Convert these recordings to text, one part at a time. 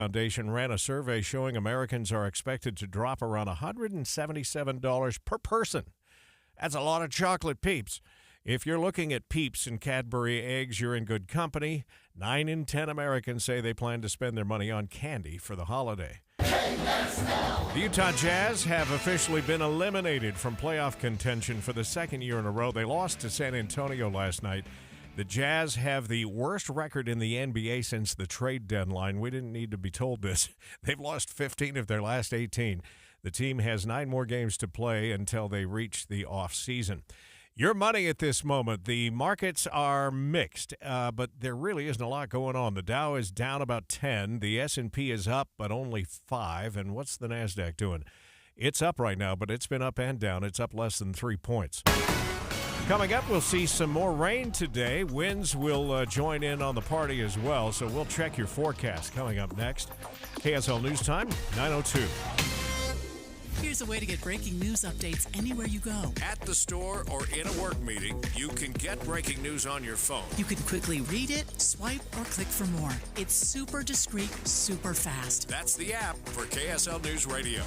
Foundation ran a survey showing Americans are expected to drop around $177 per person. That's a lot of chocolate Peeps. If you're looking at Peeps and Cadbury eggs, you're in good company. 9 in 10 Americans say they plan to spend their money on candy for the holiday. The Utah Jazz have officially been eliminated from playoff contention for the second year in a row. They lost to San Antonio last night. The Jazz have the worst record in the NBA since the trade deadline. We didn't need to be told this. They've lost 15 of their last 18. The team has 9 more games to play until they reach the offseason. Your money at this moment, the markets are mixed, but there really isn't a lot going on. The Dow is down about 10. The S&P is up, but only 5. And what's the NASDAQ doing? It's up right now, but it's been up and down. It's up less than 3 points. Coming up, we'll see some more rain today. Winds will join in on the party as well, so we'll check your forecast coming up next. KSL News Time, 9:02. Here's a way to get breaking news updates anywhere you go. At the store or in a work meeting, you can get breaking news on your phone. You can quickly read it, swipe, or click for more. It's super discreet, super fast. That's the app for KSL News Radio.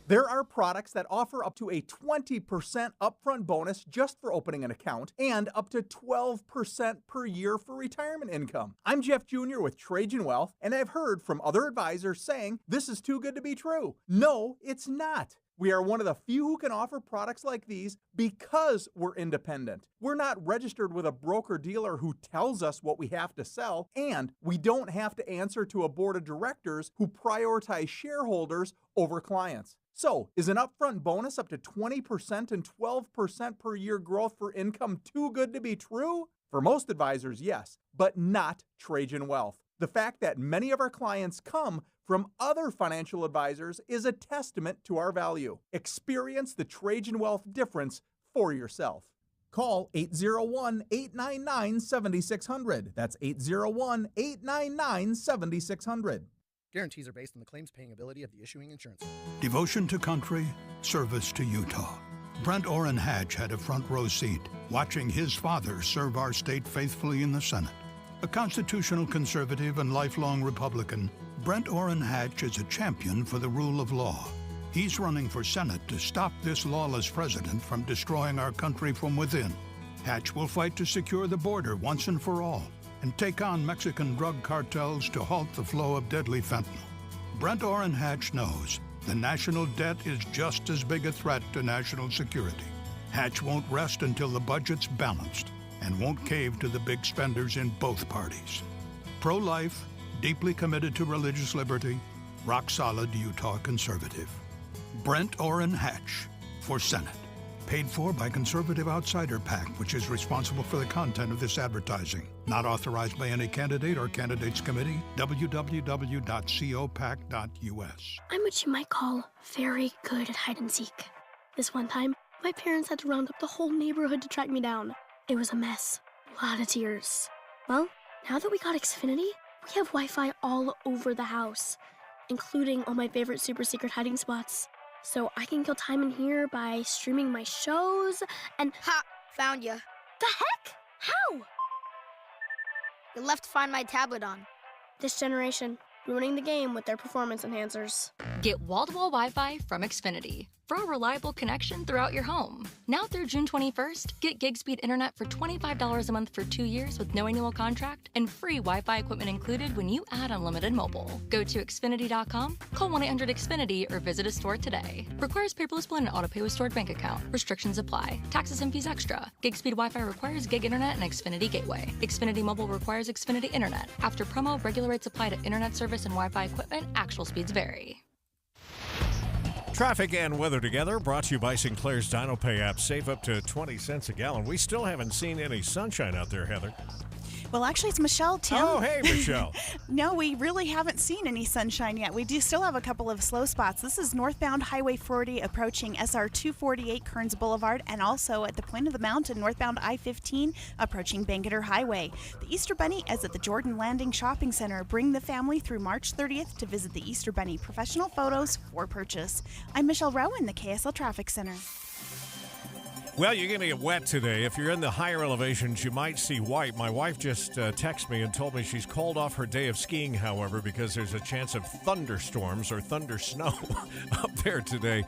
There are products that offer up to a 20% upfront bonus just for opening an account and up to 12% per year for retirement income. I'm Jeff Jr. with Trajan Wealth, and I've heard from other advisors saying this is too good to be true. No, it's not. We are one of the few who can offer products like these because we're independent. We're not registered with a broker-dealer who tells us what we have to sell, and we don't have to answer to a board of directors who prioritize shareholders over clients. So, is an upfront bonus up to 20% and 12% per year growth for income too good to be true? For most advisors, yes, but not Trajan Wealth. The fact that many of our clients come from other financial advisors is a testament to our value. Experience the Trajan Wealth difference for yourself. Call 801-899-7600. That's 801-899-7600. Guarantees are based on the claims paying ability of the issuing insurance. Devotion to country, service to Utah. Brent Orrin Hatch had a front row seat, watching his father serve our state faithfully in the Senate. A constitutional conservative and lifelong Republican, Brent Orrin Hatch is a champion for the rule of law. He's running for Senate to stop this lawless president from destroying our country from within. Hatch will fight to secure the border once and for all, and take on Mexican drug cartels to halt the flow of deadly fentanyl. Brent Orrin Hatch knows the national debt is just as big a threat to national security. Hatch won't rest until the budget's balanced and won't cave to the big spenders in both parties. Pro-life, deeply committed to religious liberty, rock-solid Utah conservative. Brent Orrin Hatch for Senate. Paid for by Conservative Outsider PAC, which is responsible for the content of this advertising. Not authorized by any candidate or candidates committee. www.copac.us. I'm what you might call very good at hide and seek. This one time, my parents had to round up the whole neighborhood to track me down. It was a mess. A lot of tears. Well, now that we got Xfinity, we have Wi-Fi all over the house, including all my favorite super secret hiding spots. So I can kill time in here by streaming my shows and... Ha! Found you. The heck? How? You left Find My tablet on. This generation, ruining the game with their performance enhancers. Get wall-to-wall Wi-Fi from Xfinity for a reliable connection throughout your home. Now through June 21st, get gig speed internet for $25 a month for 2 years with no annual contract and free Wi-Fi equipment included when you add unlimited mobile. Go to Xfinity.com, call 1-800-XFINITY, or visit a store today. Requires paperless bill and auto-pay with stored bank account. Restrictions apply. Taxes and fees extra. Gig speed Wi-Fi requires gig internet and Xfinity Gateway. Xfinity Mobile requires Xfinity Internet. After promo, regular rates apply to internet service and Wi-Fi equipment. Actual speeds vary. Traffic and weather together, brought to you by Sinclair's DinoPay app. Save up to 20 cents a gallon. We still haven't seen any sunshine out there, Heather. Well, actually, it's Michelle, Tim. Oh, hey, Michelle. No, we really haven't seen any sunshine yet. We do still have a couple of slow spots. This is northbound Highway 40 approaching SR 248 Kearns Boulevard, and also at the point of the mountain, northbound I-15 approaching Bangerter Highway. The Easter Bunny is at the Jordan Landing Shopping Center. Bring the family through March 30th to visit the Easter Bunny. Professional photos for purchase. I'm Michelle Rowe in the KSL Traffic Center. Well, you're going to get wet today. If you're in the higher elevations, you might see white. My wife just texted me and told me she's called off her day of skiing, however, because there's a chance of thunderstorms or thunder snow up there today.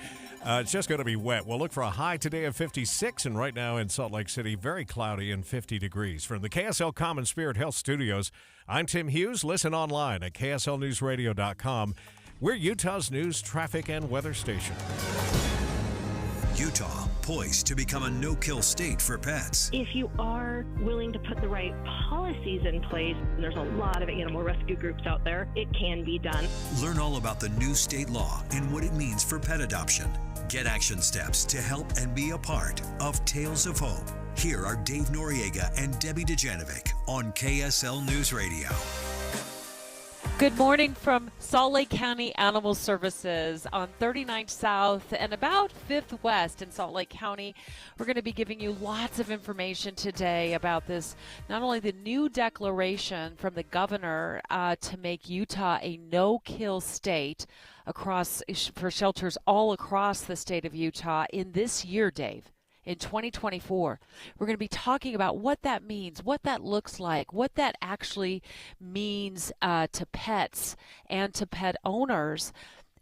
It's just going to be wet. We'll look for a high today of 56, and right now in Salt Lake City, very cloudy and 50 degrees. From the KSL Common Spirit Health Studios, I'm Tim Hughes. Listen online at kslnewsradio.com. We're Utah's news, traffic, and weather station. Utah, poised to become a no-kill state for pets. If you are willing to put the right policies in place, and there's a lot of animal rescue groups out there, it can be done. Learn all about the new state law and what it means for pet adoption. Get action steps to help and be a part of Tales of Hope. Here are Dave Noriega and Debbie Dujanovic on KSL News Radio. Good morning from Salt Lake County Animal Services on 39th South and about 5th West in Salt Lake County. We're going to be giving you lots of information today about this, not only the new declaration from the governor to make Utah a no-kill state for shelters all across the state of Utah in this year, Dave. In 2024, we're going to be talking about what that means, what that looks like, what that actually means to pets and to pet owners.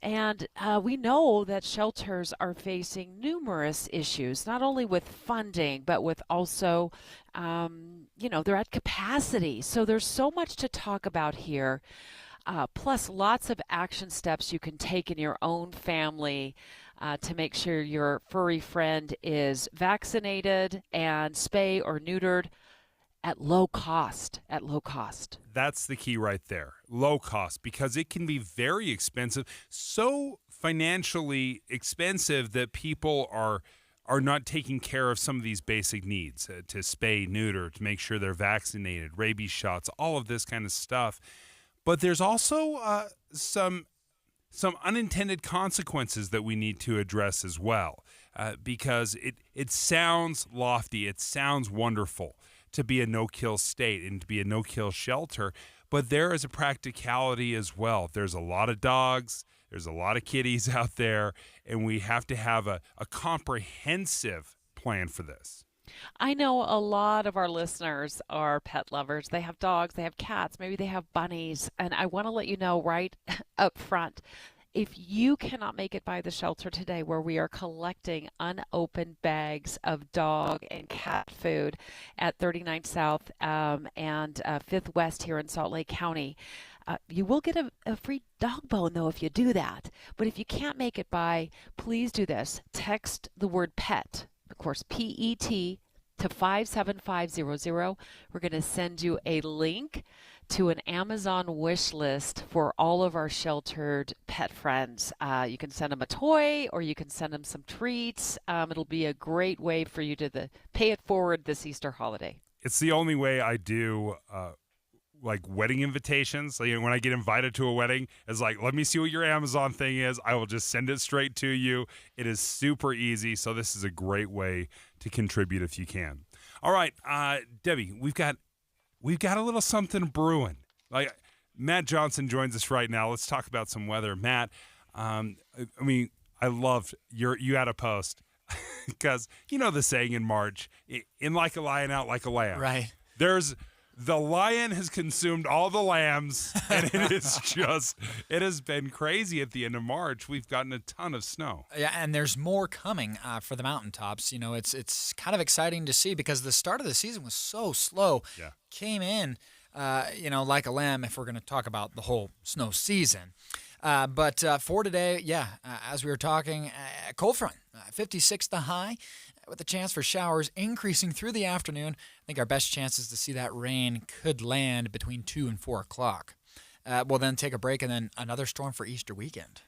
And we know that shelters are facing numerous issues, not only with funding, but with also, they're at capacity. So there's so much to talk about here. Plus lots of action steps you can take in your own family to make sure your furry friend is vaccinated and spay or neutered at low cost. That's the key right there. Low cost, because it can be very expensive. So financially expensive that people are not taking care of some of these basic needs to spay, neuter, to make sure they're vaccinated, rabies shots, all of this kind of stuff. But there's also some unintended consequences that we need to address as well, because it sounds lofty, it sounds wonderful to be a no-kill state and to be a no-kill shelter, but there is a practicality as well. There's a lot of dogs, there's a lot of kitties out there, and we have to have a comprehensive plan for this. I know a lot of our listeners are pet lovers. They have dogs, they have cats, maybe they have bunnies. And I want to let you know right up front, if you cannot make it by the shelter today where we are collecting unopened bags of dog and cat food at 39th South and 5th West here in Salt Lake County, you will get a free dog bone, though, if you do that. But if you can't make it by, please do this. Text the word PET, of course, P-E-T, to 57500. We're going to send you a link to an Amazon wish list for all of our sheltered pet friends. You can send them a toy or you can send them some treats. It'll be a great way for you to pay it forward this Easter holiday. It's the only way I do like wedding invitations. So, when I get invited to a wedding, it's like, let me see what your Amazon thing is. I will just send it straight to you. It is super easy. So this is a great way to contribute if you can. All right, Debbie, we've got a little something brewing. Like Matt Johnson joins us right now. Let's talk about some weather. Matt, I loved you had a post because the saying in March, in like a lion, out like a lamb. Right. The lion has consumed all the lambs, and it has been crazy at the end of March. We've gotten a ton of snow. Yeah, and there's more coming for the mountaintops. It's kind of exciting to see because the start of the season was so slow. Yeah. Came in, like a lamb if we're going to talk about the whole snow season. But for today, as we were talking, cold front, 56 the high, with a chance for showers increasing through the afternoon. I think our best chances to see that rain could land between 2 and 4 o'clock. We'll then take a break and then another storm for Easter weekend.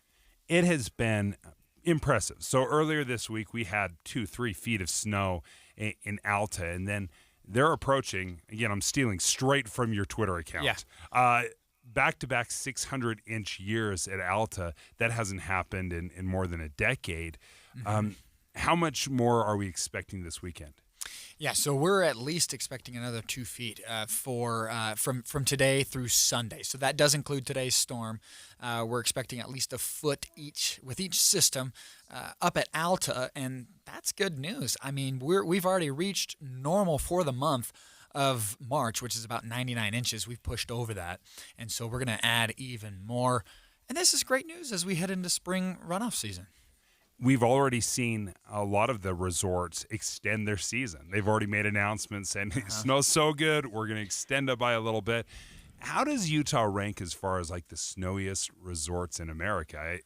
It has been impressive. So earlier this week, we had 2-3 feet of snow in Alta, and then they're approaching, again, I'm stealing straight from your Twitter account. Yeah. Back-to-back 600-inch years at Alta. That hasn't happened in more than a decade. Mm-hmm. How much more are we expecting this weekend? Yeah, so we're at least expecting another 2 feet from today through Sunday. So that does include today's storm. We're expecting at least a foot each with each system up at Alta, and that's good news. I mean, we've already reached normal for the month of March, which is about 99 inches. We've pushed over that, and so we're going to add even more. And this is great news as we head into spring runoff season. We've already seen a lot of the resorts extend their season. They've already made announcements saying it snows so good, we're going to extend it by a little bit. How does Utah rank as far as like the snowiest resorts in America?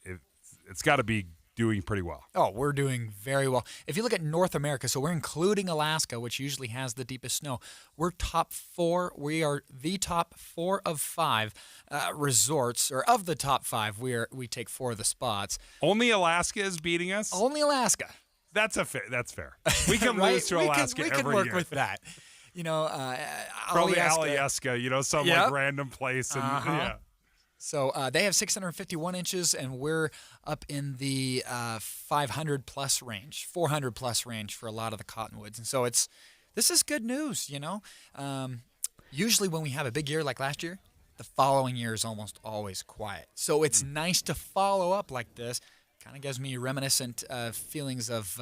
It's got to be doing pretty well. Oh, we're doing very well. If you look at North America, so we're including Alaska, which usually has the deepest snow, we're top 4. We are the top 4 of 5 resorts, or of the top 5, we take 4 of the spots. Only Alaska is beating us? Only Alaska. That's fair. We can right? lose to Alaska we every can work year. with that. Probably Alyeska, some Yep. random place. And, yeah. So they have 651 inches, and we're up in the 500-plus range, 400-plus range for a lot of the cottonwoods. And so this is good news, Usually when we have a big year like last year, the following year is almost always quiet. So it's nice to follow up like this. Kind of gives me reminiscent feelings of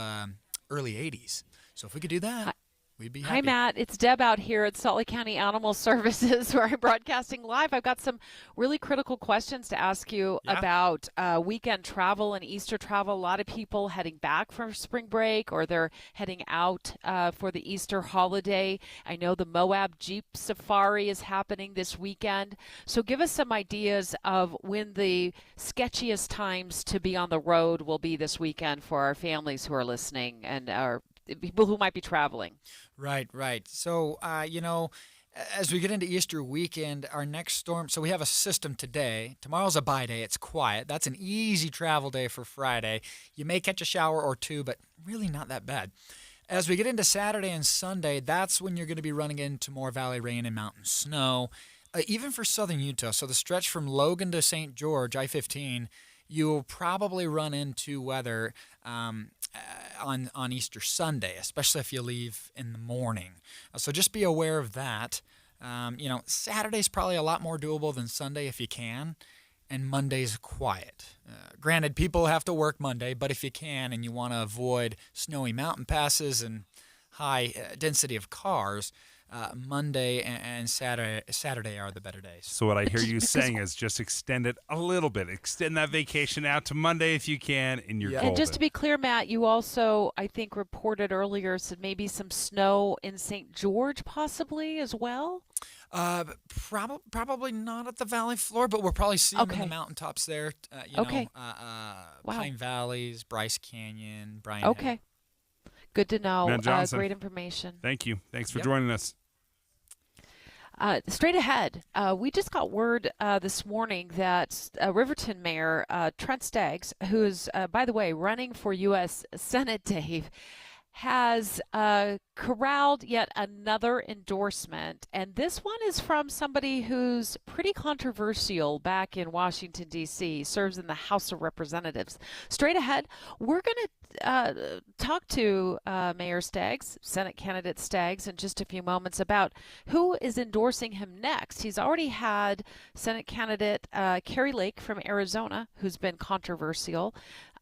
early 80s. So if we could do that, we'd be happy. Hi, Matt. It's Deb out here at Salt Lake County Animal Services, where I'm broadcasting live. I've got some really critical questions to ask you about weekend travel and Easter travel. A lot of people heading back from spring break, or they're heading out for the Easter holiday. I know the Moab Jeep Safari is happening this weekend. So give us some ideas of when the sketchiest times to be on the road will be this weekend for our families who are listening and our people who might be traveling. Right. So, as we get into Easter weekend, our next storm, so we have a system today. Tomorrow's a bye day. It's quiet. That's an easy travel day for Friday. You may catch a shower or two, but really not that bad. As we get into Saturday and Sunday, that's when you're going to be running into more valley rain and mountain snow, even for southern Utah. So the stretch from Logan to St. George, I-15, you'll probably run into weather on Easter Sunday, especially if you leave in the morning. So just be aware of that. Saturday's probably a lot more doable than Sunday if you can, and Monday's quiet. Granted, people have to work Monday, but if you can and you want to avoid snowy mountain passes and high density of cars, Monday and Saturday are the better days. So what I hear you saying is just extend it a little bit. Extend that vacation out to Monday if you can, and you're golden. And just to be clear, Matt, you also, I think, reported earlier said maybe some snow in St. George possibly as well? Probably not at the valley floor, but we'll probably see them in the mountaintops there. Pine Valleys, Bryce Canyon, Bryan Head. Okay. Good to know. Matt Johnson, great information. Thank you. Thanks for joining us. Straight ahead, we just got word this morning that Riverton Mayor Trent Staggs, who's, by the way, running for U.S. Senate, Dave, has corralled yet another endorsement. And this one is from somebody who's pretty controversial back in Washington, D.C., serves in the House of Representatives. Straight ahead, we're going to talk to Mayor Staggs, Senate candidate Staggs, in just a few moments about who is endorsing him next. He's already had Senate candidate Kari Lake from Arizona, who's been controversial,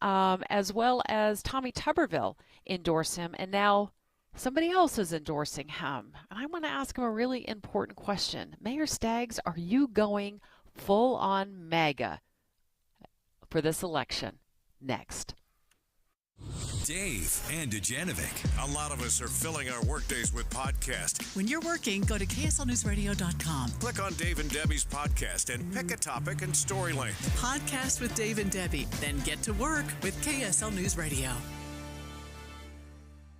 as well as Tommy Tuberville endorse him, and now somebody else is endorsing him. And I want to ask him a really important question. Mayor Staggs, are you going full on MAGA for this election? Next. Dave and Dujanovic. A lot of us are filling our workdays with podcasts. When you're working, go to KSLNewsRadio.com. Click on Dave and Debbie's podcast and pick a topic and story length. Podcast with Dave and Debbie. Then get to work with KSL News Radio.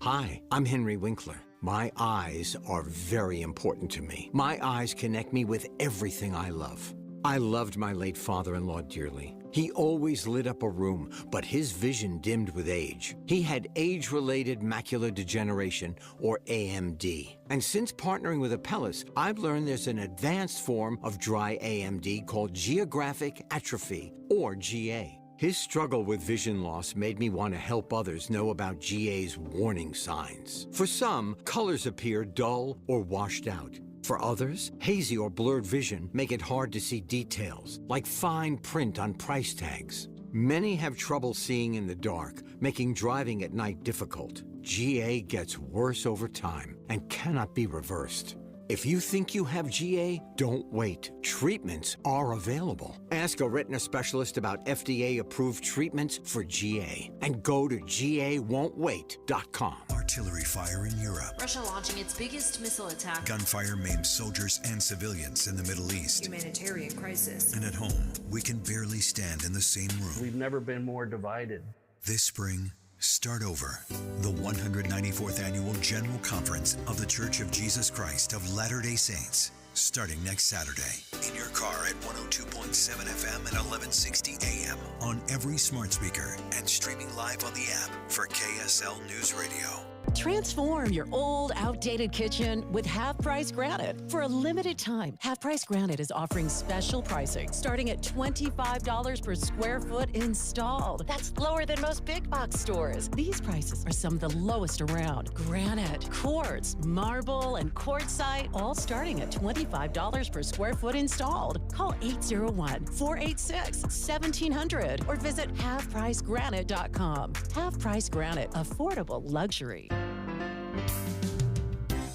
Hi, I'm Henry Winkler. My eyes are very important to me. My eyes connect me with everything I love. I loved my late father-in-law dearly. He always lit up a room, but his vision dimmed with age. He had age-related macular degeneration, or AMD. And since partnering with Apellis, I've learned there's an advanced form of dry AMD called geographic atrophy, or GA. His struggle with vision loss made me want to help others know about GA's warning signs. For some, colors appear dull or washed out. For others, hazy or blurred vision make it hard to see details, like fine print on price tags. Many have trouble seeing in the dark, making driving at night difficult. GA gets worse over time and cannot be reversed. If you think you have GA, don't wait. Treatments are available. Ask a retina specialist about FDA-approved treatments for GA and go to GAWon'tWait.com. Artillery fire in Europe. Russia launching its biggest missile attack. Gunfire maimed soldiers and civilians in the Middle East. Humanitarian crisis. And at home, we can barely stand in the same room. We've never been more divided. This spring, start over. The 194th Annual General Conference of The Church of Jesus Christ of Latter-day Saints, starting next Saturday. In your car at 102.7 FM and 1160 AM on every smart speaker and streaming live on the app for KSL News Radio. Transform your old, outdated kitchen with Half Price Granite. For a limited time, Half Price Granite is offering special pricing starting at $25 per square foot installed. That's lower than most big box stores. These prices are some of the lowest around. Granite, quartz, marble, and quartzite, all starting at $25 per square foot installed. Call 801-486-1700 or visit halfpricegranite.com. Half Price Granite, affordable luxury.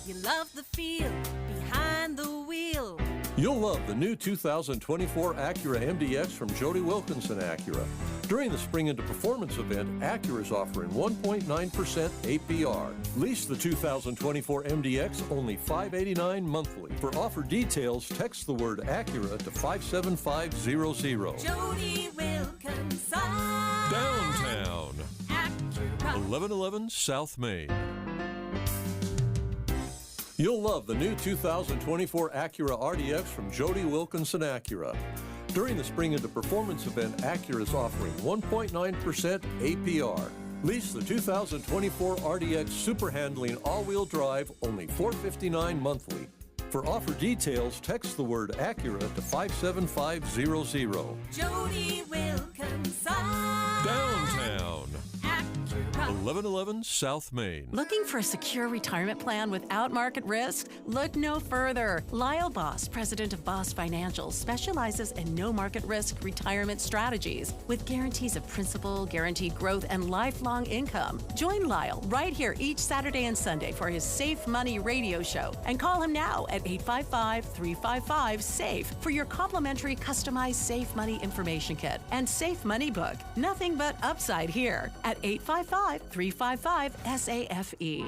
You love the feel behind the wheel. You'll love the new 2024 Acura MDX from Jody Wilkinson Acura. During the Spring into Performance event, Acura is offering 1.9% APR. Lease the 2024 MDX only $589 monthly. For offer details, text the word Acura to 57500. Jody Wilkinson. Downtown. Acura. 1111 South Main. You'll love the new 2024 Acura RDX from Jody Wilkinson Acura. During the Spring into Performance event, Acura is offering 1.9% APR. Lease the 2024 RDX Super Handling All-Wheel Drive only $459 monthly. For offer details, text the word Acura to 57500. Jody Wilkinson. Downtown. 1111 South Main. Looking for a secure retirement plan without market risk? Look no further. Lyle Boss, president of Boss Financial, specializes in no market risk retirement strategies with guarantees of principal, guaranteed growth, and lifelong income. Join Lyle right here each Saturday and Sunday for his Safe Money radio show and call him now at 855-355-SAFE for your complimentary customized Safe Money information kit and Safe Money book. Nothing but upside here at 855-355-SAFE.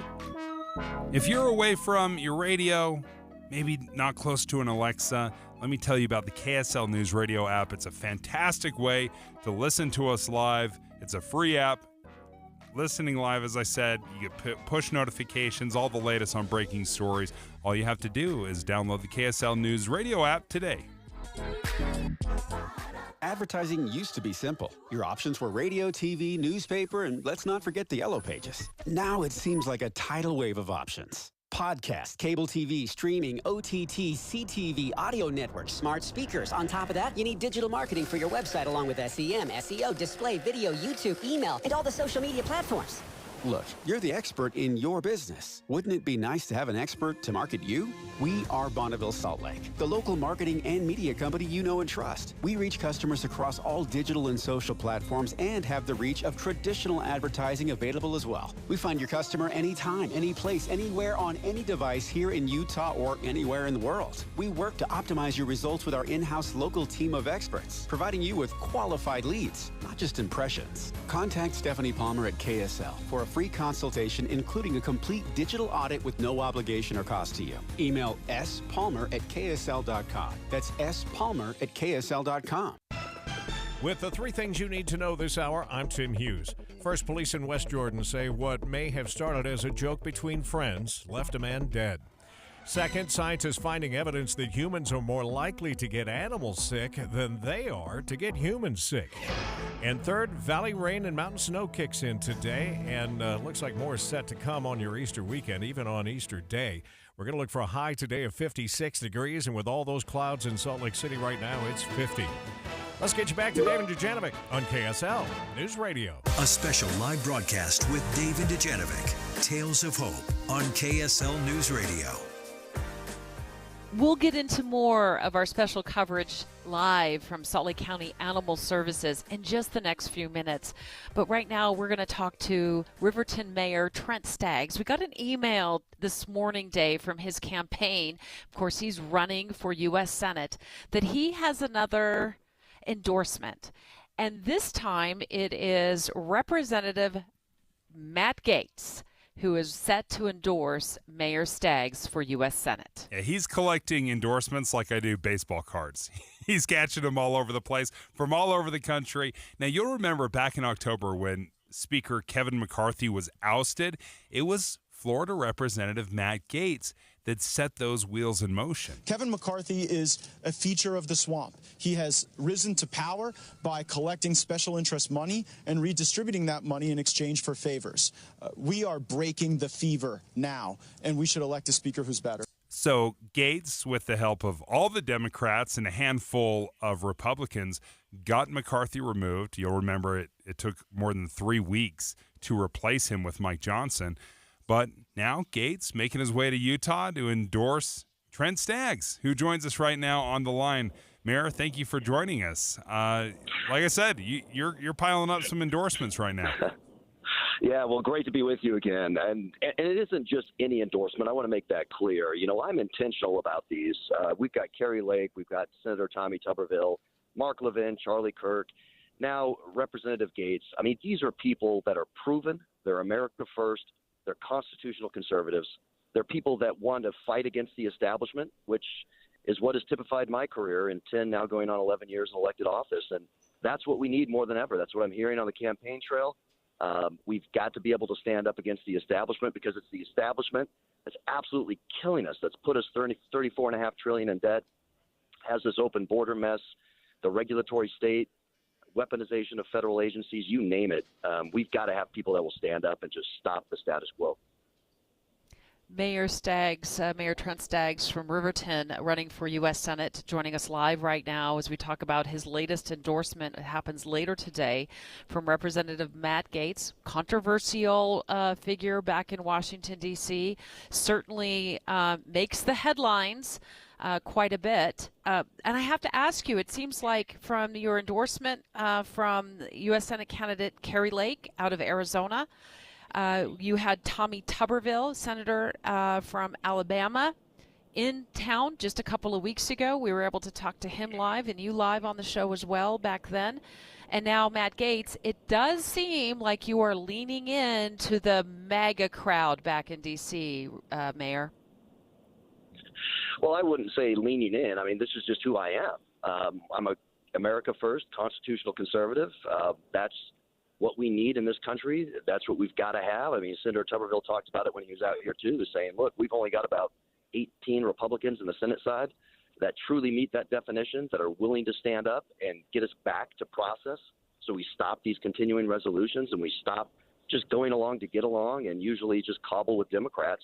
If you're away from your radio, maybe not close to an Alexa, let me tell you about the KSL News Radio app. It's a fantastic way to listen to us live. It's a free app. Listening live, as I said, you get push notifications, all the latest on breaking stories. All you have to do is download the KSL News Radio app today. Advertising used to be simple. Your options were radio, TV, newspaper, and let's not forget the yellow pages. Now it seems like a tidal wave of options. Podcast, cable TV, streaming, OTT, CTV, audio networks, smart speakers. On top of that, you need digital marketing for your website along with SEM, SEO, display, video, YouTube, email, and all the social media platforms. Look, you're the expert in your business. Wouldn't it be nice to have an expert to market you? We are Bonneville Salt Lake, the local marketing and media company you know and trust. We reach customers across all digital and social platforms and have the reach of traditional advertising available as well. We find your customer anytime, any place, anywhere on any device here in Utah or anywhere in the world. We work to optimize your results with our in-house local team of experts, providing you with qualified leads, not just impressions. Contact Stephanie Palmer at KSL for a free consultation, including a complete digital audit with no obligation or cost to you. Email spalmer@ksl.com. That's spalmer@ksl.com. With the three things you need to know this hour, I'm Tim Hughes. First, police in West Jordan say what may have started as a joke between friends left a man dead. Second, scientists finding evidence that humans are more likely to get animals sick than they are to get humans sick. And third, valley rain and mountain snow kicks in today, and looks like more is set to come on your Easter weekend, even on Easter Day. We're going to look for a high today of 56 degrees, and with all those clouds in Salt Lake City right now, it's 50. Let's get you back to David Dujanovic on KSL News Radio. A special live broadcast with David Dujanovic. Tales of Hope on KSL News Radio. We'll get into more of our special coverage live from Salt Lake County Animal Services in just the next few minutes. But right now, we're going to talk to Riverton Mayor Trent Staggs. We got an email this morning, Dave, from his campaign. Of course, he's running for U.S. Senate, that he has another endorsement. And this time, it is Representative Matt Gaetz, who is set to endorse Mayor Staggs for U.S. Senate. Yeah, he's collecting endorsements like I do baseball cards. He's catching them all over the place, from all over the country. Now, you'll remember back in October when Speaker Kevin McCarthy was ousted, it was Florida Representative Matt Gaetz that set those wheels in motion. Kevin McCarthy is a feature of the swamp. He has risen to power by collecting special interest money and redistributing that money in exchange for favors. We are breaking the fever now, and we should elect a speaker who's better. So Gaetz, with the help of all the Democrats and a handful of Republicans, got McCarthy removed. You'll remember it took more than 3 weeks to replace him with Mike Johnson. But now Gaetz making his way to Utah to endorse Trent Staggs, who joins us right now on the line. Mayor, thank you for joining us. Like I said, you're piling up some endorsements right now. Yeah, well, great to be with you again. And it isn't just any endorsement. I want to make that clear. You know, I'm intentional about these. We've got Kerry Lake. We've got Senator Tommy Tuberville, Mark Levin, Charlie Kirk, now Representative Gaetz. I mean, these are people that are proven. They're America First. They're constitutional conservatives. They're people that want to fight against the establishment, which is what has typified my career in 10, now going on 11 years in elected office. And that's what we need more than ever. That's what I'm hearing on the campaign trail. We've got to be able to stand up against the establishment, because it's the establishment that's absolutely killing us, that's put us $34.5 trillion in debt, has this open border mess, the regulatory state, weaponization of federal agencies, you name it. We've got to have people that will stand up and just stop the status quo. Mayor Staggs, Mayor Trent Staggs from Riverton, running for U.S. Senate, joining us live right now as we talk about his latest endorsement. It happens later today from Representative Matt Gaetz, controversial figure back in Washington, D.C., certainly makes the headlines quite a bit. And I have to ask you, it seems like from your endorsement from U.S. Senate candidate Kerry Lake out of Arizona, you had Tommy Tuberville, Senator from Alabama, in town just a couple of weeks ago. We were able to talk to him live and you live on the show as well back then. And now Matt Gaetz, it does seem like you are leaning in to the MAGA crowd back in D.C., Mayor. Well, I wouldn't say leaning in. I mean, this is just who I am. I'm a America First constitutional conservative. That's what we need in this country. That's what we've got to have. I mean, Senator Tuberville talked about it when he was out here, too, saying, look, we've only got about 18 Republicans in the Senate side that truly meet that definition, that are willing to stand up and get us back to process, so we stop these continuing resolutions and we stop just going along to get along and usually just cobble with Democrats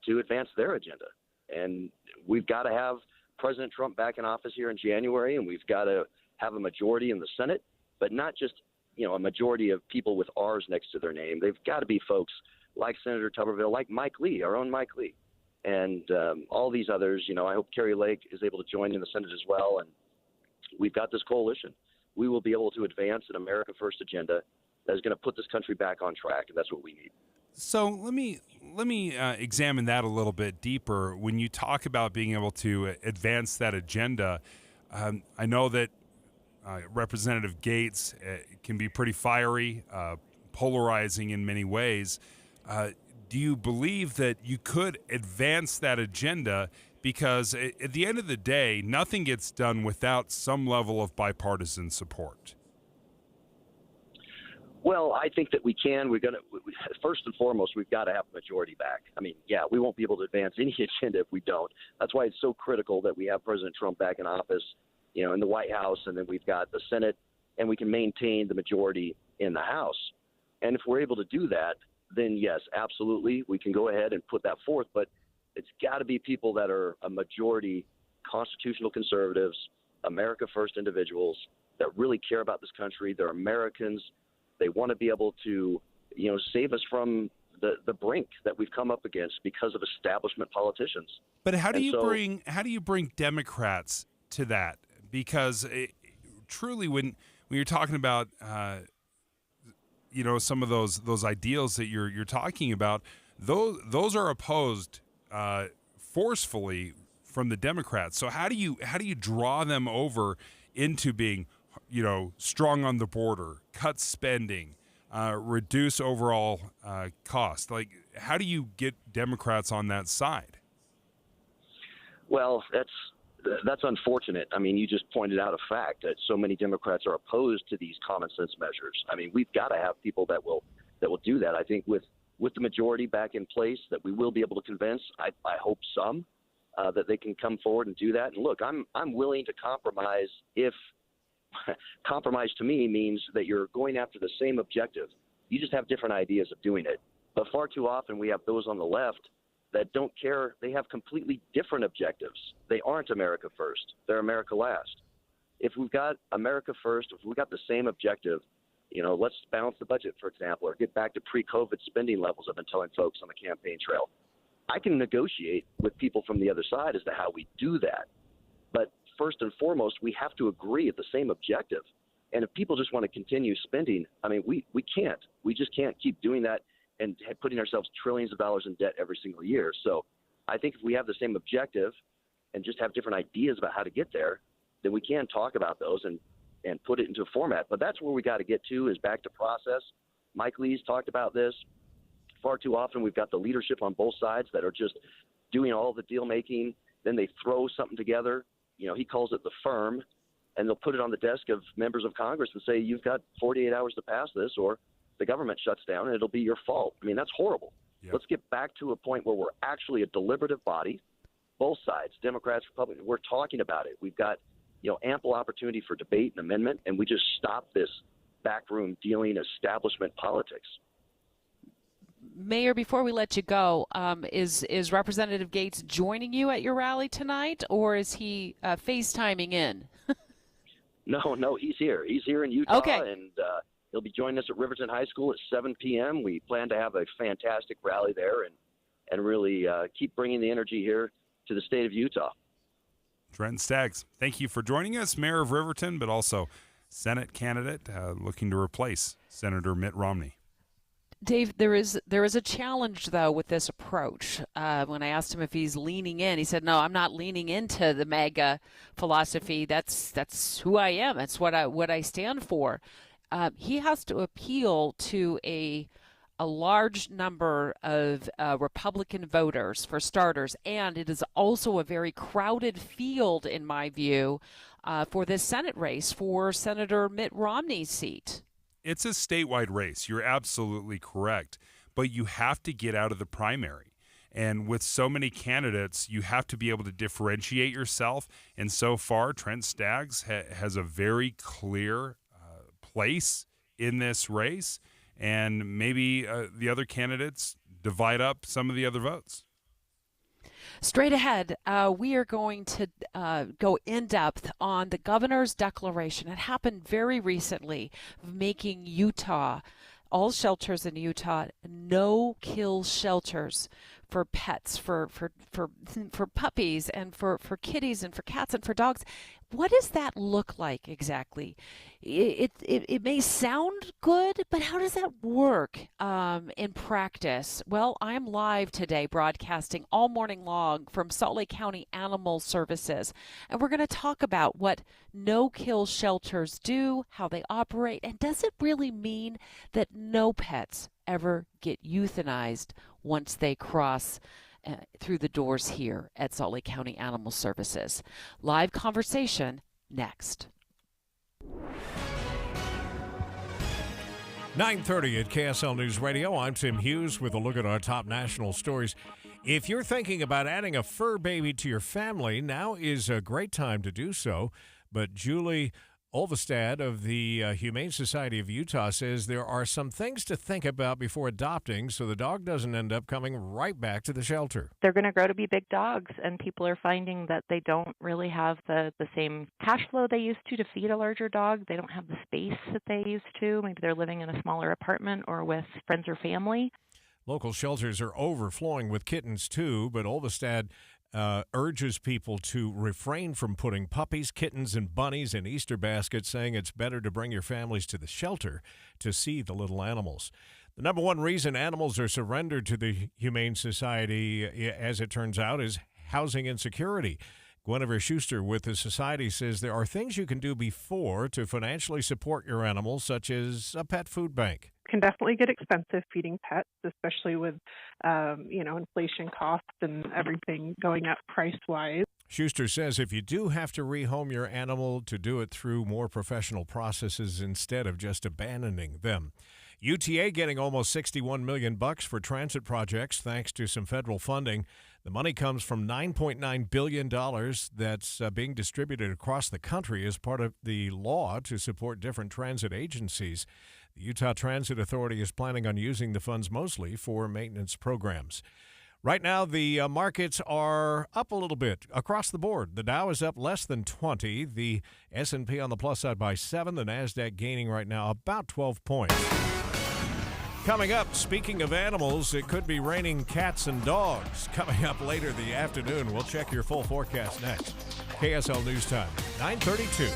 to advance their agenda. And we've got to have President Trump back in office here in January, and we've got to have a majority in the Senate, but not just, you know, a majority of people with R's next to their name. They've got to be folks like Senator Tuberville, like Mike Lee, our own Mike Lee, and all these others. You know, I hope Kerry Lake is able to join in the Senate as well, and we've got this coalition. We will be able to advance an America First agenda that is going to put this country back on track, and that's what we need. So let me examine that a little bit deeper. When you talk about being able to advance that agenda, I know that Representative Gaetz can be pretty fiery, polarizing in many ways. Do you believe that you could advance that agenda? Because at the end of the day, nothing gets done without some level of bipartisan support. Well, I think that we can. We're going to, first and foremost, we've got to have a majority back. I mean, yeah, we won't be able to advance any agenda if we don't. That's why it's so critical that we have President Trump back in office, you know, in the White House, and then we've got the Senate, and we can maintain the majority in the House. And if we're able to do that, then yes, absolutely, we can go ahead and put that forth. But it's got to be people that are a majority constitutional conservatives, America First individuals that really care about this country. They're Americans. They want to be able to, save us from the brink that we've come up against because of establishment politicians. But how do you bring Democrats to that? Because truly, when you're talking about some of those ideals that you're talking about, those are opposed forcefully from the Democrats. So how do you draw them over into being, strong on the border, cut spending, reduce overall cost? Like, how do you get Democrats on that side? Well, that's unfortunate. I mean, you just pointed out a fact that so many Democrats are opposed to these common sense measures. I mean, we've got to have people that will do that. I think with the majority back in place, that we will be able to convince. I hope some that they can come forward and do that. And look, I'm willing to compromise if compromise to me means that you're going after the same objective. You just have different ideas of doing it. But far too often we have those on the left that don't care. They have completely different objectives. They aren't America first. They're America last. If we've got America first, if we've got the same objective, let's balance the budget, for example, or get back to pre-COVID spending levels I've been telling folks on the campaign trail. I can negotiate with people from the other side as to how we do that. But first and foremost, we have to agree at the same objective. And if people just want to continue spending, I mean, we can't. We just can't keep doing that and putting ourselves trillions of dollars in debt every single year. So I think if we have the same objective and just have different ideas about how to get there, then we can talk about those and put it into a format. But that's where we got to get to, is back to process. Mike Lee's talked about this. Far too often we've got the leadership on both sides that are just doing all the deal making. Then they throw something together. He calls it the firm, and they'll put it on the desk of members of Congress and say, you've got 48 hours to pass this, or the government shuts down and it'll be your fault. I mean, that's horrible. Yep. Let's get back to a point where we're actually a deliberative body, both sides, Democrats, Republicans. We're talking about it. We've got, ample opportunity for debate and amendment, and we just stop this backroom dealing establishment politics. Mayor, before we let you go, is Representative Gates joining you at your rally tonight, or is he FaceTiming in? No, he's here. He's here in Utah, okay. And he'll be joining us at Riverton High School at 7 p.m. We plan to have a fantastic rally there and really keep bringing the energy here to the state of Utah. Trent Staggs, thank you for joining us, Mayor of Riverton, but also Senate candidate looking to replace Senator Mitt Romney. Dave, there is a challenge, though, with this approach. When I asked him if he's leaning in, he said, no, I'm not leaning into the MAGA philosophy. That's who I am. That's what I stand for. He has to appeal to a large number of Republican voters, for starters, and it is also a very crowded field, in my view, for this Senate race for Senator Mitt Romney's seat. It's a statewide race. You're absolutely correct. But you have to get out of the primary. And with so many candidates, you have to be able to differentiate yourself. And so far, Trent Staggs has a very clear place in this race. And maybe the other candidates divide up some of the other votes. Straight ahead, we are going to go in depth on the governor's declaration. It happened very recently, making Utah, all shelters in Utah, no-kill shelters for pets, for puppies, and for kitties, and for cats, and for dogs. What does that look like exactly? It may sound good, but how does that work in practice? Well, I'm live today broadcasting all morning long from Salt Lake County Animal Services, and we're going to talk about what no-kill shelters do, how they operate, and does it really mean that no pets ever get euthanized once they cross through the doors here at Salt Lake County Animal Services? Live conversation next. 9:30 at KSL News Radio. I'm Tim Hughes with a look at our top national stories. If you're thinking about adding a fur baby to your family, now is a great time to do so. But Julie Olvestad of the Humane Society of Utah says there are some things to think about before adopting so the dog doesn't end up coming right back to the shelter. They're going to grow to be big dogs, and people are finding that they don't really have the same cash flow they used to feed a larger dog. They don't have the space that they used to. Maybe they're living in a smaller apartment or with friends or family. Local shelters are overflowing with kittens, too, but Olvestad urges people to refrain from putting puppies, kittens, and bunnies in Easter baskets, saying it's better to bring your families to the shelter to see the little animals. The number one reason animals are surrendered to the Humane Society, as it turns out, is housing insecurity. Guinevere Schuster with the Society says there are things you can do before to financially support your animals, such as a pet food bank. Can definitely get expensive feeding pets, especially with, inflation costs and everything going up price-wise. Schuster says if you do have to rehome your animal, to do it through more professional processes instead of just abandoning them. UTA getting almost $61 million for transit projects thanks to some federal funding. The money comes from $9.9 billion that's being distributed across the country as part of the law to support different transit agencies. The Utah Transit Authority is planning on using the funds mostly for maintenance programs. Right now, the markets are up a little bit across the board. The Dow is up less than 20. The S&P on the plus side by 7. The NASDAQ gaining right now about 12 points. Coming up, speaking of animals, it could be raining cats and dogs. Coming up later the afternoon, we'll check your full forecast next. KSL News Time, 9:32.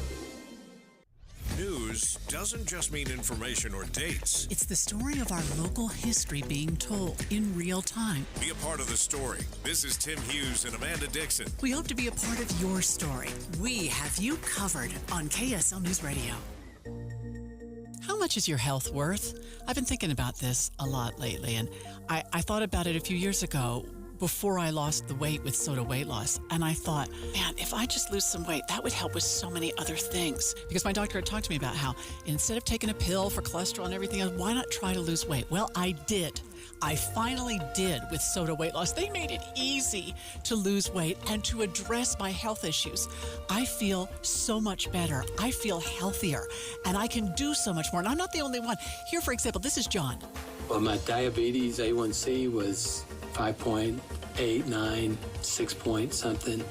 News doesn't just mean information or dates. It's the story of our local history being told in real time. Be a part of the story. This is Tim Hughes and Amanda Dixon. We hope to be a part of your story. We have you covered on KSL News Radio. How much is your health worth? I've been thinking about this a lot lately, and I thought about it a few years ago before I lost the weight with Soda Weight Loss. And I thought, man, if I just lose some weight, that would help with so many other things. Because my doctor had talked to me about how instead of taking a pill for cholesterol and everything else, why not try to lose weight? Well, I did. I finally did with Soda Weight Loss. They made it easy to lose weight and to address my health issues. I feel so much better. I feel healthier, and I can do so much more. And I'm not the only one. Here, for example, this is John. Well, my diabetes A1C was 5.89, 6 point something.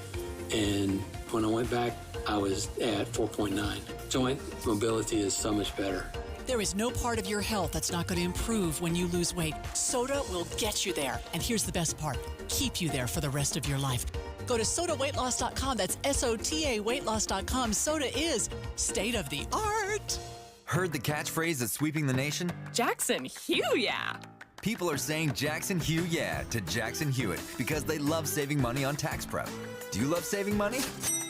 And when I went back, I was at 4.9. Joint mobility is so much better. There is no part of your health that's not going to improve when you lose weight. Soda will get you there. And here's the best part, keep you there for the rest of your life. Go to sodaweightloss.com. That's SOTA weightloss.com. Soda is state of the art. Heard the catchphrase that's sweeping the nation? Jackson Hugh, yeah. People are saying Jackson Hugh yeah to Jackson Hewitt because they love saving money on tax prep. Do you love saving money?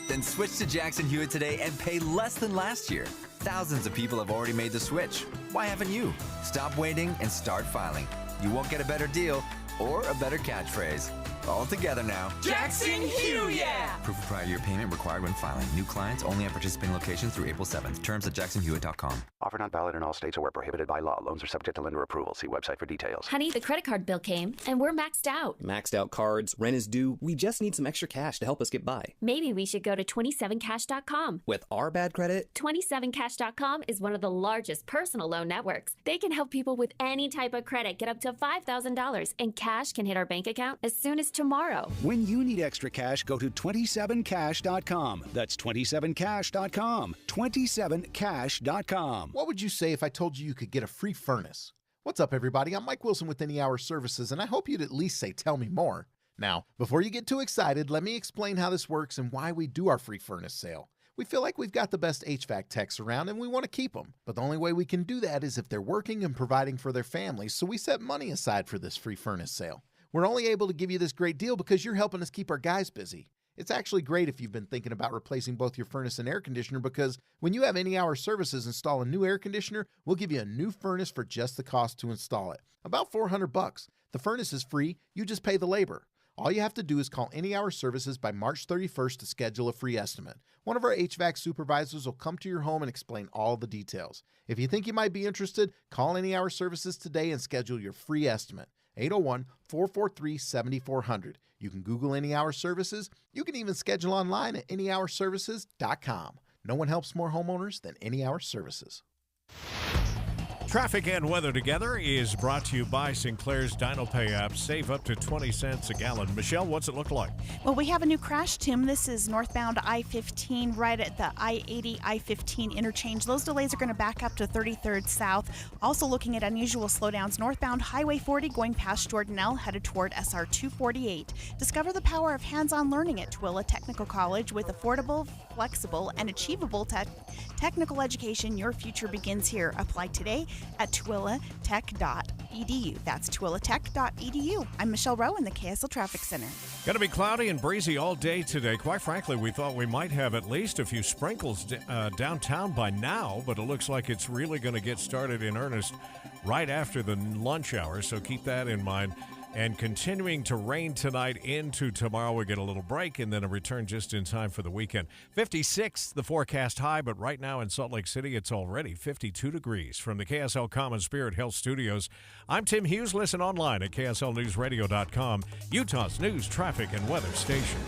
Then switch to Jackson Hewitt today and pay less than last year. Thousands of people have already made the switch. Why haven't you? Stop waiting and start filing. You won't get a better deal or a better catchphrase. All together now. Jackson Hugh, yeah! Proof of prior year payment required when filing. New clients only at participating locations through April 7th. Terms at jacksonhewitt.com. Offer not valid in all states or where prohibited by law. Loans are subject to lender approval. See website for details. Honey, the credit card bill came, and we're maxed out. Maxed out cards, rent is due. We just need some extra cash to help us get by. Maybe we should go to 27cash.com. With our bad credit? 27cash.com is one of the largest personal loan networks. They can help people with any type of credit get up to $5,000, and cash can hit our bank account as soon as tomorrow. When you need extra cash, go to 27cash.com. That's 27cash.com. 27cash.com. What would you say if I told you could get a free furnace? What's up, everybody? I'm Mike Wilson with Any Hour Services, and I hope you'd at least say, tell me more. Now, before you get too excited, let me explain how this works and why we do our free furnace sale. We feel like we've got the best HVAC techs around, and we want to keep them. But the only way we can do that is if they're working and providing for their families, so we set money aside for this free furnace sale. We're only able to give you this great deal because you're helping us keep our guys busy. It's actually great if you've been thinking about replacing both your furnace and air conditioner, because when you have Any Hour Services install a new air conditioner, we'll give you a new furnace for just the cost to install it. About $400. The furnace is free, you just pay the labor. All you have to do is call Any Hour Services by March 31st to schedule a free estimate. One of our HVAC supervisors will come to your home and explain all the details. If you think you might be interested, call Any Hour Services today and schedule your free estimate. 801-443-7400. You can Google Any Hour Services. You can even schedule online at anyhourservices.com. No one helps more homeowners than Any Hour Services. Traffic and weather together is brought to you by Sinclair's DinoPay app. Save up to 20 cents a gallon. Michelle, what's it look like? Well, we have a new crash, Tim. This is northbound I-15 right at the I-80, I-15 interchange. Those delays are going to back up to 33rd South. Also looking at unusual slowdowns northbound Highway 40 going past Jordanelle, headed toward SR 248. Discover the power of hands-on learning at Twilla Technical College with affordable, flexible, and achievable technical education. Your future begins here. Apply today at twillatech.edu. That's twillatech.edu. I'm Michelle Rowe in the KSL Traffic Center. Going to be cloudy and breezy all day today. Quite frankly, we thought we might have at least a few sprinkles downtown by now, but it looks like it's really going to get started in earnest right after the lunch hour, so keep that in mind. And continuing to rain tonight into tomorrow. We get a little break and then a return just in time for the weekend. 56, the forecast high, but right now in Salt Lake City, it's already 52 degrees. From the KSL Common Spirit Health Studios, I'm Tim Hughes. Listen online at KSLNewsRadio.com, Utah's news, traffic, and weather station.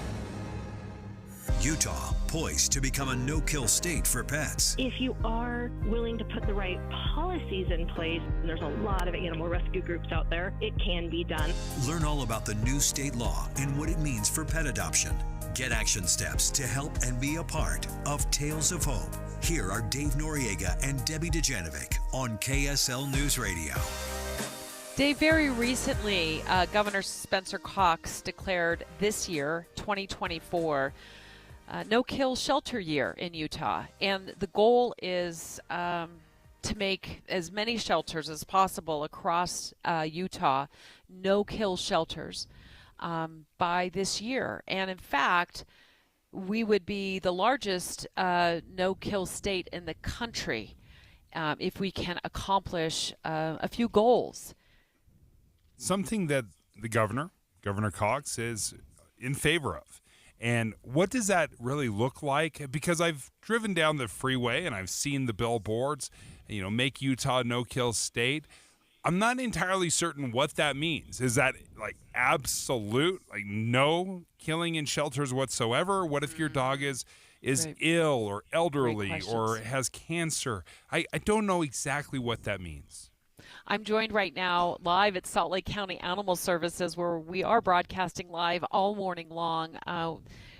Utah, poised to become a no-kill state for pets. If you are willing to put the right policies in place, and there's a lot of animal rescue groups out there, it can be done. Learn all about the new state law and what it means for pet adoption. Get action steps to help and be a part of Tales of Hope. Here are Dave Noriega and Debbie Dujanovic on KSL News Radio. Dave, very recently, Governor Spencer Cox declared this year, 2024, no-kill shelter year in Utah, and the goal is to make as many shelters as possible across Utah no-kill shelters by this year. And in fact, we would be the largest no-kill state in the country if we can accomplish a few goals. Something that the Governor Cox, is in favor of. And what does that really look like? Because I've driven down the freeway and I've seen the billboards, make Utah no-kill state. I'm not entirely certain what that means. Is that like absolute, like no killing in shelters whatsoever? What if your dog is right. ill or elderly or has cancer? I don't know exactly what that means. I'm joined right now live at Salt Lake County Animal Services, where we are broadcasting live all morning long.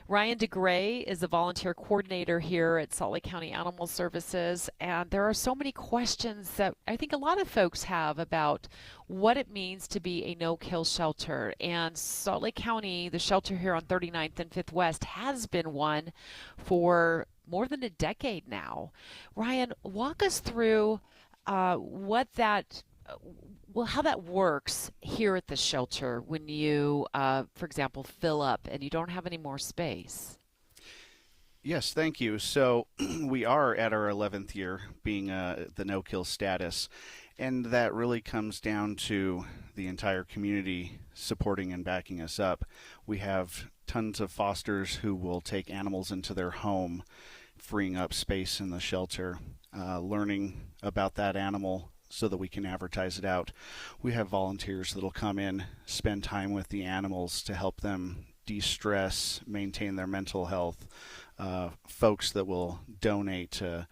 Ryan DeGray is the volunteer coordinator here at Salt Lake County Animal Services, and there are so many questions that I think a lot of folks have about what it means to be a no-kill shelter. And Salt Lake County, the shelter here on 39th and 5th West, has been one for more than a decade now. Ryan, walk us through how that works here at the shelter when you, for example, fill up and you don't have any more space. Yes, thank you. So we are at our 11th year being the no-kill status, and that really comes down to the entire community supporting and backing us up. We have tons of fosters who will take animals into their home, freeing up space in the shelter, learning about that animal so that we can advertise it out. We have volunteers that'll come in, spend time with the animals to help them de-stress, maintain their mental health. Folks that will donate to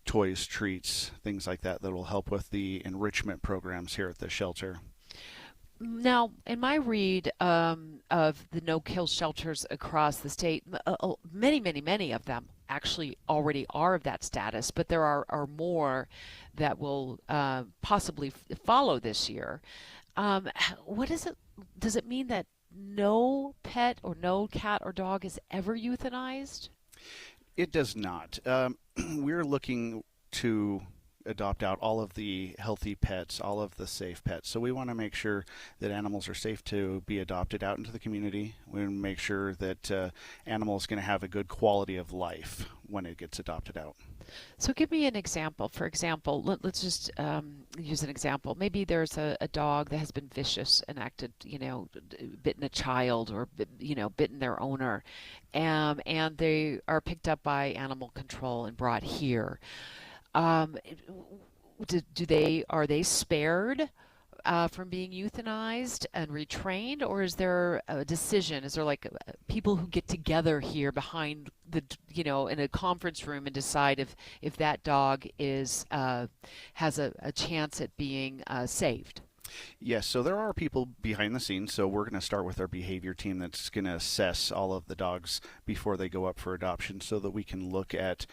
toys, treats, things like that will help with the enrichment programs here at the shelter. Now, in my read of the no-kill shelters across the state, many of them actually already are of that status, but there are more that will possibly follow this year. What is it? Does it mean that no pet or no cat or dog is ever euthanized? It does not. We're looking to adopt out all of the healthy pets, all of the safe pets. So we want to make sure that animals are safe to be adopted out into the community. We want to make sure that animals going to have a good quality of life when it gets adopted out. So give me an example. For example, let's just use an example. Maybe there's a dog that has been vicious and acted, bitten a child or, bitten their owner, and they are picked up by animal control and brought here. Are they spared from being euthanized and retrained, or is there a decision? Is there like people who get together here behind the, in a conference room and decide if that dog is has a chance at being saved? Yes, so there are people behind the scenes. So we're going to start with our behavior team that's going to assess all of the dogs before they go up for adoption so that we can look at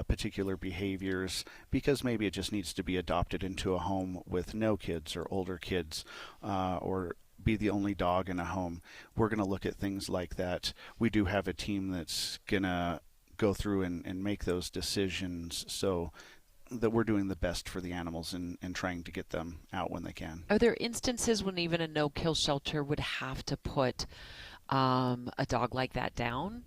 particular behaviors, because maybe it just needs to be adopted into a home with no kids or older kids, or be the only dog in a home. We're going to look at things like that. We do have a team that's going to go through and make those decisions so that we're doing the best for the animals and trying to get them out when they can. Are there instances when even a no-kill shelter would have to put a dog like that down?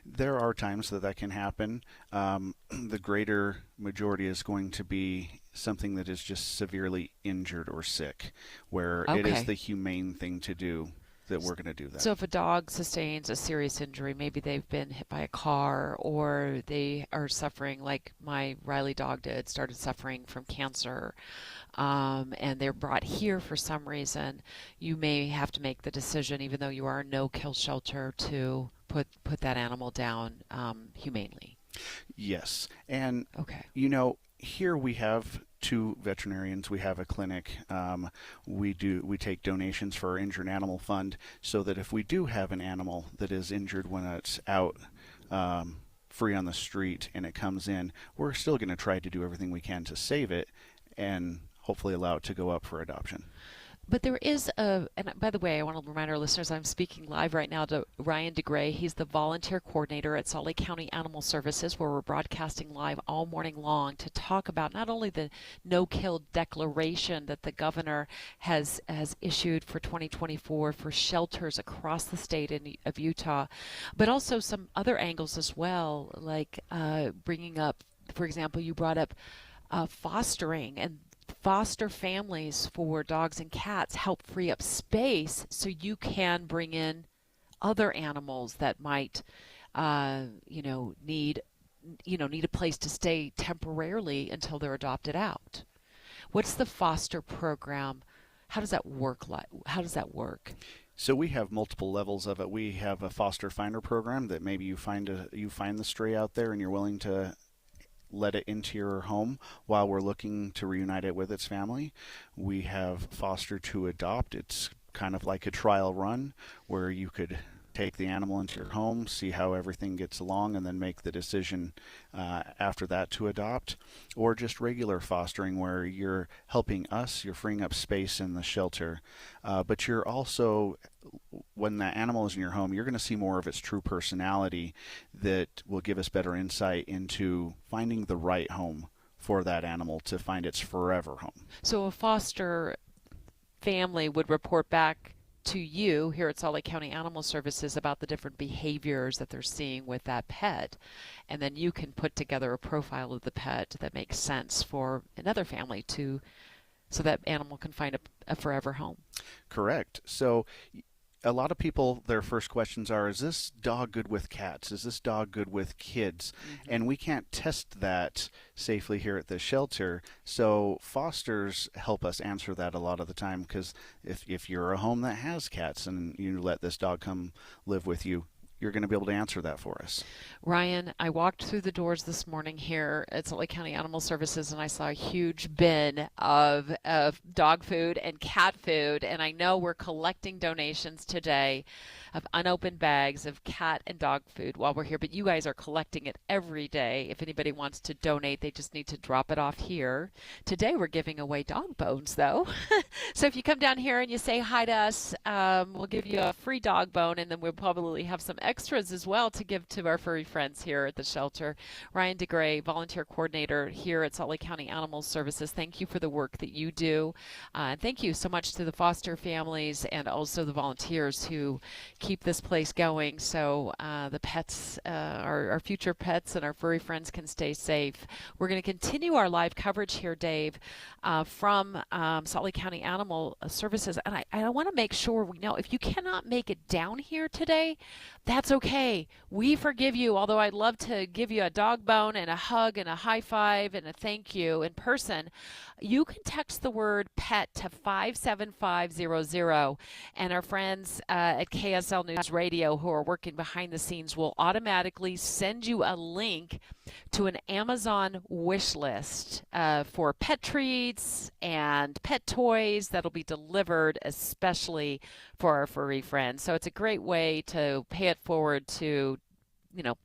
There are times that can happen. The greater majority is going to be something that is just severely injured or sick, where it is the humane thing to do. That we're going to do that. So if a dog sustains a serious injury, maybe they've been hit by a car, or they are suffering like my Riley dog did, started suffering from cancer, and they're brought here for some reason, you may have to make the decision, even though you are a no-kill shelter, to put that animal down humanely. Yes. And, here we have 2 veterinarians. We have a clinic. We take donations for our Injured Animal Fund, so that if we do have an animal that is injured when it's out free on the street and it comes in, we're still going to try to do everything we can to save it and hopefully allow it to go up for adoption. But there is and by the way, I want to remind our listeners, I'm speaking live right now to Ryan DeGray. He's the volunteer coordinator at Salt Lake County Animal Services, where we're broadcasting live all morning long to talk about not only the no-kill declaration that the governor has issued for 2024 for shelters across the state of Utah, but also some other angles as well, like bringing up, for example, you brought up fostering, and foster families for dogs and cats help free up space so you can bring in other animals that might need a place to stay temporarily until they're adopted out. What's the foster program? How does that work? So we have multiple levels of it. We have a foster finder program that maybe you find the stray out there and you're willing to let it into your home while we're looking to reunite it with its family. We have foster to adopt. It's kind of like a trial run where you could take the animal into your home, see how everything gets along, and then make the decision after that to adopt. Or just regular fostering where you're helping us, you're freeing up space in the shelter, but you're also, when that animal is in your home, you're going to see more of its true personality that will give us better insight into finding the right home for that animal to find its forever home. So a foster family would report back to you here at Salt Lake County Animal Services about the different behaviors that they're seeing with that pet, and then you can put together a profile of the pet that makes sense for another family so that animal can find a forever home. Correct. So a lot of people, their first questions are, is this dog good with cats? Is this dog good with kids? Mm-hmm. And we can't test that safely here at the shelter. So fosters help us answer that a lot of the time, because if you're a home that has cats and you let this dog come live with you, you're going to be able to answer that for us. Ryan, I walked through the doors this morning here at Salt Lake County Animal Services, and I saw a huge bin of dog food and cat food, and I know we're collecting donations today of unopened bags of cat and dog food while we're here, but you guys are collecting it every day. If anybody wants to donate, they just need to drop it off here. Today we're giving away dog bones, though. So if you come down here and you say hi to us, we'll give you a free dog bone, and then we'll probably have some extras as well to give to our furry friends here at the shelter. Ryan DeGray, volunteer coordinator here at Salt Lake County Animal Services, thank you for the work that you do. And thank you so much to the foster families and also the volunteers who keep this place going so the pets, our future pets and our furry friends can stay safe. We're going to continue our live coverage here, Dave, from Salt Lake County Animal Services. And I want to make sure we know, if you cannot make it down here today, that's That's okay. We forgive you, although I'd love to give you a dog bone and a hug and a high five and a thank you in person. You can text the word PET to 57500, and our friends at KSL News Radio who are working behind the scenes will automatically send you a link to an Amazon wish list for pet treats and pet toys that'll be delivered especially for our furry friends. So it's a great way to pay it forward to,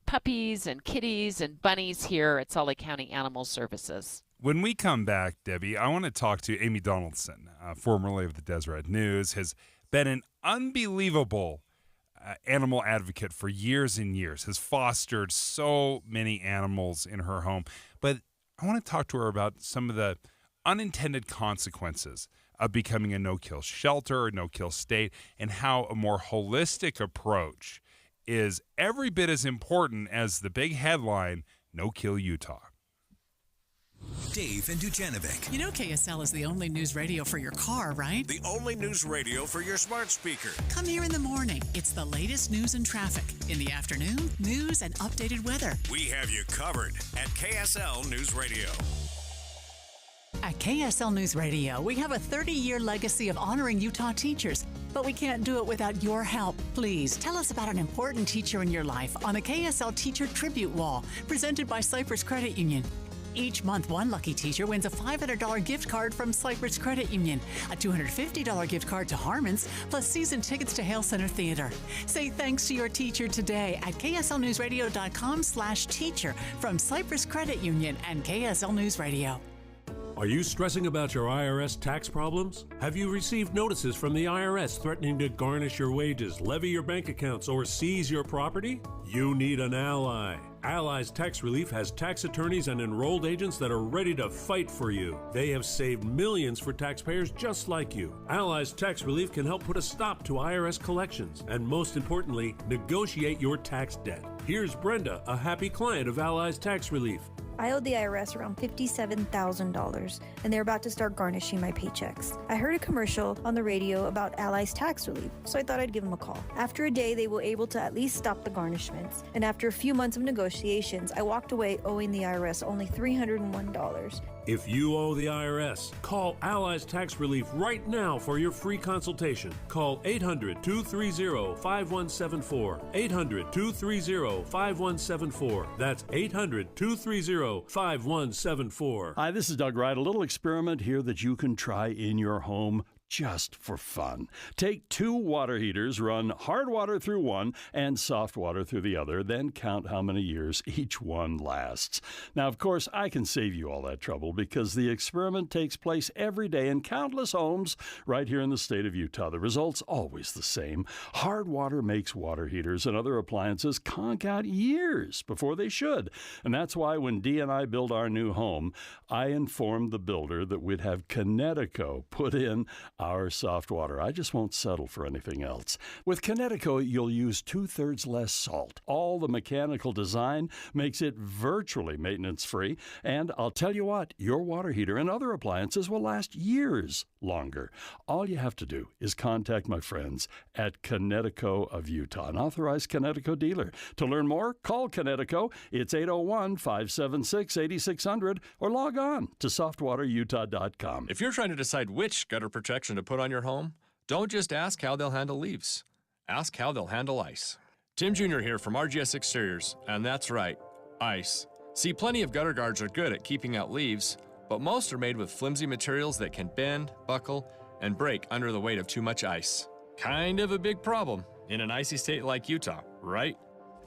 puppies and kitties and bunnies here at Salt Lake County Animal Services. When we come back, Debbie, I want to talk to Amy Donaldson, formerly of the Deseret News, has been an unbelievable animal advocate for years and years, has fostered so many animals in her home. But I want to talk to her about some of the unintended consequences of becoming a no-kill shelter or no-kill state, and how a more holistic approach is every bit as important as the big headline, No Kill Utah. Dave and Dujanovic. You know KSL is the only news radio for your car, right? The only news radio for your smart speaker. Come here in the morning. It's the latest news and traffic. In the afternoon, news and updated weather. We have you covered at KSL News Radio. At KSL News Radio, we have a 30-year legacy of honoring Utah teachers, but we can't do it without your help. Please tell us about an important teacher in your life on the KSL Teacher Tribute Wall, presented by Cypress Credit Union. Each month, one lucky teacher wins a $500 gift card from Cypress Credit Union, a $250 gift card to Harmon's, plus season tickets to Hale Center Theater. Say thanks to your teacher today at kslnewsradio.com/teacher from Cypress Credit Union and KSL News Radio. Are you stressing about your IRS tax problems? Have you received notices from the IRS threatening to garnish your wages, levy your bank accounts, or seize your property? You need an ally. Allies Tax Relief has tax attorneys and enrolled agents that are ready to fight for you. They have saved millions for taxpayers just like you. Allies Tax Relief can help put a stop to IRS collections and, most importantly, negotiate your tax debt. Here's Brenda, a happy client of Allies Tax Relief. I owed the IRS around $57,000, and they're about to start garnishing my paychecks. I heard a commercial on the radio about Allies Tax Relief, so I thought I'd give them a call. After a day, they were able to at least stop the garnishments, and after a few months of negotiations, I walked away owing the IRS only $301. If you owe the IRS, call Allies Tax Relief right now for your free consultation. Call 800-230-5174. 800-230-5174. That's 800-230-5174. Hi, this is Doug Wright. A little experiment here that you can try in your home just for fun. Take 2 water heaters, run hard water through one and soft water through the other, then count how many years each one lasts. Now, of course, I can save you all that trouble because the experiment takes place every day in countless homes right here in the state of Utah. The result's always the same. Hard water makes water heaters and other appliances conk out years before they should. And that's why when Dee and I build our new home, I informed the builder that we'd have Connecticut put in our soft water. I just won't settle for anything else. With Connecticut, you'll use 2/3 less salt. All the mechanical design makes it virtually maintenance-free. And I'll tell you what, your water heater and other appliances will last years longer. All you have to do is contact my friends at Connecticut of Utah, an authorized Connecticut dealer. To learn more, call Connecticut. It's 801-576-8600 or log on to softwaterutah.com. If you're trying to decide which gutter protection to put on your home, don't just ask how they'll handle leaves. Ask how they'll handle ice. Tim Jr. here from RGS Exteriors, and that's right, ice. See, plenty of gutter guards are good at keeping out leaves, but most are made with flimsy materials that can bend, buckle, and break under the weight of too much ice. Kind of a big problem in an icy state like Utah, right?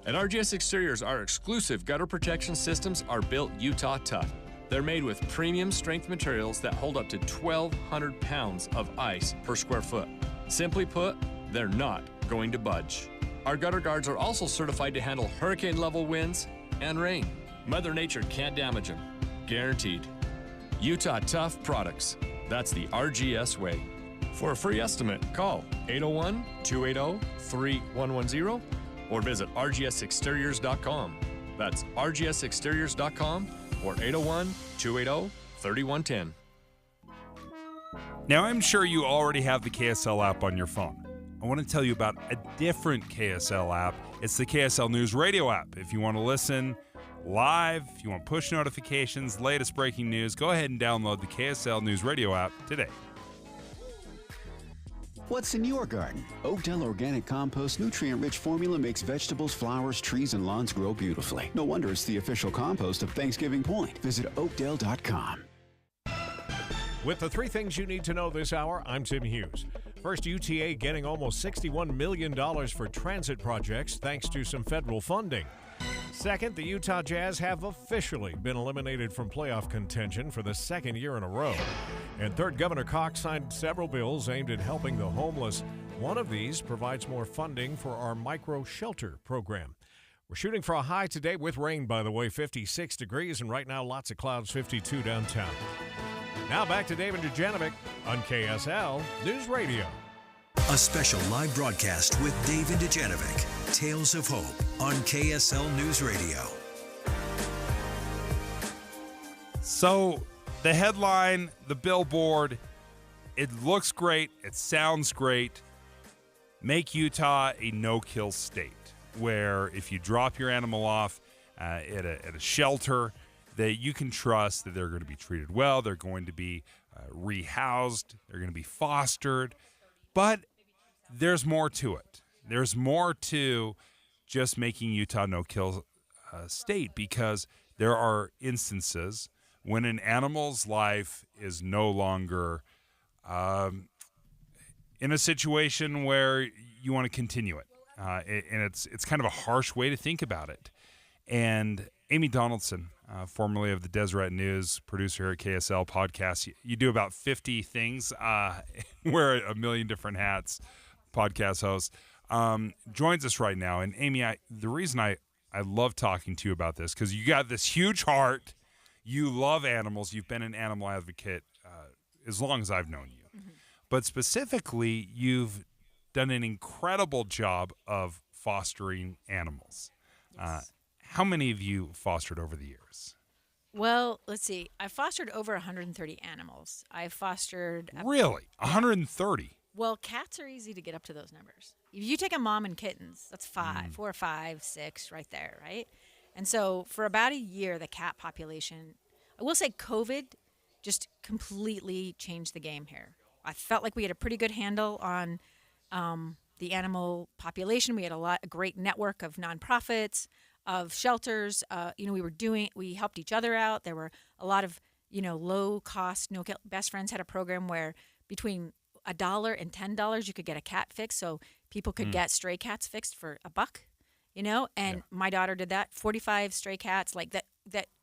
At RGS Exteriors, our exclusive gutter protection systems are built Utah tough. They're made with premium strength materials that hold up to 1,200 pounds of ice per square foot. Simply put, they're not going to budge. Our gutter guards are also certified to handle hurricane-level winds and rain. Mother Nature can't damage them. Guaranteed. Utah Tough Products. That's the RGS way. For a free estimate, call 801-280-3110 or visit rgsexteriors.com. That's rgsexteriors.com or 801-280-3110. Now, I'm sure you already have the KSL app on your phone. I want to tell you about a different KSL app It's the KSL News Radio app. If you want to listen live, if you want push notifications, latest breaking news, go ahead and download the KSL News Radio app today. What's in your garden? Oakdale Organic Compost nutrient-rich formula makes vegetables, flowers, trees, and lawns grow beautifully. No wonder it's the official compost of Thanksgiving Point. Visit Oakdale.com. With the 3 things you need to know this hour, I'm Tim Hughes. First, UTA getting almost $61 million for transit projects thanks to some federal funding. Second, the Utah Jazz have officially been eliminated from playoff contention for the 2nd year in a row. And third, Governor Cox signed several bills aimed at helping the homeless. One of these provides more funding for our micro shelter program. We're shooting for a high today with rain, by the way, 56 degrees, and right now lots of clouds, 52 downtown. Now back to David Dujanovic on KSL News Radio. A special live broadcast with David Dujanovic, Tales of Hope on KSL News Radio. So the headline, the billboard, it looks great. It sounds great. Make Utah a no-kill state, where if you drop your animal off at a shelter, that you can trust that they're going to be treated well, they're going to be rehoused, they're going to be fostered. But there's more to it. There's more to just making Utah no-kill state, because there are instances when an animal's life is no longer in a situation where you want to continue it. And it's kind of a harsh way to think about it. And Amy Donaldson, formerly of the Deseret News, producer here at KSL Podcast, you do about 50 things, wear a million different hats, podcast host, joins us right now. And Amy, the reason I love talking to you about this, because you got this huge heart, you love animals, you've been an animal advocate as long as I've known you. Mm-hmm. But specifically, you've done an incredible job of fostering animals. Yes. How many have you fostered over the years? Well, let's see. I fostered over 130 animals. I've fostered... Really? 130? Well, cats are easy to get up to those numbers. If you take a mom and kittens, that's 4, 5, 6 right there, right? And so for about a year, the cat population... I will say COVID just completely changed the game here. I felt like we had a pretty good handle on the animal population. We had a great network of nonprofits, of shelters. We helped each other out. There were a lot of, low cost, no-kill. Best Friends had a program where between $1 and $10 you could get a cat fixed, so people could get stray cats fixed for $1, and my daughter did that. 45 stray cats like that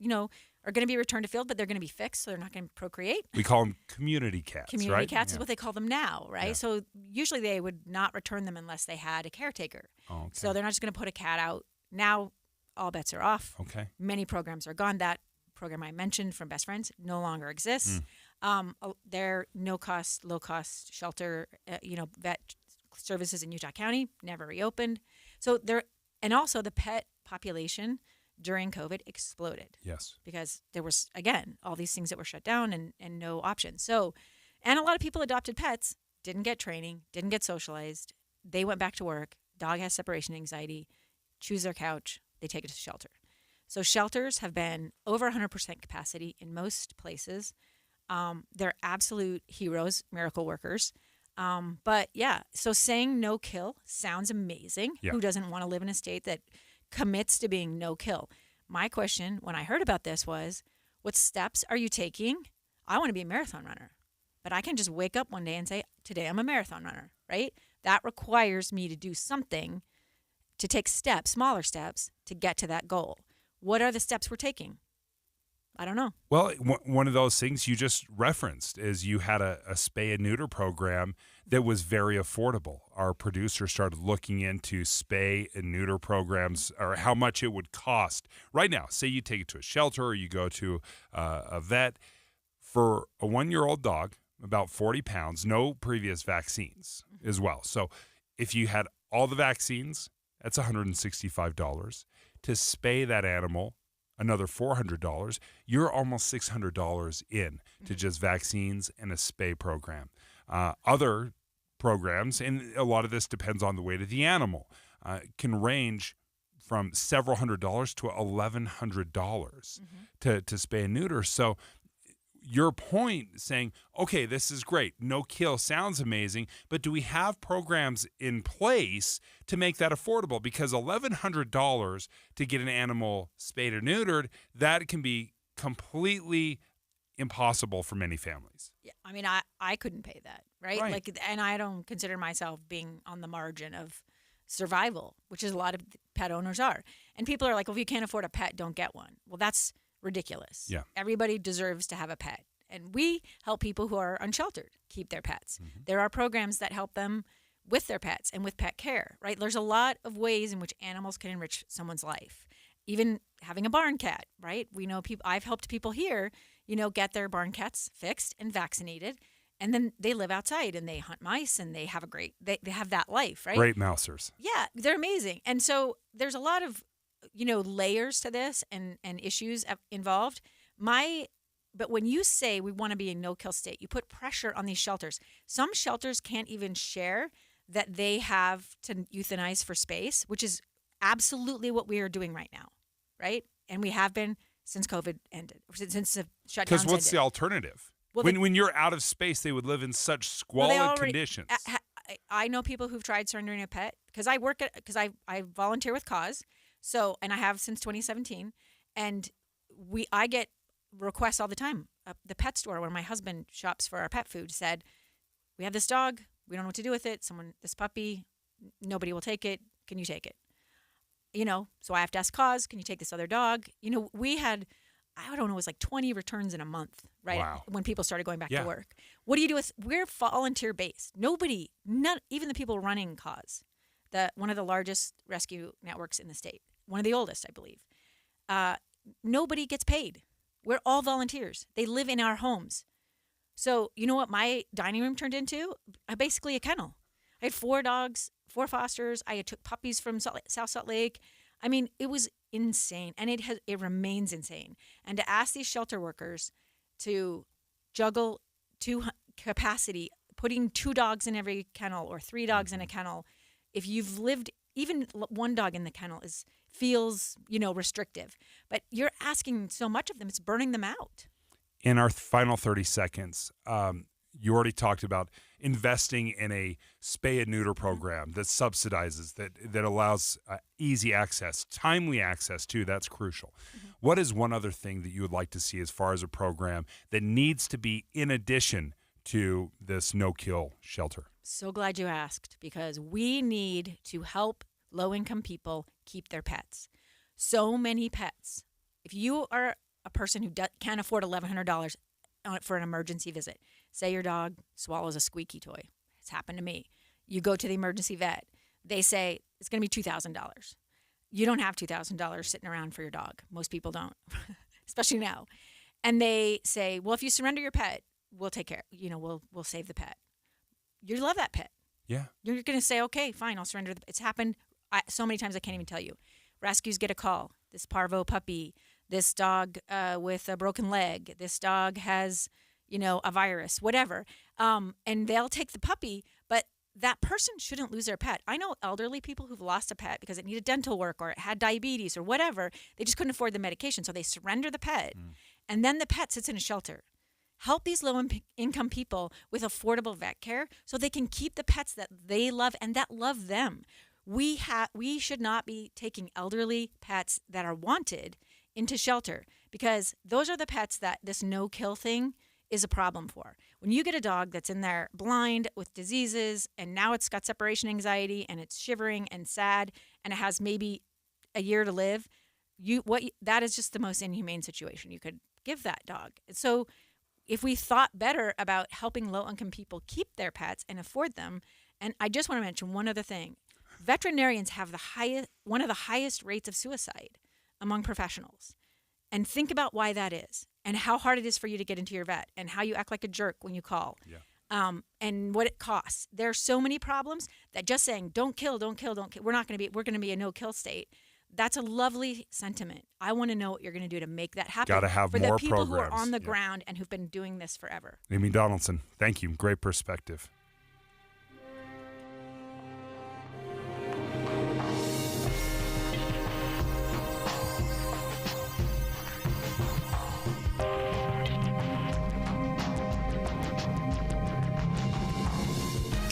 are going to be returned to field, but they're going to be fixed, so they're not going to procreate. We call them community cats, Community right? cats is what they call them now, right? Yeah. So usually they would not return them unless they had a caretaker. Oh, okay. So they're not just going to put a cat out. Now all bets are off. Okay. Many programs are gone. That program I mentioned from Best Friends no longer exists. They're no-cost, low-cost shelter, vet services in Utah County never reopened. So and also the pet population during COVID exploded. Yes. Because there was, again, all these things that were shut down and no options. So, and a lot of people adopted pets, didn't get training, didn't get socialized. They went back to work. Dog has separation anxiety, choose their couch, they take it to shelter. So shelters have been over 100% capacity in most places. They're absolute heroes, miracle workers. But yeah, so saying no kill sounds amazing. Yeah. Who doesn't want to live in a state that commits to being no kill? My question when I heard about this was, what steps are you taking? I want to be a marathon runner, but I can just wake up one day and say, today I'm a marathon runner, right? That requires me to do something, to take steps, smaller steps, to get to that goal. What are the steps we're taking? I don't know. Well, one of those things you just referenced is you had a spay and neuter program that was very affordable. Our producer started looking into spay and neuter programs, or how much it would cost. Right now, say you take it to a shelter or you go to a vet. For a 1-year-old dog, about 40 pounds, no previous vaccines as well. So if you had all the vaccines, that's $165. To spay that animal, another $400. You're almost $600 in to just vaccines and a spay program. Other programs, and a lot of this depends on the weight of the animal. can range from several $100s to $1,100 to spay and neuter. So your point saying, okay, this is great. No kill sounds amazing, but do we have programs in place to make that affordable? Because $1,100 to get an animal spayed or neutered, that can be completely impossible for many families. Yeah, I mean, I couldn't pay that, right? Like, and I don't consider myself being on the margin of survival, which is a lot of pet owners are. And people are like, well, if you can't afford a pet, don't get one. Well, that's ridiculous. Yeah. Everybody deserves to have a pet. And we help people who are unsheltered keep their pets. There are programs that help them with their pets and with pet care, right? There's a lot of ways in which animals can enrich someone's life. Even having a barn cat, right? We know people, I've helped people here, get their barn cats fixed and vaccinated. And then they live outside and they hunt mice and they have they have that life, right? Great mousers. Yeah, they're amazing. And so there's a lot of, layers to this and issues involved. But when you say we want to be a no-kill state, you put pressure on these shelters. Some shelters can't even share that they have to euthanize for space, which is absolutely what we are doing right now, right? And we have been since COVID ended, since the shutdowns ended. Because what's the alternative? Well, when you're out of space, they would live in such squalid conditions. I know people who've tried surrendering a pet because I volunteer with Cause, and I have since 2017, and I get requests all the time. The pet store where my husband shops for our pet food said, "We have this dog. We don't know what to do with it. This puppy, nobody will take it. Can you take it?" So I have to ask Cause, "Can you take this other dog?" We had, I don't know, it was like 20 returns in a month, right? Wow. When people started going back to work. What do you do we're volunteer based. Even the people running Cause, one of the largest rescue networks in the state, one of the oldest, I believe. Nobody gets paid. We're all volunteers. They live in our homes. So you know what my dining room turned into? Basically a kennel. I had 4 dogs, 4 fosters. I took puppies from South Salt Lake. I mean, it was insane, and it remains insane. And to ask these shelter workers to juggle capacity, putting 2 dogs in every kennel or 3 dogs in a kennel, if you've lived, even 1 dog in the kennel feels restrictive. But you're asking so much of them; it's burning them out. In our final 30 seconds, you already talked about investing in a spay and neuter program that subsidizes, that allows easy access, timely access too. That's crucial. What is one other thing that you would like to see as far as a program that needs to be in addition to this no-kill shelter? So glad you asked, because we need to help low-income people keep their pets. So many pets. If you are a person who can't afford $1,100 for an emergency visit, say your dog swallows a squeaky toy. It's happened to me. You go to the emergency vet. They say it's going to be $2,000. You don't have $2,000 sitting around for your dog. Most people don't, especially now. And they say, well, if you surrender your pet, we'll take care. We'll save the pet. You love that pet. Yeah. You're going to say, okay, fine, I'll surrender. It's happened so many times I can't even tell you. Rescues get a call. This parvo puppy, this dog with a broken leg, this dog has, a virus, whatever. And they'll take the puppy, but that person shouldn't lose their pet. I know elderly people who've lost a pet because it needed dental work or it had diabetes or whatever. They just couldn't afford the medication. So they surrender the pet, and then the pet sits in a shelter. Help these low-income people with affordable vet care so they can keep the pets that they love and that love them. We should not be taking elderly pets that are wanted into shelter, because those are the pets that this no-kill thing is a problem for. When you get a dog that's in there blind with diseases, and now it's got separation anxiety and it's shivering and sad and it has maybe a year to live, that is just the most inhumane situation you could give that dog. So if we thought better about helping low-income people keep their pets and afford them, and I just want to mention one other thing. Veterinarians have one of the highest rates of suicide among professionals. And think about why that is, and how hard it is for you to get into your vet, and how you act like a jerk when you call, and what it costs. There are so many problems that just saying don't kill, we're going to be a no-kill state. That's a lovely sentiment. I want to know what you're going to do to make that happen. Got to have for more the people programs. who are on the ground and who've been doing this forever. Amy Donaldson, thank you. Great perspective.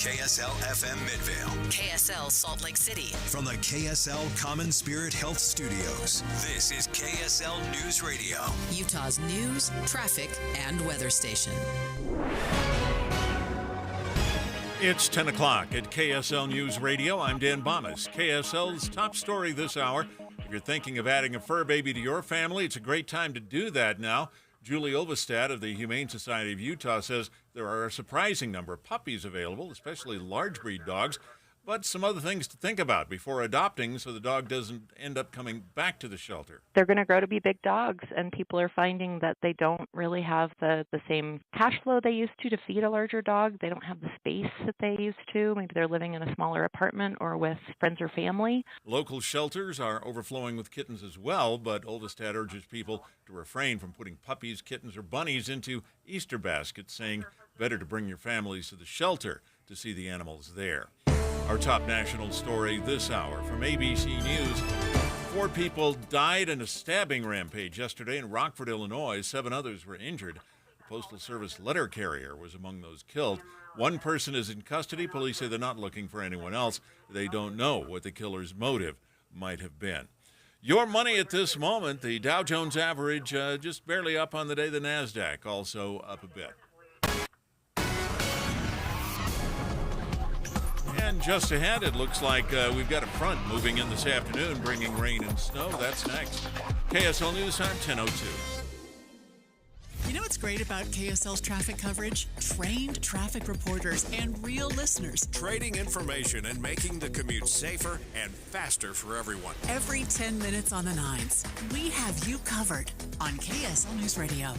KSL FM Midvale. KSL Salt Lake City. From the KSL Common Spirit Health Studios, this is KSL News Radio. Utah's news, traffic, and weather station. It's 10 o'clock at KSL News Radio. I'm Dan Bomas. KSL's top story this hour. If you're thinking of adding a fur baby to your family, it's a great time to do that now. Julie Ovestad of the Humane Society of Utah says there are a surprising number of puppies available, especially large breed dogs, but some other things to think about before adopting so the dog doesn't end up coming back to the shelter. They're going to grow to be big dogs, and people are finding that they don't really have the same cash flow they used to feed a larger dog. They don't have the space that they used to. Maybe they're living in a smaller apartment or with friends or family. Local shelters are overflowing with kittens as well, but Ovestad urges people to refrain from putting puppies, kittens, or bunnies into Easter baskets, saying better to bring your families to the shelter to see the animals there. Our top national story this hour from ABC News. 4 people died in a stabbing rampage yesterday in Rockford, Illinois. 7 others were injured. The Postal Service letter carrier was among those killed. 1 person is in custody. Police say they're not looking for anyone else. They don't know what the killer's motive might have been. Your money at this moment, the Dow Jones average just barely up on the day. The NASDAQ also up a bit. And just ahead, it looks like we've got a front moving in this afternoon, bringing rain and snow. That's next. KSL News Time, 10:02. You know what's great about KSL's traffic coverage? Trained traffic reporters and real listeners. Trading information and making the commute safer and faster for everyone. Every 10 minutes on the 9s, we have you covered on KSL News Radio.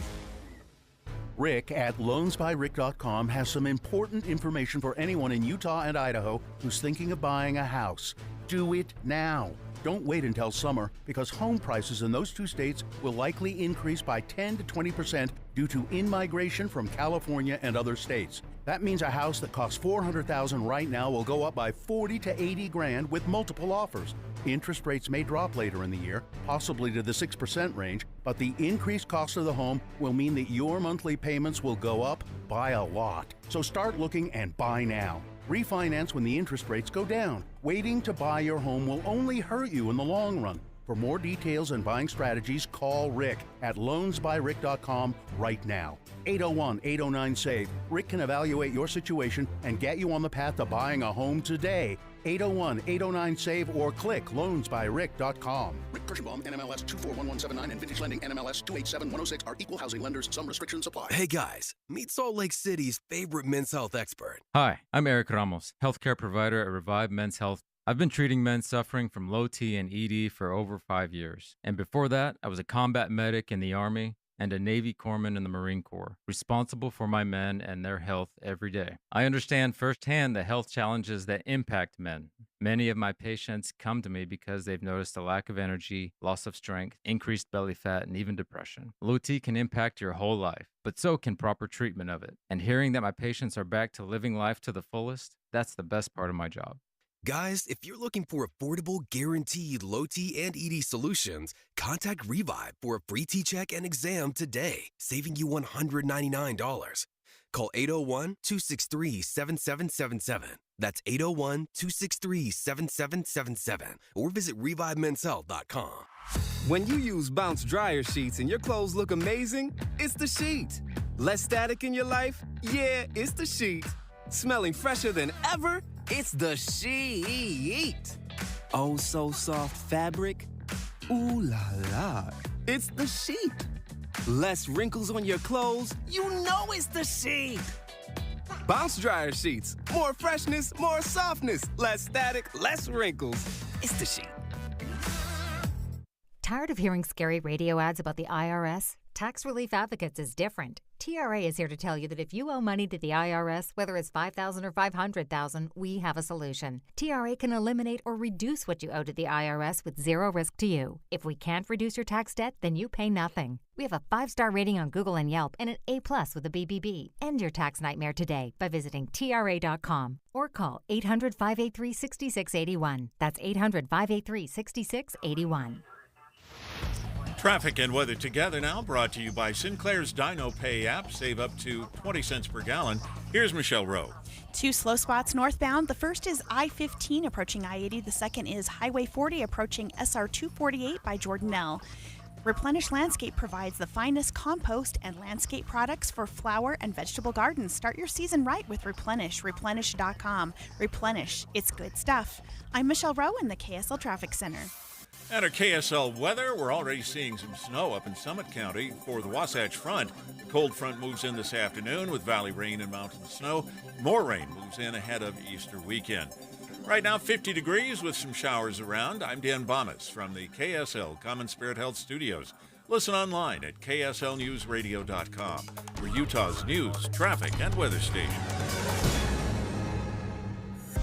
Rick at loansbyrick.com has some important information for anyone in Utah and Idaho who's thinking of buying a house. Do it now. Don't wait until summer, because home prices in those 2 states will likely increase by 10 to 20% due to in-migration from California and other states. That means a house that costs $400,000 right now will go up by $40 to $80,000 with multiple offers. Interest rates may drop later in the year, possibly to the 6% range, but the increased cost of the home will mean that your monthly payments will go up by a lot. So start looking and buy now. Refinance when the interest rates go down. Waiting to buy your home will only hurt you in the long run. For more details and buying strategies, call Rick at loansbyrick.com right now. 801-809-SAVE. Rick can evaluate your situation and get you on the path to buying a home today. 801-809-SAVE or click loansbyrick.com. Rick Kirschenbaum, NMLS 241179 and Vintage Lending NMLS 287106 are equal housing lenders. Some restrictions apply. Hey guys, meet Salt Lake City's favorite men's health expert. Hi, I'm Eric Ramos, healthcare provider at Revive Men's Health. I've been treating men suffering from low T and ED for over 5 years. And before that, I was a combat medic in the Army and a Navy corpsman in the Marine Corps, responsible for my men and their health every day. I understand firsthand the health challenges that impact men. Many of my patients come to me because they've noticed a lack of energy, loss of strength, increased belly fat, and even depression. Low T can impact your whole life, but so can proper treatment of it. And hearing that my patients are back to living life to the fullest, that's the best part of my job. Guys, if you're looking for affordable, guaranteed low T and ED solutions, contact Revive for a free T-check and exam today, saving you $199. Call 801-263-7777. That's 801-263-7777. Or visit ReviveMen'sHealth.com. When you use Bounce dryer sheets and your clothes look amazing, it's the sheet. Less static in your life? Yeah, it's the sheet. Smelling fresher than ever? It's the sheet. Oh, so soft fabric? Ooh la la. It's the sheet. Less wrinkles on your clothes? You know it's the sheet. Bounce dryer sheets. More freshness, more softness. Less static, less wrinkles. It's the sheet. Tired of hearing scary radio ads about the IRS? Tax Relief Advocates is different. TRA is here to tell you that if you owe money to the IRS, whether it's $5,000 or $500,000, we have a solution. TRA can eliminate or reduce what you owe to the IRS with zero risk to you. If we can't reduce your tax debt, then you pay nothing. We have a 5-star rating on Google and Yelp and an A+ with a BBB. End your tax nightmare today by visiting TRA.com or call 800-583-6681. That's 800-583-6681. Traffic and weather together now, brought to you by Sinclair's Dino Pay app. Save up to 20 cents per gallon. Here's Michelle Rowe. 2 slow spots northbound. The first is I-15 approaching I-80. The second is Highway 40 approaching SR 248 by Jordanelle. Replenish Landscape provides the finest compost and landscape products for flower and vegetable gardens. Start your season right with Replenish. Replenish.com. Replenish. It's good stuff. I'm Michelle Rowe in the KSL Traffic Center. At our KSL weather, we're already seeing some snow up in Summit County for the Wasatch Front. The cold front moves in this afternoon with valley rain and mountain snow. More rain moves in ahead of Easter weekend. Right now, 50 degrees with some showers around. I'm Dan Bomas from the KSL Common Spirit Health Studios. Listen online at kslnewsradio.com. We're Utah's news, traffic, and weather station.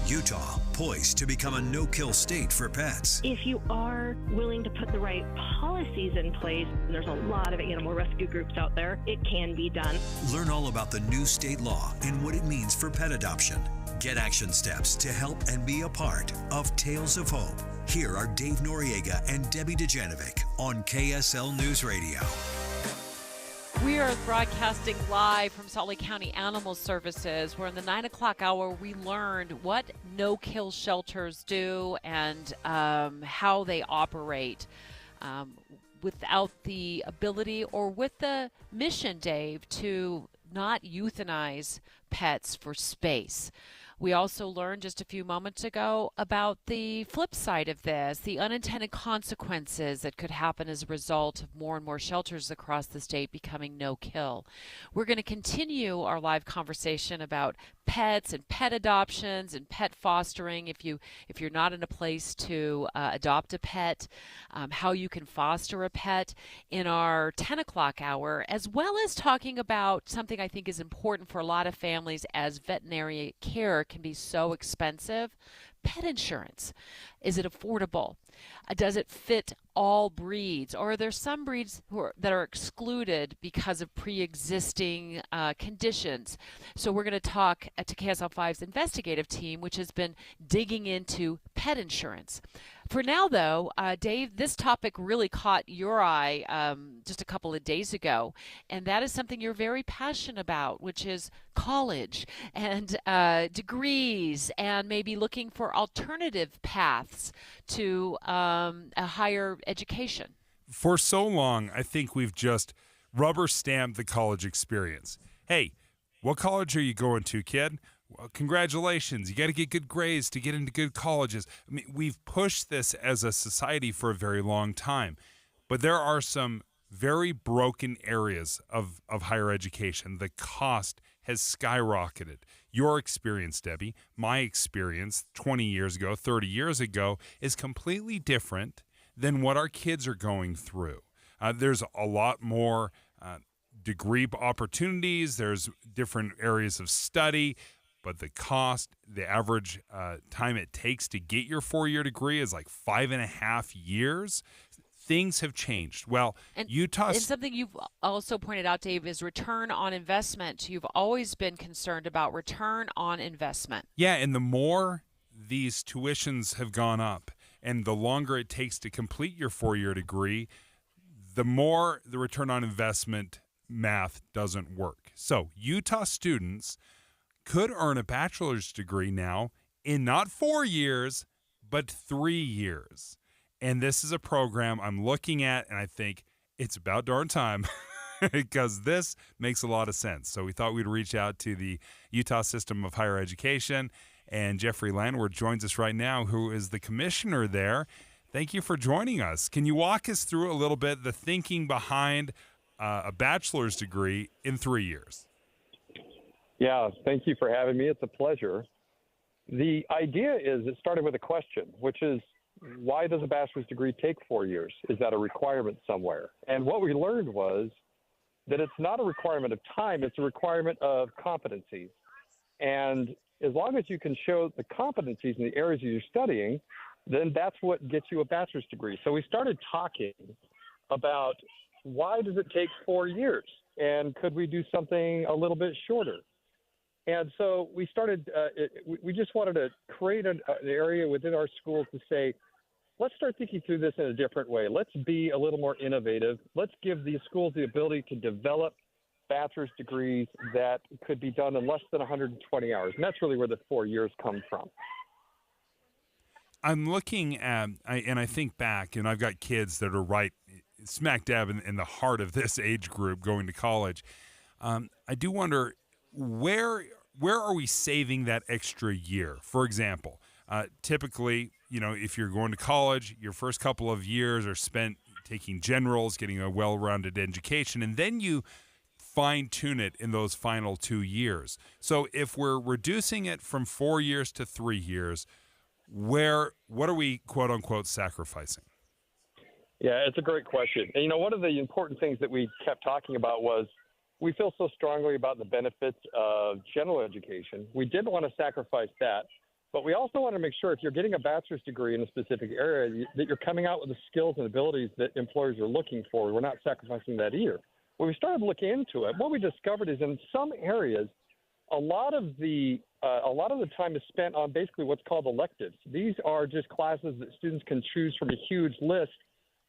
Utah, poised to become a no-kill state for pets. If you are willing to put the right policies in place, and there's a lot of animal rescue groups out there, it can be done. Learn all about the new state law and what it means for pet adoption. Get action steps to help and be a part of Tales of Hope. Here are Dave Noriega and Debbie Dujanovic on KSL News Radio. We are broadcasting live from Salt Lake County Animal Services, where in the 9 o'clock hour we learned what no-kill shelters do and how they operate without the ability or with the mission, Dave, to not euthanize pets for space. We also learned just a few moments ago about the flip side of this, the unintended consequences that could happen as a result of more and more shelters across the state becoming no-kill. We're going to continue our live conversation about pets and pet adoptions and pet fostering. If you're not in a place to adopt a pet, how you can foster a pet in our 10 o'clock hour, as well as talking about something I think is important for a lot of families as veterinary care can be so expensive. Pet insurance. Is it affordable? Does it fit all breeds? Or are there some breeds that are excluded because of pre-existing conditions? So we're going to talk to KSL5's investigative team, which has been digging into pet insurance. For now, though, Dave, this topic really caught your eye just a couple of days ago, and that is something you're very passionate about, which is college and degrees and maybe looking for alternative paths to a higher education. For so long, I think we've just rubber stamped the college experience. Hey, what college are you going to, kid? Well, congratulations. You got to get good grades to get into good colleges. I mean, we've pushed this as a society for a very long time, but there are some very broken areas of higher education. The cost has skyrocketed. Your experience, Debbie, my experience 20 years ago, 30 years ago, is completely different than what our kids are going through. There's a lot more degree opportunities. There's different areas of study. But the cost, the average time it takes to get your 4-year degree is like 5.5 years. Things have changed. Well, and Utah... And something you've also pointed out, Dave, is return on investment. You've always been concerned about return on investment. Yeah, and the more these tuitions have gone up and the longer it takes to complete your 4-year degree, the more the return on investment math doesn't work. So Utah students could earn a bachelor's degree now in not 4 years, but 3 years. And this is a program I'm looking at, and I think it's about darn time because this makes a lot of sense. So we thought we'd reach out to the Utah System of Higher Education, and Jeffrey Landward joins us right now, who is the commissioner there. Thank you for joining us. Can you walk us through a little bit the thinking behind a bachelor's degree in 3 years? Yeah, thank you for having me. It's a pleasure. The idea is it started with a question, which is, why does a bachelor's degree take 4 years? Is that a requirement somewhere? And what we learned was that it's not a requirement of time, it's a requirement of competencies. And as long as you can show the competencies in the areas you're studying, then that's what gets you a bachelor's degree. So we started talking about why does it take 4 years? And could we do something a little bit shorter? And so we started, we just wanted to create an area within our school to say, let's start thinking through this in a different way. Let's be a little more innovative. Let's give these schools the ability to develop bachelor's degrees that could be done in less than 120 hours. And that's really where the 4 years come from. I'm looking at, and I think back, and I've got kids that are right smack dab in the heart of this age group going to college. I do wonder, where are we saving that extra year? For example, typically, if you're going to college, your first couple of years are spent taking generals, getting a well-rounded education, and then you fine-tune it in those final 2 years. So if we're reducing it from 4 years to 3 years, what are we, quote-unquote, sacrificing? Yeah, it's a great question. And, one of the important things that we kept talking about was we feel so strongly about the benefits of general education. We didn't want to sacrifice that, but we also want to make sure if you're getting a bachelor's degree in a specific area that you're coming out with the skills and abilities that employers are looking for. We're not sacrificing that either. When we started looking into it, what we discovered is in some areas, a lot of the time is spent on basically what's called electives. These are just classes that students can choose from a huge list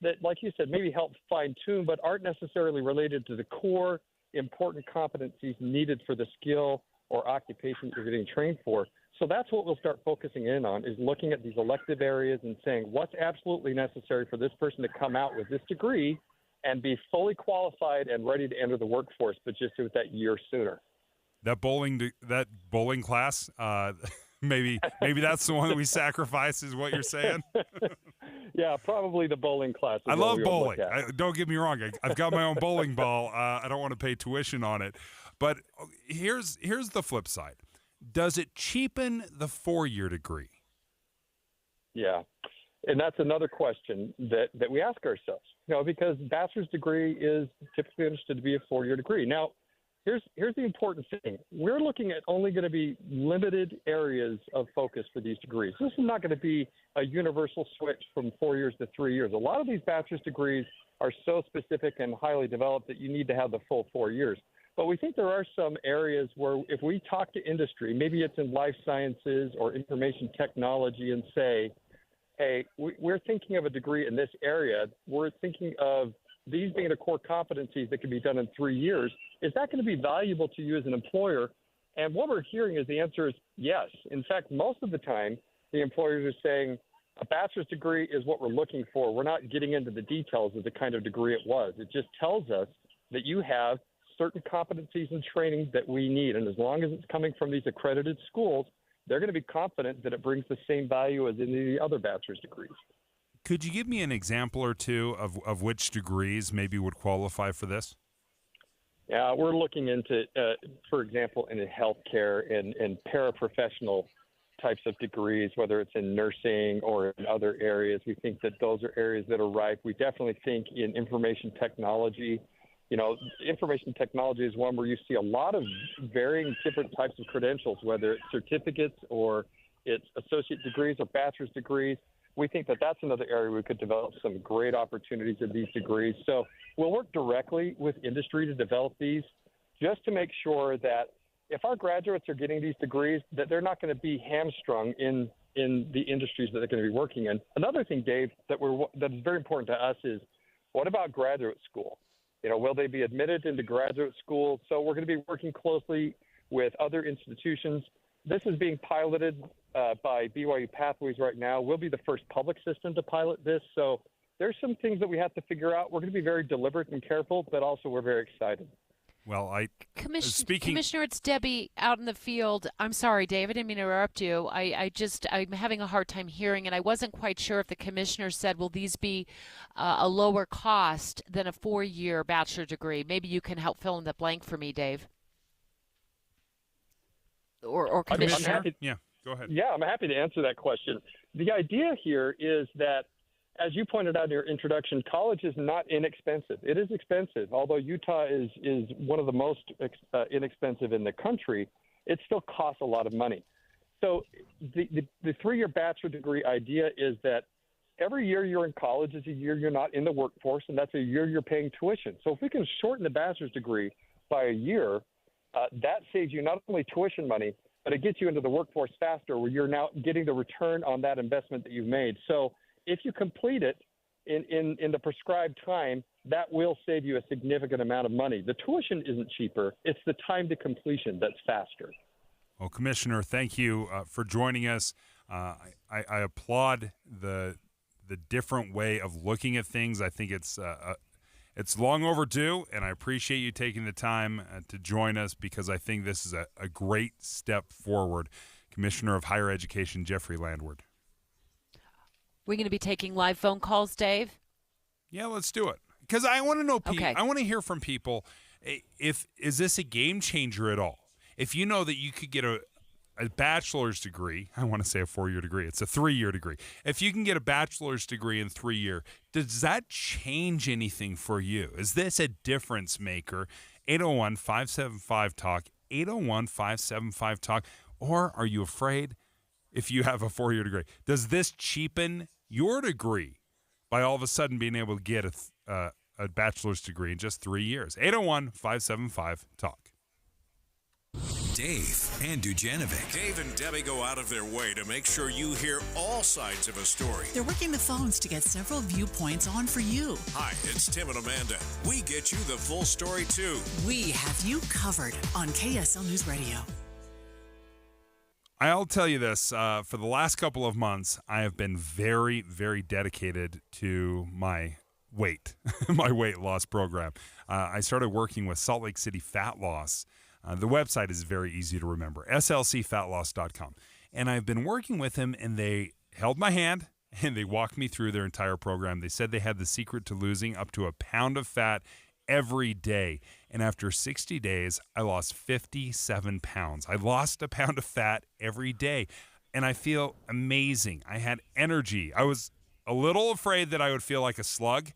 that, like you said, maybe help fine-tune, but aren't necessarily related to the core important competencies needed for the skill or occupation that you're getting trained for. So that's what we'll start focusing in on, is looking at these elective areas and saying what's absolutely necessary for this person to come out with this degree and be fully qualified and ready to enter the workforce, but just do it that year sooner. That bowling class, maybe that's the one that we sacrifice, is what you're saying? Yeah, probably the bowling class. I love bowling. Don't get me wrong. I've got my own bowling ball. I don't want to pay tuition on it. But here's the flip side. Does it cheapen the 4-year degree? Yeah. And that's another question that we ask ourselves, because bachelor's degree is typically understood to be a 4-year degree. Now, here's the important thing. We're looking at only going to be limited areas of focus for these degrees. This is not going to be a universal switch from 4 years to 3 years. A lot of these bachelor's degrees are so specific and highly developed that you need to have the full 4 years. But we think there are some areas where if we talk to industry, maybe it's in life sciences or information technology, and say, hey, we're thinking of a degree in this area. We're thinking of these being the core competencies that can be done in 3 years. Is that going to be valuable to you as an employer? And what we're hearing is the answer is yes. In fact, most of the time, the employers are saying a bachelor's degree is what we're looking for. We're not getting into the details of the kind of degree it was. It just tells us that you have certain competencies and training that we need. And as long as it's coming from these accredited schools, they're going to be confident that it brings the same value as any of the other bachelor's degrees. Could you give me an example or two of which degrees maybe would qualify for this? Yeah, we're looking into, for example, in healthcare and paraprofessional types of degrees, whether it's in nursing or in other areas. We think that those are areas that are ripe. We definitely think in information technology. Information technology is one where you see a lot of varying different types of credentials, whether it's certificates or it's associate degrees or bachelor's degrees. We think that that's another area we could develop some great opportunities in these degrees. So we'll work directly with industry to develop these, just to make sure that if our graduates are getting these degrees, that they're not going to be hamstrung in the industries that they're going to be working in. Another thing, Dave, that is very important to us is, what about graduate school? Will they be admitted into graduate school? So we're going to be working closely with other institutions. This is being piloted by BYU Pathways right now. We'll be the first public system to pilot this. So there's some things that we have to figure out. We're going to be very deliberate and careful, but also we're very excited. Well, Commissioner, it's Debbie out in the field. I'm sorry, Dave, I didn't mean to interrupt you. I'm having a hard time hearing, and I wasn't quite sure if the commissioner said, will these be a lower cost than a 4-year bachelor degree? Maybe you can help fill in the blank for me, Dave. Or Commissioner? Yeah, go ahead. Yeah, I'm happy to answer that question. The idea here is that, as you pointed out in your introduction, college is not inexpensive. It is expensive. Although Utah is one of the most inexpensive in the country, it still costs a lot of money. So the 3-year bachelor degree idea is that every year you're in college is a year you're not in the workforce, and that's a year you're paying tuition. So if we can shorten the bachelor's degree by a year, that saves you not only tuition money, but it gets you into the workforce faster, where you're now getting the return on that investment that you've made. So if you complete it in the prescribed time, that will save you a significant amount of money. The tuition isn't cheaper. It's the time to completion that's faster. Well, Commissioner, thank you for joining us. I applaud the different way of looking at things. I think it's long overdue, and I appreciate you taking the time to join us because I think this is a great step forward. Commissioner of Higher Education, Jeffrey Landward. We're going to be taking live phone calls, Dave? Yeah, let's do it. Because I want to know, Okay. I want to hear from people, is this a game changer at all? If you know that you could get a bachelor's degree, I want to say a 4-year degree, it's a 3-year degree. If you can get a bachelor's degree in 3 years, does that change anything for you? Is this a difference maker? 801-575-TALK, 801-575-TALK, or are you afraid if you have a 4-year degree? Does this cheapen your degree by all of a sudden being able to get a bachelor's degree in just 3 years? 801-575-TALK. Dave and Dujanovic. Dave and Debbie go out of their way to make sure you hear all sides of a story. They're working the phones to get several viewpoints on for you. Hi, it's Tim and Amanda. We get you the full story, too. We have you covered on KSL News Radio. I'll tell you this, for the last couple of months, I have been very, very dedicated to my weight, my weight loss program. I started working with Salt Lake City Fat Loss. The website is very easy to remember, slcfatloss.com. And I've been working with them, and they held my hand, and they walked me through their entire program. They said they had the secret to losing up to a pound of fat every day. And after 60 days, I lost 57 pounds. I lost a pound of fat every day, and I feel amazing. I had energy. I was a little afraid that I would feel like a slug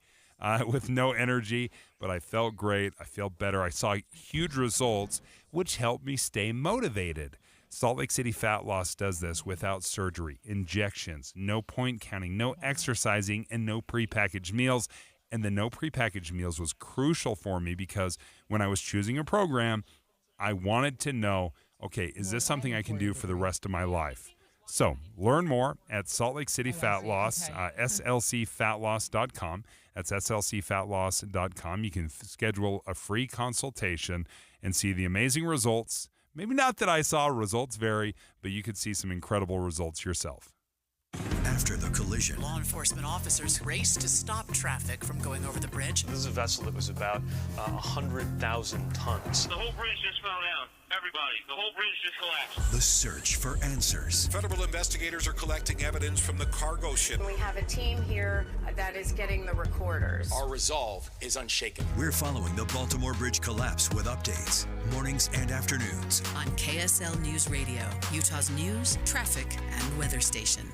with no energy, but I felt great. I felt better. I saw huge results, which helped me stay motivated. Salt Lake City Fat Loss does this without surgery, injections, no point counting, no exercising, and no prepackaged meals. And the no prepackaged meals was crucial for me because when I was choosing a program, I wanted to know, okay, is this something I can do for the rest of my life? So learn more at Salt Lake City Fat Loss, slcfatloss.com. That's slcfatloss.com. You can schedule a free consultation and see the amazing results. Maybe not that I saw, results vary, but you could see some incredible results yourself. After the collision, Law enforcement officers raced to stop traffic from going over the bridge. This is a vessel that was about 100,000 tons. The whole bridge just fell down. Everybody, the whole bridge just collapsed. the search for answers. Federal investigators are collecting evidence from the cargo ship. We have a team here that is getting the recorders. Our resolve is unshaken. We're following the Baltimore Bridge collapse with updates, mornings and afternoons. On KSL News Radio, Utah's news, traffic, and weather station.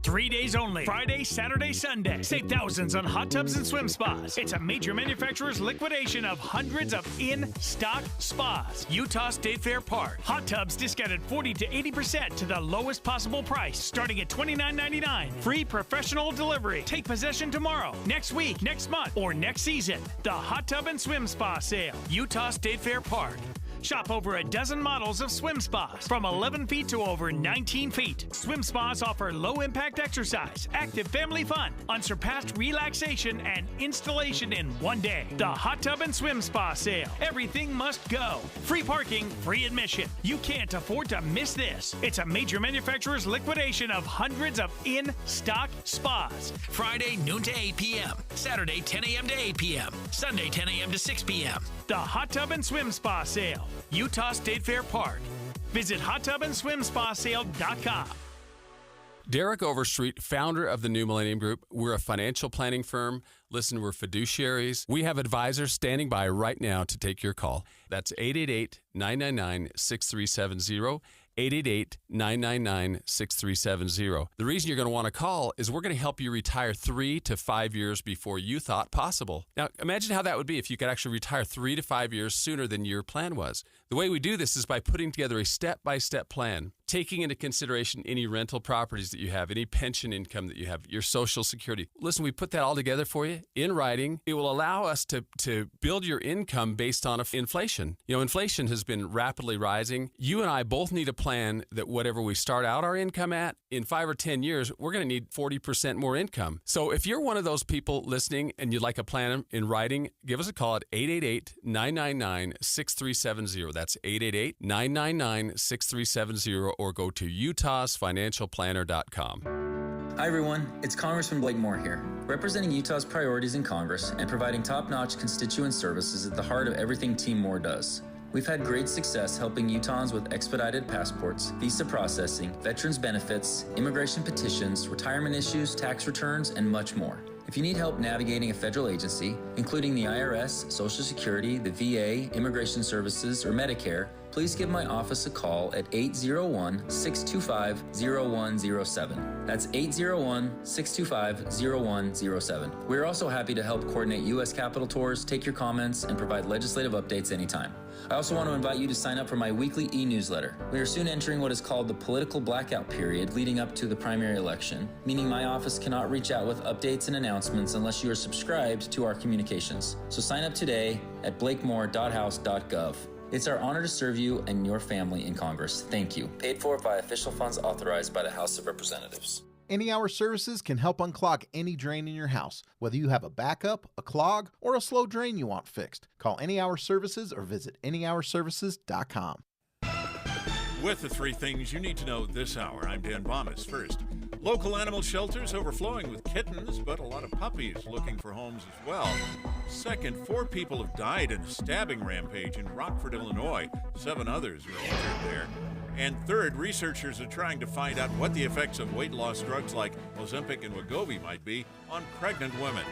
3 days only. Friday, Saturday, Sunday. Save thousands on hot tubs and swim spas. It's a major manufacturer's liquidation of hundreds of in-stock spas. Utah State Fair Park. Hot tubs discounted 40 to 80% to the lowest possible price, starting at $29.99. Free professional delivery. Take possession tomorrow, next week, next month, or next season. The Hot Tub and Swim Spa Sale. Utah State Fair Park. Shop over a dozen models of swim spas from 11 feet to over 19 feet. Swim spas offer low-impact exercise, active family fun, unsurpassed relaxation, and installation in one day. The Hot Tub and Swim Spa Sale. Everything must go. Free parking, free admission. You can't afford to miss this. It's a major manufacturer's liquidation of hundreds of in-stock spas. Friday, noon to 8 p.m. Saturday, 10 a.m. to 8 p.m. Sunday, 10 a.m. to 6 p.m. The Hot Tub and Swim Spa Sale. Utah State Fair Park. Visit hottubandswimspasale.com. Derek Overstreet, founder of the New Millennium Group. We're a financial planning firm. Listen, we're fiduciaries. We have advisors standing by right now to take your call. That's 888-999-6370. 888-999-6370. The reason you're going to want to call is we're going to help you retire 3 to 5 years before you thought possible. Now, imagine how that would be if you could actually retire 3 to 5 years sooner than your plan was. The way we do this is by putting together a step-by-step plan, taking into consideration any rental properties that you have, any pension income that you have, your Social Security. Listen, we put that all together for you in writing. It will allow us to build your income based on inflation. You know, inflation has been rapidly rising. You and I both need a plan that whatever we start out our income at, in 5 or 10 years, we're going to need 40% more income. So if you're one of those people listening and you'd like a plan in writing, give us a call at 888-999-6370. That's 888-999-6370, or go to utahsfinancialplanner.com. Hi everyone, it's Congressman Blake Moore here, representing Utah's priorities in Congress and providing top-notch constituent services at the heart of everything Team Moore does. We've had great success helping Utahns with expedited passports, visa processing, veterans benefits, immigration petitions, retirement issues, tax returns, and much more. If you need help navigating a federal agency, including the IRS, Social Security, the VA, Immigration Services, or Medicare, please give my office a call at 801-625-0107. That's 801-625-0107. We're also happy to help coordinate U.S. Capitol tours, take your comments, and provide legislative updates anytime. I also want to invite you to sign up for my weekly e-newsletter. We are soon entering what is called the political blackout period leading up to the primary election, meaning my office cannot reach out with updates and announcements unless you are subscribed to our communications. So sign up today at blakemore.house.gov. It's our honor to serve you and your family in Congress. Thank you. Paid for by official funds authorized by the House of Representatives. Any Hour Services can help unclog any drain in your house, whether you have a backup, a clog, or a slow drain you want fixed. Call Any Hour Services or visit anyhourservices.com. With the 3 things you need to know this hour, I'm Dan Bomas. First, local animal shelters overflowing with kittens, but a lot of puppies looking for homes as well. Second, 4 people have died in a stabbing rampage in Rockford, Illinois. 7 others were injured there. And third, researchers are trying to find out what the effects of weight loss drugs like Ozempic and Wegovy might be on pregnant women.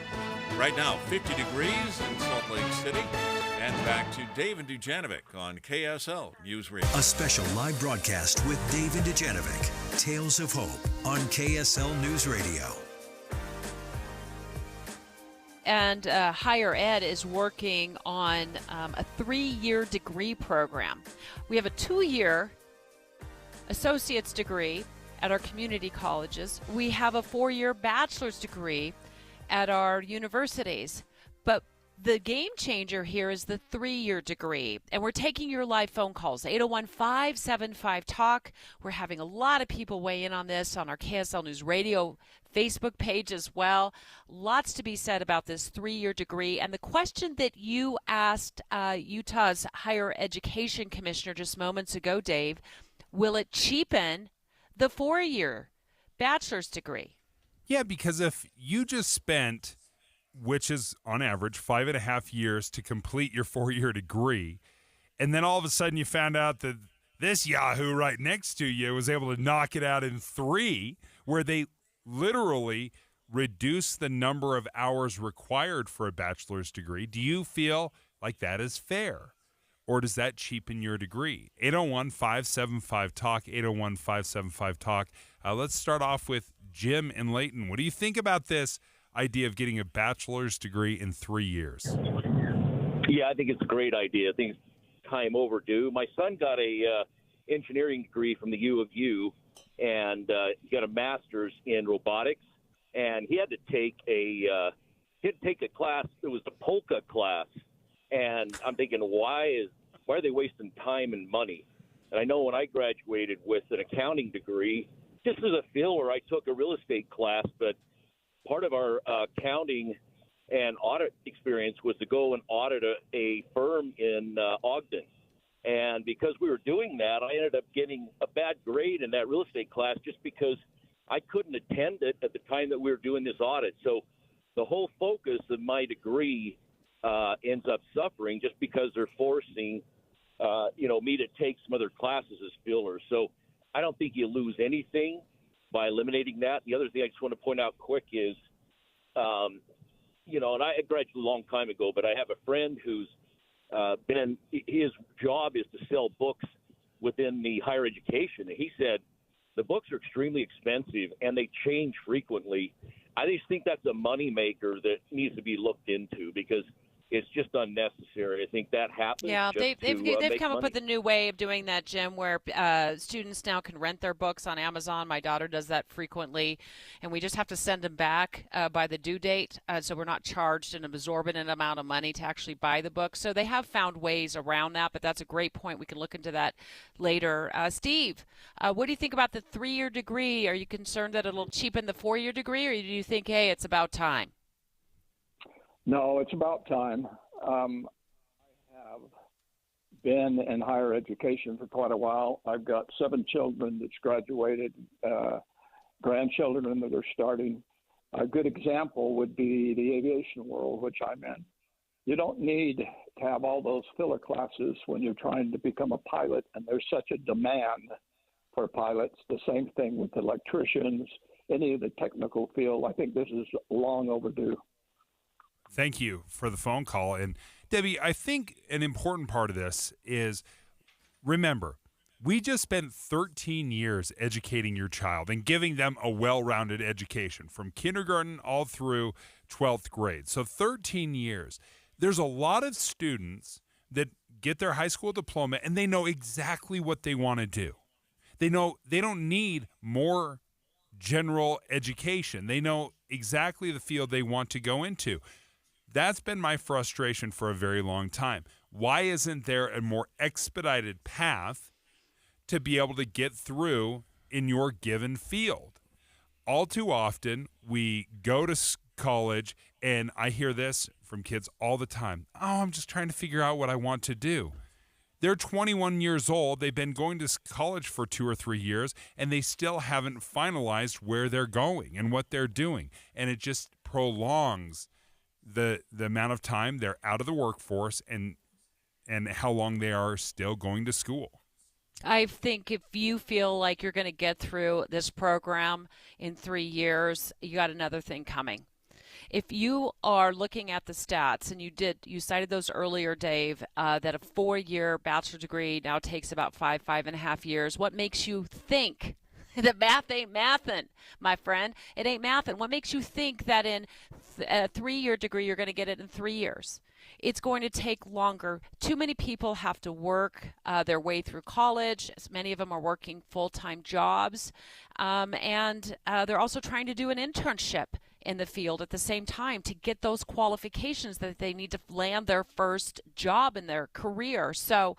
Right now, 50 degrees in Salt Lake City. And back to Dave and Dujanovic on KSL News Radio. A special live broadcast with Dave and Dujanovic. Tales of Hope on KSL News Radio. And Higher Ed is working on a 3-year degree program. We have a 2-year associate's degree at our community colleges. We have a 4-year bachelor's degree at our universities. But the game changer here is the 3-year degree. And we're taking your live phone calls, 801-575-TALK. We're having a lot of people weigh in on this on our KSL News Radio Facebook page as well. Lots to be said about this 3-year degree. And the question that you asked Utah's Higher Education Commissioner just moments ago, Dave, will it cheapen the 4-year bachelor's degree? Yeah, because if you just spent, which is on average 5.5 years to complete your 4-year degree, and then all of a sudden you found out that this Yahoo right next to you was able to knock it out in 3, where they literally reduce the number of hours required for a bachelor's degree, do you feel like that is fair? Or does that cheapen your degree? 801-575-TALK, 801-575-TALK. Let's start off with Jim in Layton. What do you think about this idea of getting a bachelor's degree in 3 years? Yeah, I think it's a great idea. I think it's time overdue. My son got a engineering degree from the U of U, and he got a master's in robotics. And he had to take a class. It was the Polka class. And I'm thinking, why are they wasting time and money? And I know when I graduated with an accounting degree, just as a filler, I took a real estate class, but part of our accounting and audit experience was to go and audit a firm in Ogden. And because we were doing that, I ended up getting a bad grade in that real estate class just because I couldn't attend it at the time that we were doing this audit. So the whole focus of my degree ends up suffering just because they're forcing, me to take some other classes as fillers. So I don't think you lose anything by eliminating that. The other thing I just want to point out quick is, and I graduated a long time ago, but I have a friend who's his job is to sell books within the higher education. And he said the books are extremely expensive and they change frequently. I just think that's a moneymaker that needs to be looked into because it's just unnecessary. I think that happens. Yeah, just they've make come up money. with a new way of doing that, Jim, where students now can rent their books on Amazon. My daughter does that frequently, and we just have to send them back by the due date, so we're not charged an exorbitant amount of money to actually buy the book. So they have found ways around that, but that's a great point. We can look into that later. Steve, what do you think about the 3-year degree? Are you concerned that it'll cheapen the 4-year degree, or do you think, hey, it's about time? No, it's about time. I have been in higher education for quite a while. I've got 7 children that's graduated, grandchildren that are starting. A good example would be the aviation world, which I'm in. You don't need to have all those filler classes when you're trying to become a pilot, and there's such a demand for pilots. The same thing with electricians, any of the technical field. I think this is long overdue. Thank you for the phone call. And Debbie, I think an important part of this is, remember, we just spent 13 years educating your child and giving them a well-rounded education from kindergarten all through 12th grade. So 13 years. There's a lot of students that get their high school diploma and they know exactly what they want to do. They know they don't need more general education. They know exactly the field they want to go into. That's been my frustration for a very long time. Why isn't there a more expedited path to be able to get through in your given field? All too often, we go to college, and I hear this from kids all the time. Oh, I'm just trying to figure out what I want to do. They're 21 years old. They've been going to college for 2 or 3 years, and they still haven't finalized where they're going and what they're doing. And it just prolongs the amount of time they're out of the workforce and how long they are still going to school. I think if you feel like you're going to get through this program in 3 years, you got another thing coming. If you are looking at the stats, and you cited those earlier, Dave, that a 4-year bachelor's degree now takes about 5.5 years, what makes you think that math ain't mathin', my friend? It ain't mathin'. What makes you think that in a 3-year degree you're going to get it in 3 years? It's going to take longer. Too many people have to work their way through college. Many of them are working full-time jobs, and they're also trying to do an internship in the field at the same time to get those qualifications that they need to land their first job in their career. So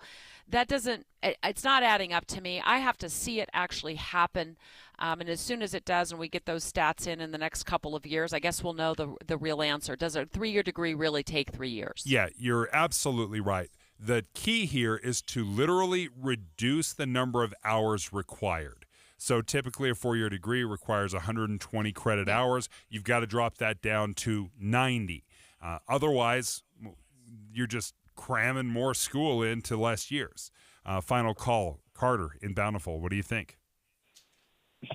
it's not adding up to me. I have to see it actually happen. And as soon as it does and we get those stats in the next couple of years, I guess we'll know the real answer. Does a 3-year degree really take 3 years? Yeah, you're absolutely right. The key here is to literally reduce the number of hours required. So typically a 4-year degree requires 120 credit hours. You've got to drop that down to 90. Otherwise, you're just cramming more school into less years. Final call, Carter in Bountiful. What do you think?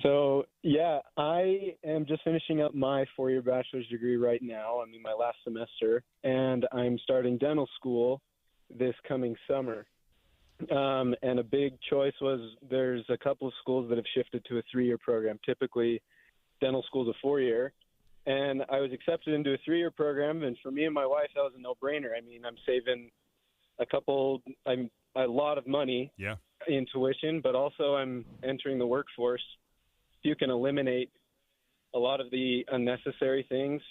So, yeah, I am just finishing up my 4-year bachelor's degree right now. I'm in my last semester, and I'm starting dental school this coming summer. And a big choice was there's a couple of schools that have shifted to a 3-year program. Typically, dental school is a 4-year. And I was accepted into a 3-year program, and for me and my wife, that was a no-brainer. I mean, I'm saving a lot of money in tuition, but also I'm entering the workforce. If you can eliminate a lot of the unnecessary things,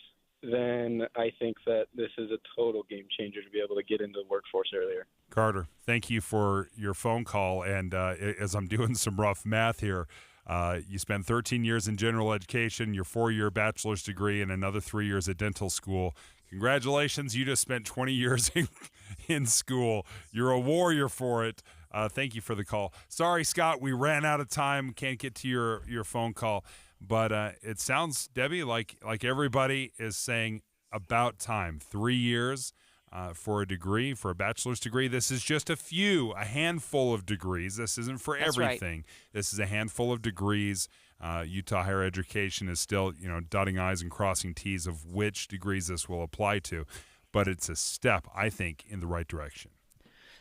then I think that this is a total game changer to be able to get into the workforce earlier. Carter, thank you for your phone call. And as I'm doing some rough math here, you spent 13 years in general education, your 4-year bachelor's degree, and another 3 years at dental school. Congratulations, you just spent 20 years in school. You're a warrior for it. Thank you for the call. Sorry, Scott, we ran out of time. Can't get to your phone call. But it sounds, Debbie, like everybody is saying about time. 3 years for a degree, for a bachelor's degree. This is just a handful of degrees. This isn't for everything. Right. This is a handful of degrees. Utah Higher Education is still, dotting I's and crossing T's of which degrees this will apply to. But it's a step, I think, in the right direction.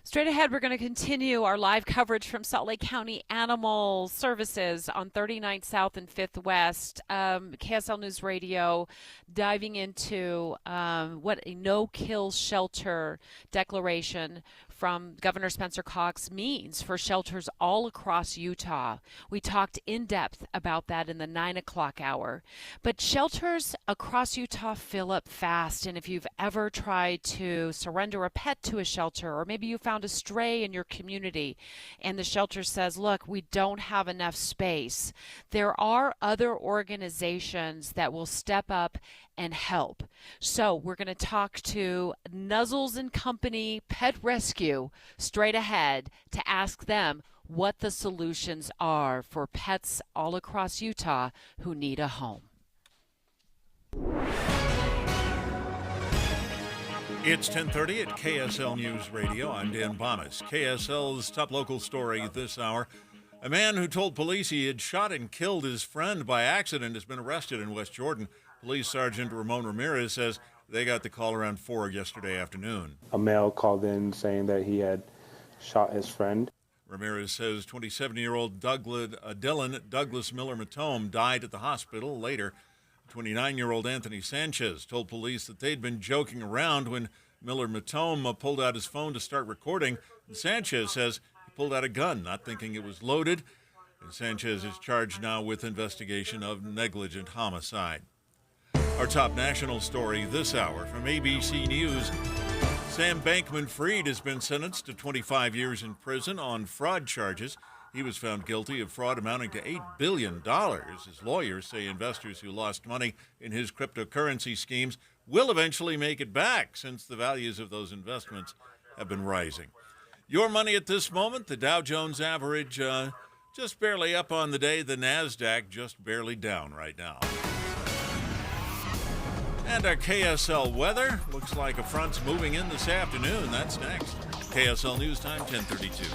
Straight ahead, we're going to continue our live coverage from Salt Lake County Animal Services on 39th South and 5th West. KSL News Radio diving into what a no-kill shelter declaration from Governor Spencer Cox means for shelters all across Utah. We talked in depth about that in the 9 o'clock hour. But shelters across Utah fill up fast, and if you've ever tried to surrender a pet to a shelter, or maybe you found a stray in your community and the shelter says, look, we don't have enough space, there are other organizations that will step up and help. So we're going to talk to Nuzzles and Company Pet Rescue straight ahead to ask them what the solutions are for pets all across Utah who need a home. It's 10:30 at KSL News Radio. I'm Dan Bonas. KSL's top local story this hour. A man who told police he had shot and killed his friend by accident has been arrested in West Jordan. Police Sergeant Ramon Ramirez says they got the call around 4 yesterday afternoon. A male called in saying that he had shot his friend. Ramirez says 27-year-old Dylan Douglas Miller Matome died at the hospital. Later, 29-year-old Anthony Sanchez told police that they'd been joking around when Miller Matome pulled out his phone to start recording. And Sanchez says he pulled out a gun, not thinking it was loaded. And Sanchez is charged now with investigation of negligent homicide. Our top national story this hour from ABC News. Sam Bankman-Fried has been sentenced to 25 years in prison on fraud charges. He was found guilty of fraud amounting to $8 billion. His lawyers say investors who lost money in his cryptocurrency schemes will eventually make it back since the values of those investments have been rising. Your money at this moment, the Dow Jones average just barely up on the day. The NASDAQ just barely down right now. And our KSL weather looks like a front's moving in this afternoon. That's next. KSL News Time, 10:32.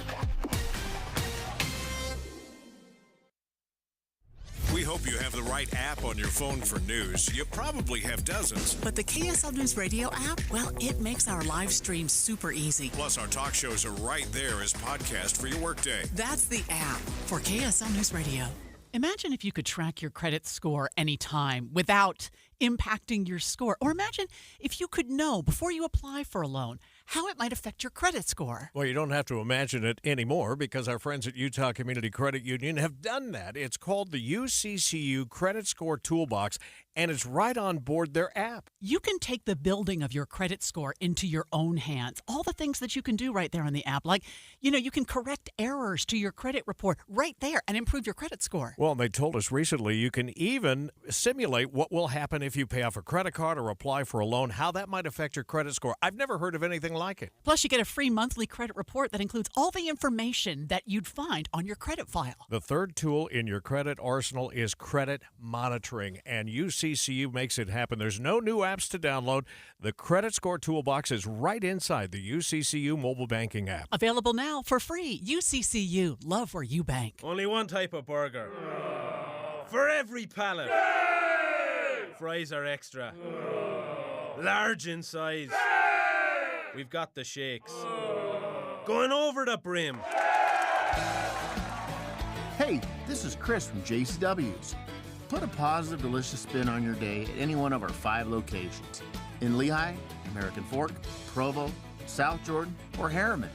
We hope you have the right app on your phone for news. You probably have dozens. But the KSL News Radio app, well, it makes our live stream super easy. Plus, our talk shows are right there as podcast for your workday. That's the app for KSL News Radio. Imagine if you could track your credit score anytime without impacting your score. Or imagine if you could know before you apply for a loan how it might affect your credit score. Well, you don't have to imagine it anymore because our friends at Utah Community Credit Union have done that. It's called the UCCU Credit Score Toolbox, and it's right on board their app. You can take the building of your credit score into your own hands. All the things that you can do right there on the app, like, you can correct errors to your credit report right there and improve your credit score. Well, they told us recently you can even simulate what will happen if you pay off a credit card or apply for a loan, how that might affect your credit score. I've never heard of anything like it. Plus, you get a free monthly credit report that includes all the information that you'd find on your credit file. The third tool in your credit arsenal is credit monitoring, and UCCU makes it happen. There's no new apps to download. The Credit Score Toolbox is right inside the UCCU mobile banking app. Available now for free. UCCU, love where you bank. Only one type of burger. For every pallet. Fries are extra. Large in size. We've got the shakes. Going over the brim. Hey, this is Chris from JCW's. Put a positive, delicious spin on your day at any one of our 5 locations. In Lehigh, American Fork, Provo, South Jordan, or Harriman.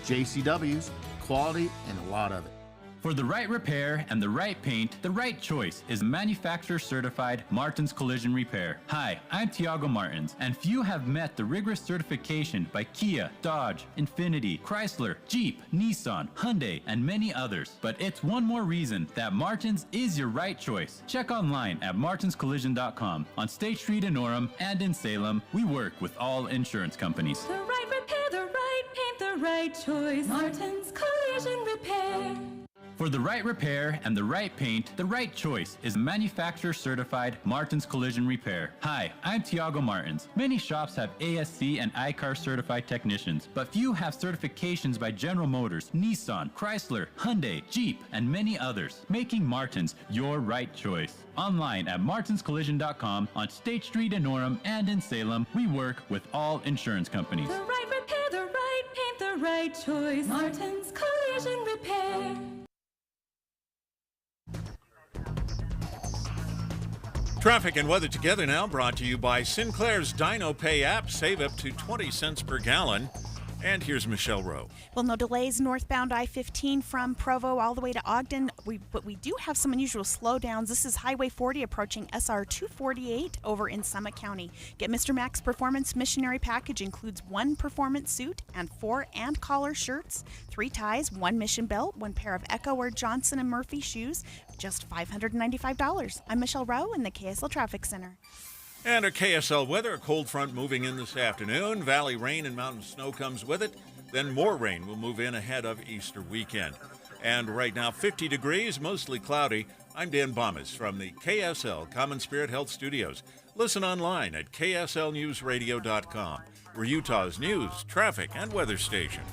JCW's, quality and a lot of it. For the right repair and the right paint, the right choice is manufacturer-certified Martins Collision Repair. Hi, I'm Tiago Martins, and few have met the rigorous certification by Kia, Dodge, Infiniti, Chrysler, Jeep, Nissan, Hyundai, and many others. But it's one more reason that Martins is your right choice. Check online at martinscollision.com. On State Street in Orem and in Salem, we work with all insurance companies. The right repair, the right paint, the right choice. Martins Collision Repair. For the right repair and the right paint, the right choice is manufacturer-certified Martins Collision Repair. Hi, I'm Tiago Martins. Many shops have ASC and ICAR certified technicians, but few have certifications by General Motors, Nissan, Chrysler, Hyundai, Jeep, and many others, making Martins your right choice. Online at martinscollision.com, on State Street in Orem and in Salem, we work with all insurance companies. The right repair, the right paint, the the right choice. Martin's Collision Repair. Traffic and weather together now, brought to you by Sinclair's Dino Pay app. Save up to 20 cents per gallon. And here's Michelle Rowe. Well, no delays northbound I-15 from Provo all the way to Ogden, but we do have some unusual slowdowns. This is Highway 40 approaching SR 248 over in Summit County. Get Mr. Max Performance Missionary Package, includes 1 performance suit and 4 and collar shirts, 3 ties, 1 mission belt, 1 pair of Echo or Johnson & Murphy shoes, just $595. I'm Michelle Rowe in the KSL Traffic Center. And our KSL weather, a cold front moving in this afternoon. Valley rain and mountain snow comes with it. Then more rain will move in ahead of Easter weekend. And right now, 50 degrees, mostly cloudy. I'm Dan Bomas from the KSL Common Spirit Health Studios. Listen online at kslnewsradio.com. We're Utah's news, traffic, and weather station.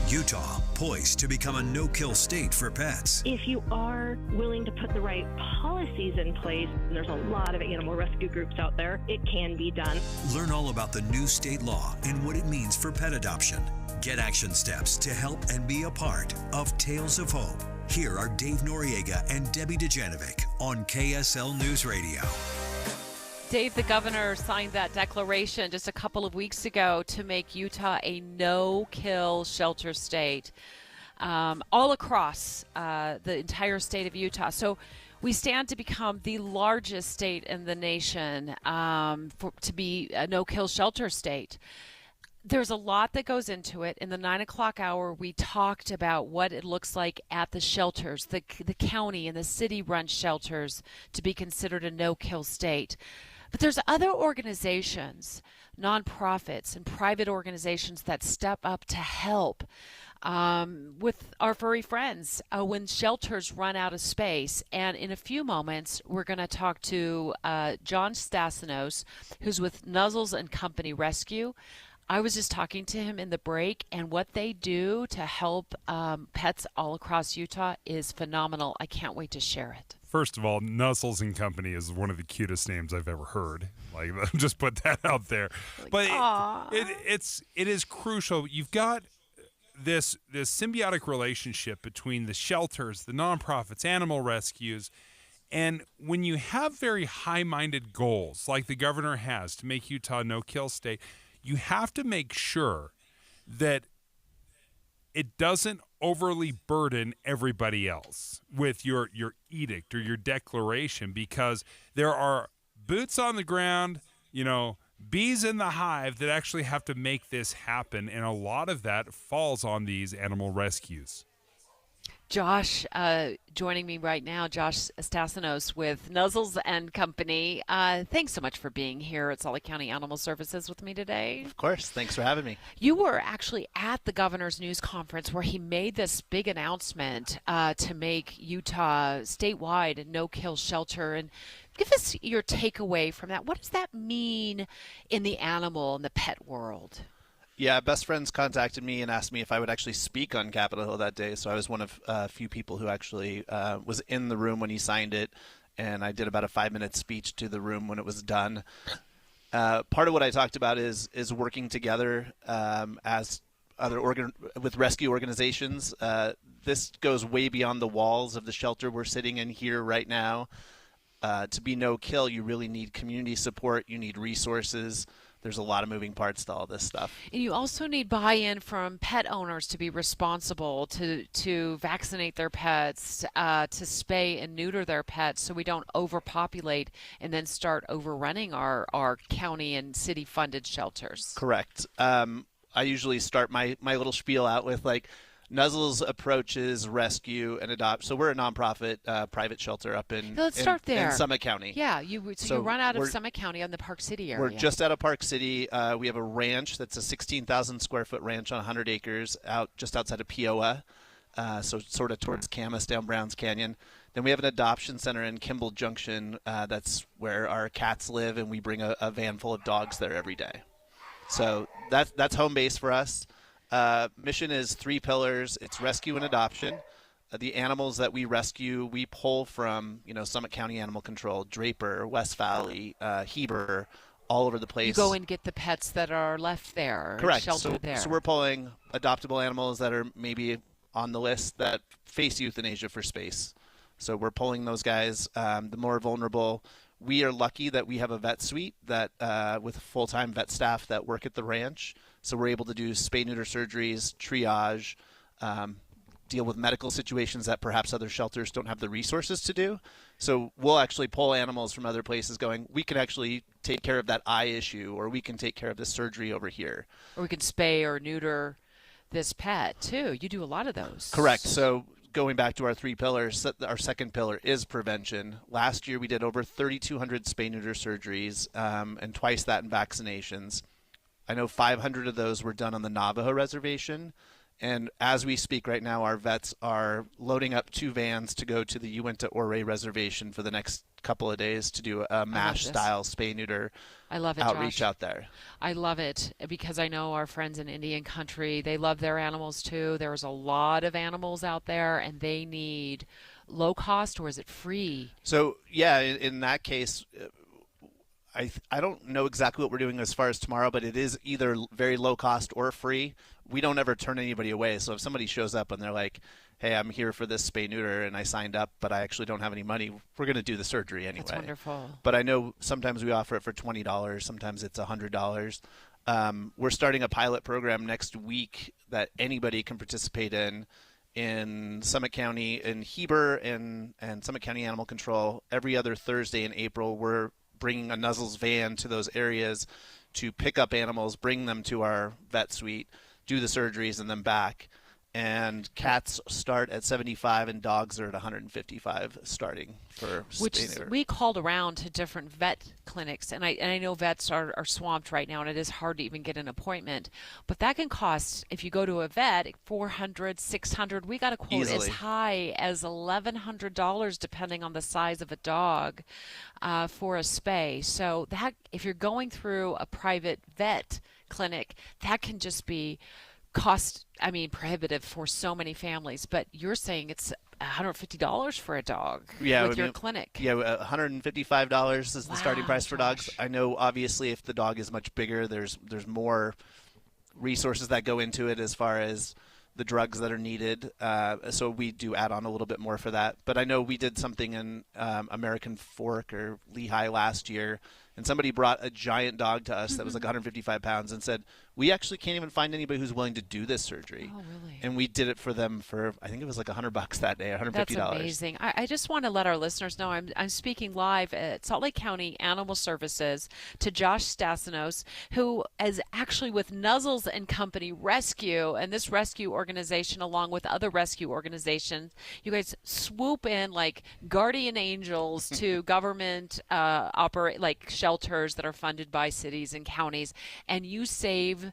Utah, poised to become a no-kill state for pets. If you are willing to put the right policies in place, and there's a lot of animal rescue groups out there, it can be done. Learn all about the new state law and what it means for pet adoption. Get action steps to help and be a part of Tales of Hope. Here are Dave Noriega and Debbie Dujanovic on KSL News Radio. Dave, the governor signed that declaration just a couple of weeks ago to make Utah a no-kill shelter state all across the entire state of Utah. So we stand to become the largest state in the nation to be a no-kill shelter state. There's a lot that goes into it. In the 9 o'clock hour, we talked about what it looks like at the shelters, the county and the city-run shelters, to be considered a no-kill state. But there's other organizations, nonprofits and private organizations that step up to help with our furry friends when shelters run out of space. And in a few moments, we're going to talk to John Stasenos, who's with Nuzzles and Company Rescue. I was just talking to him in the break, and what they do to help pets all across Utah is phenomenal. I can't wait to share it. First of all, Nuzzles and Company is one of the cutest names I've ever heard. Like, just put that out there. But it is crucial. You've got this symbiotic relationship between the shelters, the nonprofits, animal rescues, and when you have very high-minded goals, like the governor has to make Utah a no-kill state, you have to make sure that it doesn't overly burden everybody else with your edict or your declaration, because there are boots on the ground, bees in the hive that actually have to make this happen, and a lot of that falls on these animal rescues. Josh joining me right now, Josh Stasenos with Nuzzles and Company. Thanks so much for being here at Salt Lake County Animal Services with me today. Of course. Thanks for having me. You were actually at the governor's news conference where he made this big announcement to make Utah statewide a no-kill shelter. And give us your takeaway from that. What does that mean in the animal and the pet world? Yeah, Best Friends contacted me and asked me if I would actually speak on Capitol Hill that day. So I was one of a few people who actually was in the room when he signed it, and I did about a 5-minute speech to the room when it was done. Part of what I talked about is working together as with rescue organizations. This goes way beyond the walls of the shelter we're sitting in here right now. To be no-kill, you really need community support. You need resources. There's a lot of moving parts to all this stuff. And you also need buy-in from pet owners to be responsible, to vaccinate their pets, to spay and neuter their pets, so we don't overpopulate and then start overrunning our county and city-funded shelters. Correct. I usually start my little spiel out with, Nuzzles approaches rescue and adopt. So we're a nonprofit private shelter up in Summit County. Yeah, you run out of Summit County on the Park City area. We're just out of Park City. We have a ranch that's a 16,000 square foot ranch on 100 acres just outside of Peoa, so sort of towards Camas down Browns Canyon. Then we have an adoption center in Kimball Junction. That's where our cats live, and we bring a van full of dogs there every day. So that's home base for us. Mission is 3 pillars. It's rescue and adoption. The animals that we rescue, we pull from, Summit County Animal Control, Draper, West Valley, Heber, all over the place. You go and get the pets that are left there. Correct. Sheltered there. So we're pulling adoptable animals that are maybe on the list that face euthanasia for space. So we're pulling those guys, the more vulnerable. We are lucky that we have a vet suite that with full-time vet staff that work at the ranch. So we're able to do spay-neuter surgeries, triage, deal with medical situations that perhaps other shelters don't have the resources to do. So we'll actually pull animals from other places going, we can actually take care of that eye issue, or we can take care of this surgery over here. Or we can spay or neuter this pet, too. You do a lot of those. Correct. So going back to our 3 pillars, our second pillar is prevention. Last year we did over 3,200 spay-neuter surgeries and twice that in vaccinations. I know 500 of those were done on the Navajo reservation. And as we speak right now, our vets are loading up 2 vans to go to the Uinta Ouray Reservation for the next couple of days to do a MASH-style spay-neuter outreach out there. I love it because I know our friends in Indian country, they love their animals too. There's a lot of animals out there, and they need low cost, or is it free? So, yeah, in that case, I don't know exactly what we're doing as far as tomorrow, but it is either very low cost or free. We don't ever turn anybody away. So if somebody shows up and they're like, hey, I'm here for this spay-neuter and I signed up, but I actually don't have any money, we're going to do the surgery anyway. That's wonderful. But I know sometimes we offer it for $20, sometimes it's $100. We're starting a pilot program next week that anybody can participate in Summit County, in Heber and Summit County Animal Control. Every other Thursday in April, we're bringing a Nuzzles van to those areas to pick up animals, bring them to our vet suite, do the surgeries, and then back. And cats start at $75 and dogs are at $155 starting for spay-neuter. We called around to different vet clinics, and I know vets are swamped right now, and it is hard to even get an appointment. But that can cost, if you go to a vet, $400, $600. We got a quote Easily. as high as $1,100 depending on the size of a dog for a spay. So that if you're going through a private vet clinic, that can just be prohibitive for so many families. But you're saying it's $150 for a dog with your clinic. Yeah, $155 is the starting price for dogs. I know, obviously, if the dog is much bigger, there's more resources that go into it as far as the drugs that are needed. So we do add on a little bit more for that. But I know we did something in American Fork or Lehigh last year, and somebody brought a giant dog to us that was like 155 pounds and said, we actually can't even find anybody who's willing to do this surgery. Oh, really? And we did it for them for, I think it was like $100 that day, $150. That's amazing. I just want to let our listeners know I'm speaking live at Salt Lake County Animal Services to Josh Stasinos, who is actually with Nuzzles and Company Rescue, and this rescue organization, along with other rescue organizations, you guys swoop in like guardian angels to government shelters that are funded by cities and counties, and you save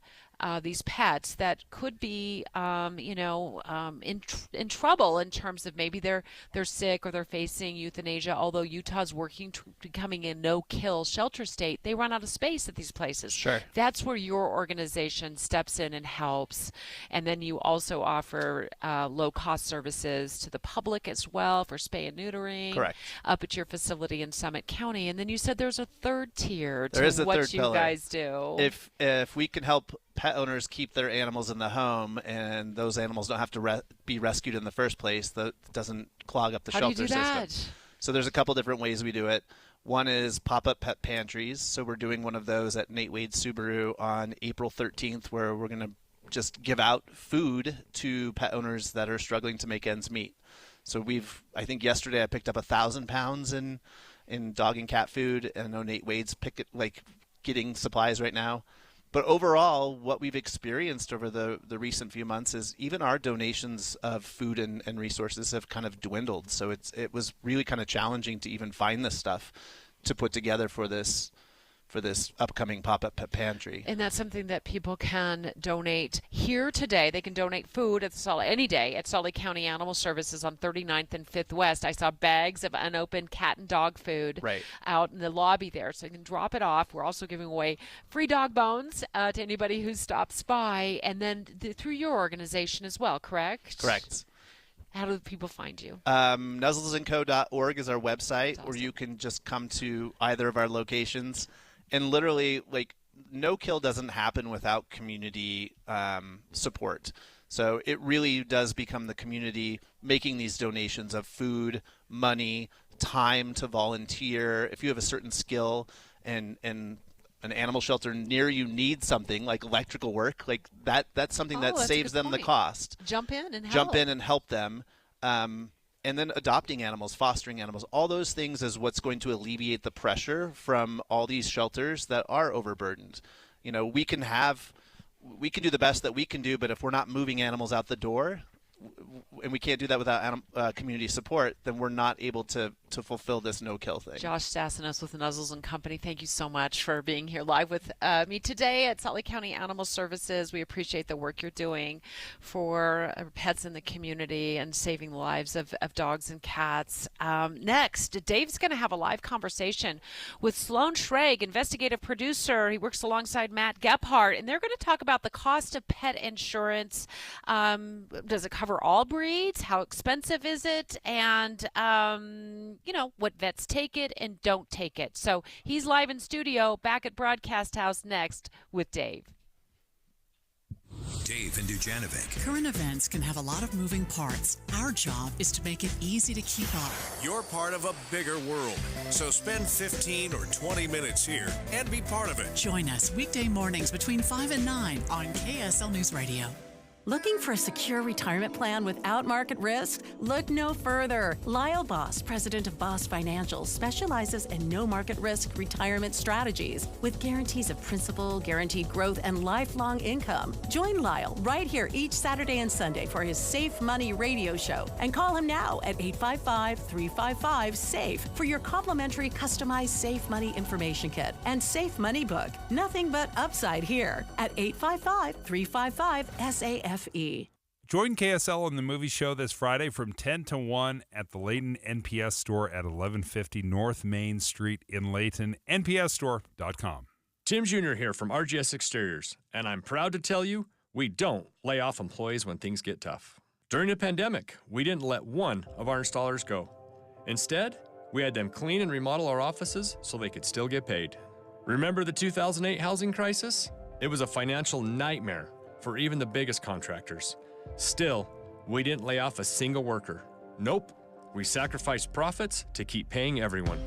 these pets that could be, in trouble in terms of maybe they're sick or they're facing euthanasia. Although Utah's working to becoming a no-kill shelter state, they run out of space at these places. Sure. That's where your organization steps in and helps. And then you also offer low-cost services to the public as well for spay and neutering. Correct. Up at your facility in Summit County. And then you said there's a third tier to There is a what third you pillar. guys do. If we can help pet owners keep their animals in the home, and those animals don't have to be rescued in the first place, that doesn't clog up the How do you shelter do that? system. So there's a couple different ways we do it. One is pop-up pet pantries. So we're doing one of those at Nate Wade Subaru on April 13th, where we're going to just give out food to pet owners that are struggling to make ends meet. So I think yesterday I picked up 1,000 pounds in dog and cat food, and I know Nate Wade's getting supplies right now. But overall, what we've experienced over the recent few months is even our donations of food and resources have kind of dwindled. So it was really kind of challenging to even find this stuff to put together for this upcoming pop-up pet pantry. And that's something that people can donate here today. They can donate food any day at Salt Lake County Animal Services on 39th and 5th West. I saw bags of unopened cat and dog food out in the lobby there, so you can drop it off. We're also giving away free dog bones to anybody who stops by, and then through your organization as well, correct? Correct. How do people find you? Nuzzlesandco.org is our website, or you can just come to either of our locations. And literally, like, no kill doesn't happen without community support. So it really does become the community making these donations of food, money, time to volunteer. If you have a certain skill and an animal shelter near you needs something like electrical work, like that's something that that's a saves good them the point. cost. Jump in and help. Jump in and help them. And then adopting animals, fostering animals, all those things is what's going to alleviate the pressure from all these shelters that are overburdened. You know, we can do the best that we can do, but if we're not moving animals out the door, and we can't do that without community support, then we're not able to fulfill this no-kill thing. Josh Sassinos with Nuzzles and Company, thank you so much for being here live with me today at Salt Lake County Animal Services. We appreciate the work you're doing for pets in the community and saving the lives of dogs and cats. Next, Dave's going to have a live conversation with Sloan Schrag, investigative producer. He works alongside Matt Gephardt, and they're going to talk about the cost of pet insurance. Does it cover all breeds? How expensive is it? And what vets take it and don't take it. So he's live in studio back at Broadcast House next with Dave. Dave and Dujanovic. Current events can have a lot of moving parts. Our job is to make it easy to keep up. You're part of a bigger world, so spend 15 or 20 minutes here and be part of it. Join us weekday mornings between 5 and 9 on KSL News Radio. Looking for a secure retirement plan without market risk? Look no further. Lyle Boss, president of Boss Financial, specializes in no market risk retirement strategies with guarantees of principal, guaranteed growth, and lifelong income. Join Lyle right here each Saturday and Sunday for his Safe Money radio show and call him now at 855-355-SAFE for your complimentary customized Safe Money information kit and Safe Money book. Nothing but upside here at 855-355-SAFE. Join KSL on the movie show this Friday from 10 to 1 at the Layton NPS store at 1150 North Main Street in Layton, npsstore.com. Tim Jr. here from RGS Exteriors, and I'm proud to tell you we don't lay off employees when things get tough. During the pandemic, we didn't let one of our installers go. Instead, we had them clean and remodel our offices so they could still get paid. Remember the 2008 housing crisis? It was a financial nightmare for even the biggest contractors. Still, we didn't lay off a single worker. Nope, we sacrificed profits to keep paying everyone.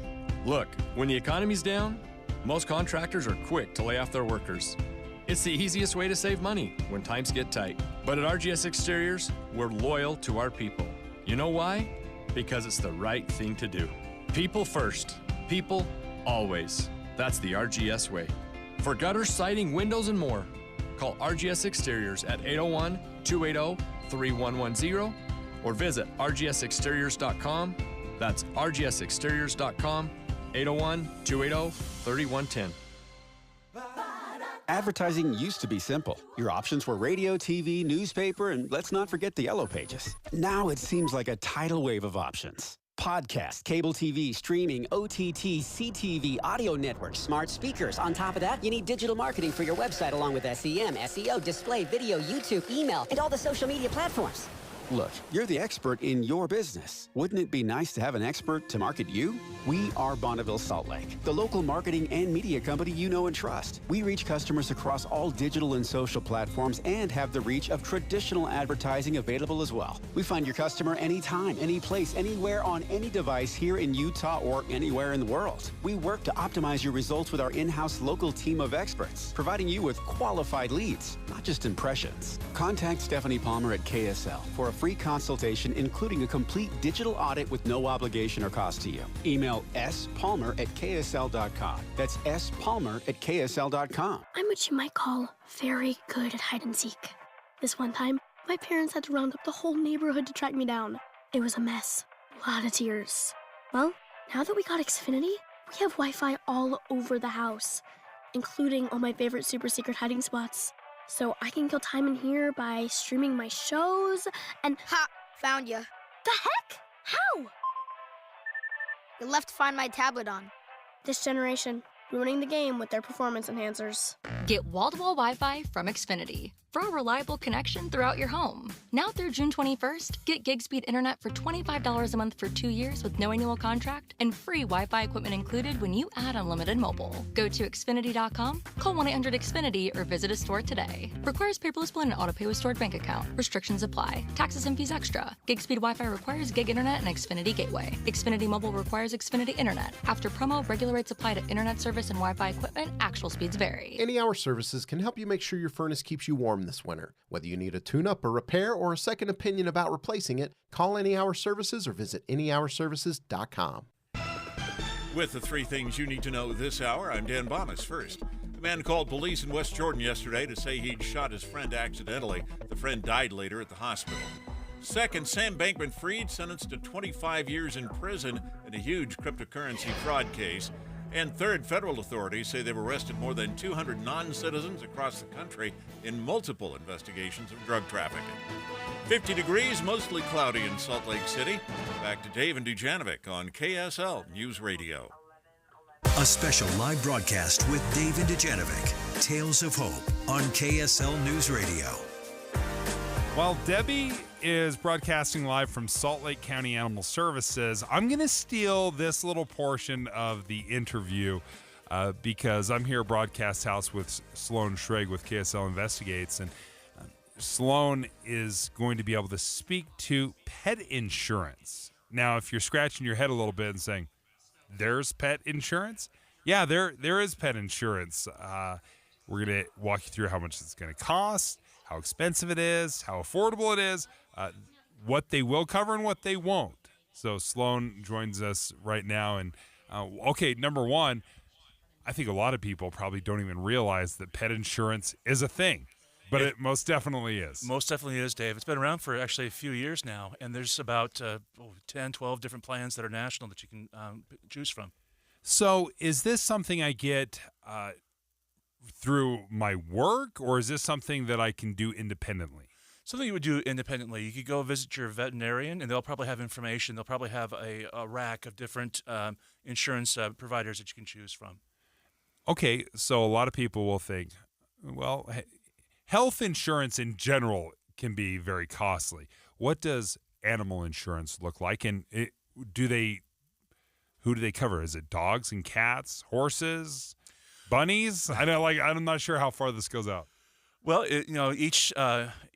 Look, when the economy's down, most contractors are quick to lay off their workers. It's the easiest way to save money when times get tight. But at RGS Exteriors, we're loyal to our people. You know why? Because it's the right thing to do. People first, people always. That's the RGS way. For gutters, siding, windows, and more, call RGS Exteriors at 801-280-3110 or visit rgsexteriors.com. That's rgsexteriors.com, 801-280-3110. Advertising used to be simple. Your options were radio, TV, newspaper, and let's not forget the yellow pages. Now it seems like a tidal wave of options. Podcast, cable TV, streaming, OTT, CTV, audio networks, smart speakers. On top of that, you need digital marketing for your website along with SEM, SEO, display, video, YouTube, email, and all the social media platforms. Look, you're the expert in your business. Wouldn't it be nice to have an expert to market you? We are Bonneville Salt Lake, the local marketing and media company you know and trust. We reach customers across all digital and social platforms and have the reach of traditional advertising available as well. We find your customer anytime, any place, anywhere on any device here in Utah or anywhere in the world. We work to optimize your results with our in-house local team of experts, providing you with qualified leads, not just impressions. Contact Stephanie Palmer at KSL for a free consultation, including a complete digital audit with no obligation or cost to you. Email spalmer@ksl.com. That's spalmer@ksl.com. I'm what you might call very good at hide and seek. This one time, my parents had to round up the whole neighborhood to track me down. It was a mess. A lot of tears. Well, now that we got Xfinity, we have Wi-Fi all over the house, including all my favorite super secret hiding spots. So I can kill time in here by streaming my shows and... Ha! Found you. The heck? How? You left Find My tablet on. This generation, ruining the game with their performance enhancers. Get wall-to-wall Wi-Fi from Xfinity. for a reliable connection throughout your home. Now through June 21st, get gig speed internet for $25 a month for 2 years with no annual contract and free Wi-Fi equipment included when you add unlimited mobile. Go to Xfinity.com, call 1-800-XFINITY, or visit a store today. Requires paperless plan and autopay with stored bank account. Restrictions apply. Taxes and fees extra. Gig speed Wi-Fi requires gig internet and Xfinity Gateway. Xfinity Mobile requires Xfinity Internet. After promo, regular rates apply to internet service and Wi-Fi equipment. Actual speeds vary. Any Hour Services can help you make sure your furnace keeps you warm this winter. Whether you need a tune-up, a repair, or a second opinion about replacing it, call Any Hour Services or visit anyhourservices.com. With the three things you need to know this hour, I'm Dan Bomas. First, a man called police in West Jordan yesterday to say he'd shot his friend accidentally. The friend died later at the hospital. Second, Sam Bankman-Fried sentenced to 25 years in prison in a huge cryptocurrency fraud case. And third, federal authorities say they've arrested more than 200 non-citizens across the country in multiple investigations of drug trafficking. 50 degrees, mostly cloudy in Salt Lake City. Back to Dave and Dujanovic on KSL News Radio. A special live broadcast with Dave and Dujanovic. Tales of Hope on KSL News Radio. While Debbie is broadcasting live from Salt Lake County Animal Services, I'm going to steal this little portion of the interview because I'm here at Broadcast House with Sloan Schrag with KSL Investigates, and Sloan is going to be able to speak to pet insurance. Now, if you're scratching your head a little bit and saying, there's pet insurance? Yeah, there is pet insurance. We're going to walk you through how much it's going to cost, how expensive it is, how affordable it is, what they will cover and what they won't. So Sloan joins us right now. And okay, number one, I think a lot of people probably don't even realize that pet insurance is a thing, but it most definitely is. Most definitely is, Dave. It's been around for actually a few years now, and there's about 10, 12 different plans that are national that you can choose from. So is this something I get through my work, or is this something that I can do independently? Something you would do independently. You could go visit your veterinarian, and they'll probably have information. They'll probably have a rack of different insurance providers that you can choose from. Okay, so a lot of people will think, well, health insurance in general can be very costly. What does animal insurance look like, and who do they cover? Is it dogs and cats, horses, bunnies? I'm not sure how far this goes out. Well, each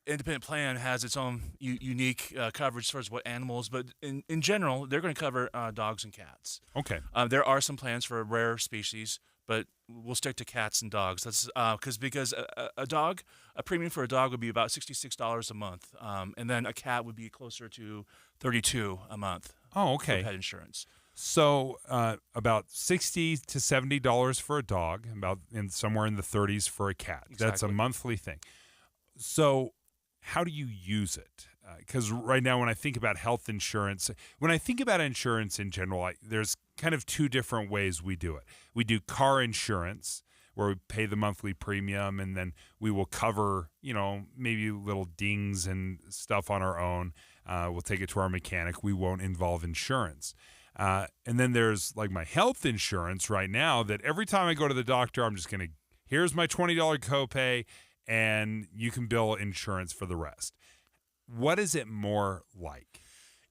independent plan has its own unique coverage as far as what animals, but in general, they're going to cover dogs and cats. Okay. There are some plans for rare species, but we'll stick to cats and dogs. That's because a premium for a dog would be about $66 a month, and then a cat would be closer to $32 a month. Oh, okay. For pet insurance. So about $60 to $70 for a dog, somewhere in the 30s for a cat. Exactly. That's a monthly thing. So how do you use it? Because right now when I think about health insurance, when I think about insurance in general, there's kind of two different ways we do it. We do car insurance, where we pay the monthly premium, and then we will cover, maybe little dings and stuff on our own. We'll take it to our mechanic. We won't involve insurance. And then there's like my health insurance right now that every time I go to the doctor, I'm just going to, here's my $20 copay, and you can bill insurance for the rest. What is it more like?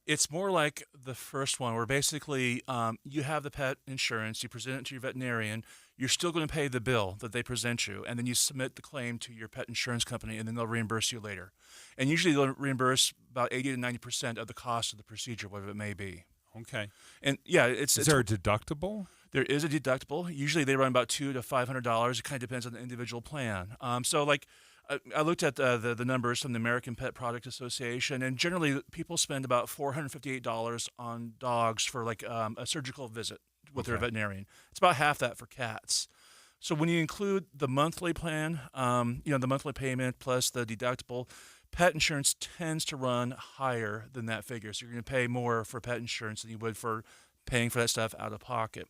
It's more like the first one, where basically you have the pet insurance, you present it to your veterinarian, you're still going to pay the bill that they present you, and then you submit the claim to your pet insurance company, and then they'll reimburse you later. And usually they'll reimburse about 80 to 90% of the cost of the procedure, whatever it may be. Okay. And yeah, is there a deductible? There is a deductible. Usually they run about $200 to $500. It kind of depends on the individual plan. I looked at the numbers from the American Pet Product Association, and generally people spend about $458 on dogs for a surgical visit with their veterinarian. It's about half that for cats. So when you include the monthly plan, the monthly payment plus the deductible, pet insurance tends to run higher than that figure. So you're going to pay more for pet insurance than you would for paying for that stuff out of pocket.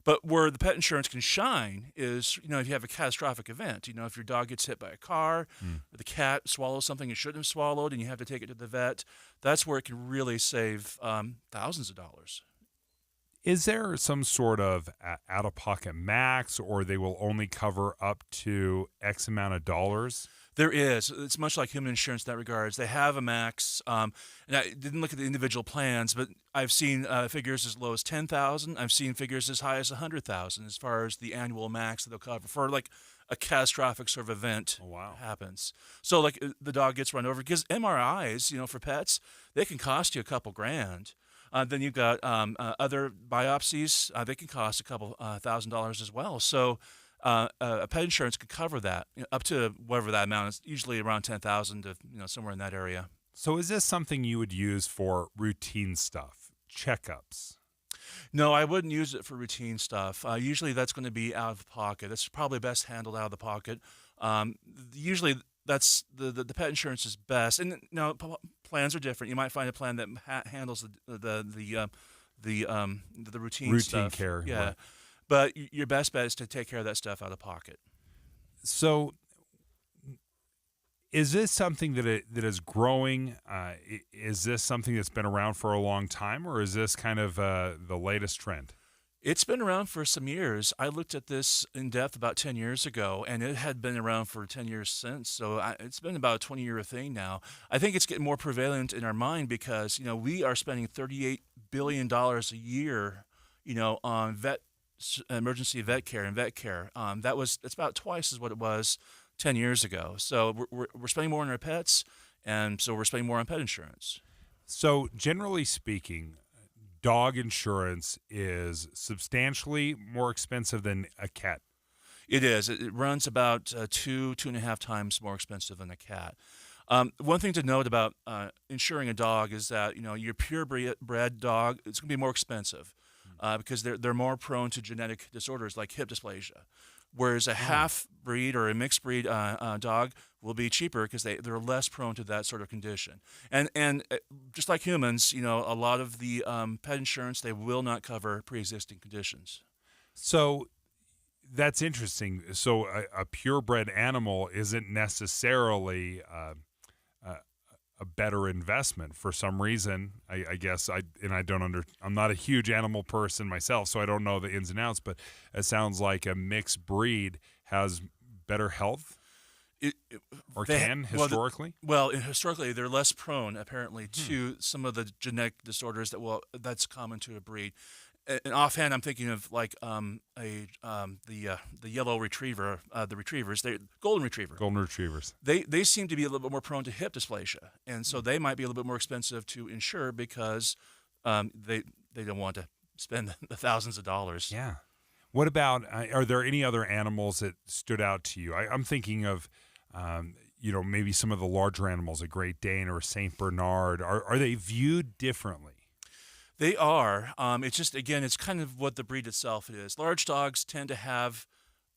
But where the pet insurance can shine is, if you have a catastrophic event, if your dog gets hit by a car, or the cat swallows something it shouldn't have swallowed, and you have to take it to the vet, that's where it can really save thousands of dollars. Is there some sort of out-of-pocket max, or they will only cover up to X amount of dollars? There is. It's much like human insurance in that regards. They have a max, and I didn't look at the individual plans, but I've seen figures as low as 10,000. I've seen figures as high as 100,000 as far as the annual max that they'll cover for like a catastrophic sort of event happens. So like the dog gets run over, because MRIs, for pets, they can cost you a couple grand. Then you've got other biopsies. They can cost a couple $1,000 as well. So a pet insurance could cover that, up to whatever that amount is, usually around 10,000 to somewhere in that area. So is this something you would use for routine stuff, checkups? No, I wouldn't use it for routine stuff. Usually that's going to be out of pocket. It's probably best handled out of the pocket. Usually that's the pet insurance is best. And plans are different. You might find a plan that handles the routine stuff. Care. Yeah. Right. But your best bet is to take care of that stuff out of pocket. So is this something that is growing? Is this something that's been around for a long time, or is this kind of the latest trend? It's been around for some years. I looked at this in depth about 10 years ago, and it had been around for 10 years since. So it's been about a 20-year thing now. I think it's getting more prevalent in our mind because, we are spending $38 billion a year, on emergency vet care and vet care. It's about twice as what it was 10 years ago. So we're spending more on our pets, and so we're spending more on pet insurance. So generally speaking, dog insurance is substantially more expensive than a cat. It is. It runs about 2.5 times more expensive than a cat. One thing to note about insuring a dog is that your purebred dog, it's going to be more expensive because they're more prone to genetic disorders like hip dysplasia. Whereas a half-breed or a mixed-breed dog will be cheaper because they're less prone to that sort of condition. And just like humans, a lot of the pet insurance, they will not cover pre-existing conditions. So that's interesting. So a purebred animal isn't necessarily a better investment for some reason. I guess I'm not a huge animal person myself, so I don't know the ins and outs, but it sounds like a mixed breed has better health historically? Historically, they're less prone, apparently, to some of the genetic disorders that's common to a breed. And offhand, I'm thinking of like the yellow retriever, the retrievers, golden retriever. Golden retrievers. They seem to be a little bit more prone to hip dysplasia, and so they might be a little bit more expensive to insure because they don't want to spend the thousands of dollars. Yeah. What about? Are there any other animals that stood out to you? I'm thinking of, maybe some of the larger animals, a Great Dane or a Saint Bernard. Are they viewed differently? They are. It's just, again, it's kind of what the breed itself is. Large dogs tend to have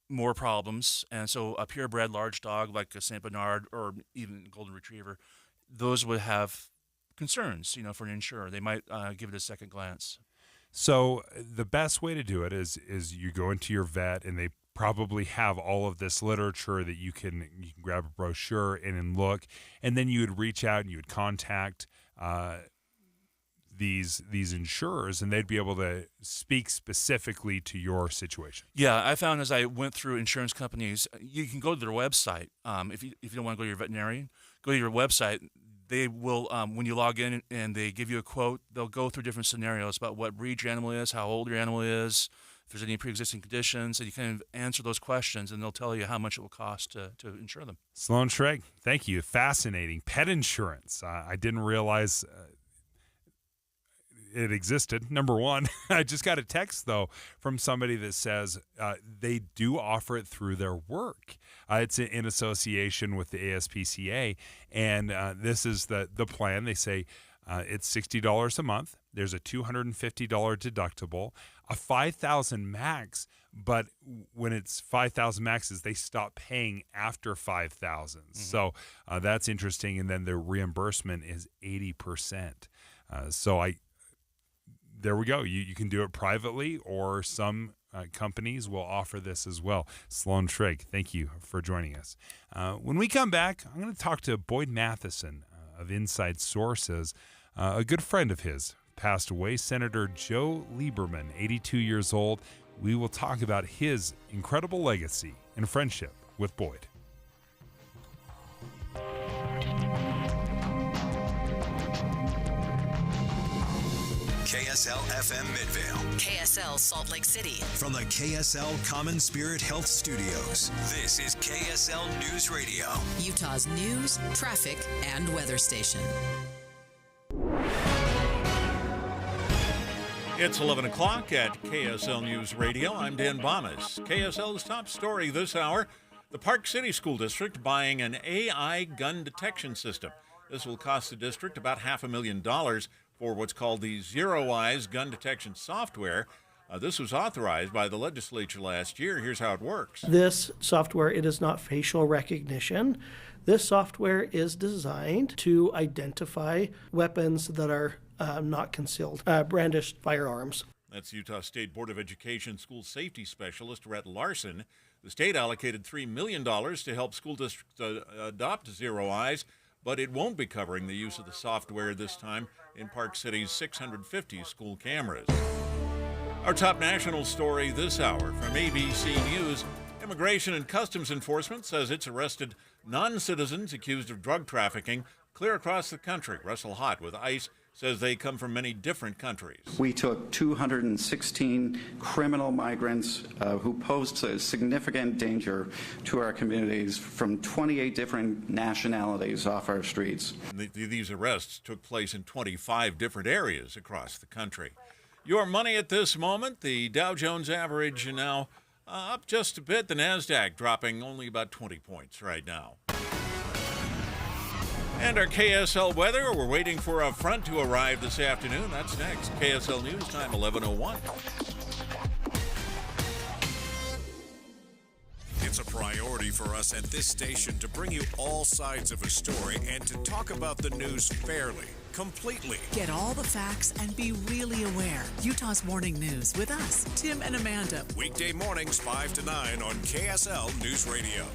more problems, and so a purebred large dog like a Saint Bernard or even Golden Retriever, those would have concerns, for an insurer. They might give it a second glance. So the best way to do it is you go into your vet, and they probably have all of this literature that you can grab a brochure and look, and then you would reach out and you would contact these insurers, and they'd be able to speak specifically to your situation. Yeah, I found as I went through insurance companies, you can go to their website. If you don't want to go to your veterinarian, go to your website. They will, when you log in and they give you a quote, they'll go through different scenarios about what breed your animal is, how old your animal is, if there's any pre-existing conditions, and you can answer those questions, and they'll tell you how much it will cost to insure them. Sloan Schrag, thank you. Fascinating. Pet insurance. I didn't realize it existed. Number one, I just got a text, though, from somebody that says they do offer it through their work. It's in association with the ASPCA, and this is the plan. They say it's $60 a month. There's a $250 deductible, a $5,000 max, but when it's $5,000 maxes, they stop paying after $5,000. Mm-hmm. So that's interesting, and then the reimbursement is 80%. There we go. You can do it privately, or some companies will offer this as well. Sloan Schrag, thank you for joining us. When we come back, I'm going to talk to Boyd Matheson of Inside Sources. A good friend of his passed away, Senator Joe Lieberman, 82 years old. We will talk about his incredible legacy and friendship with Boyd. KSL FM Midvale. KSL Salt Lake City. From the KSL Common Spirit Health Studios, this is KSL News Radio. Utah's news, traffic, and weather station. It's 11 o'clock at KSL News Radio. I'm Dan Bomas. KSL's top story this hour, the Park City School District buying an AI gun detection system. This will cost the district about $500,000 for what's called the Zero Eyes gun detection software. This was authorized by the legislature last year. Here's how it works. This software, it is not facial recognition. This software is designed to identify weapons that are not concealed, brandished firearms. That's Utah State Board of Education School Safety Specialist Rhett Larson. The state allocated $3 million to help school districts adopt Zero Eyes, but it won't be covering the use of the software this time in Park City's 650 school cameras. Our top national story this hour from ABC News. Immigration and Customs Enforcement says it's arrested non-citizens accused of drug trafficking clear across the country. Russell Hott with ICE says they come from many different countries. We took 216 criminal migrants who posed a significant danger to our communities from 28 different nationalities off our streets. These arrests took place in 25 different areas across the country. Your money at this moment, the Dow Jones average now up just a bit, the NASDAQ dropping only about 20 points right now. And our KSL weather, we're waiting for a front to arrive this afternoon. That's next. KSL News Time, 11:01. It's a priority for us at this station to bring you all sides of a story and to talk about the news fairly, completely. Get all the facts and be really aware. Utah's Morning News with us, Tim and Amanda. Weekday mornings 5 to 9 on KSL News Radio.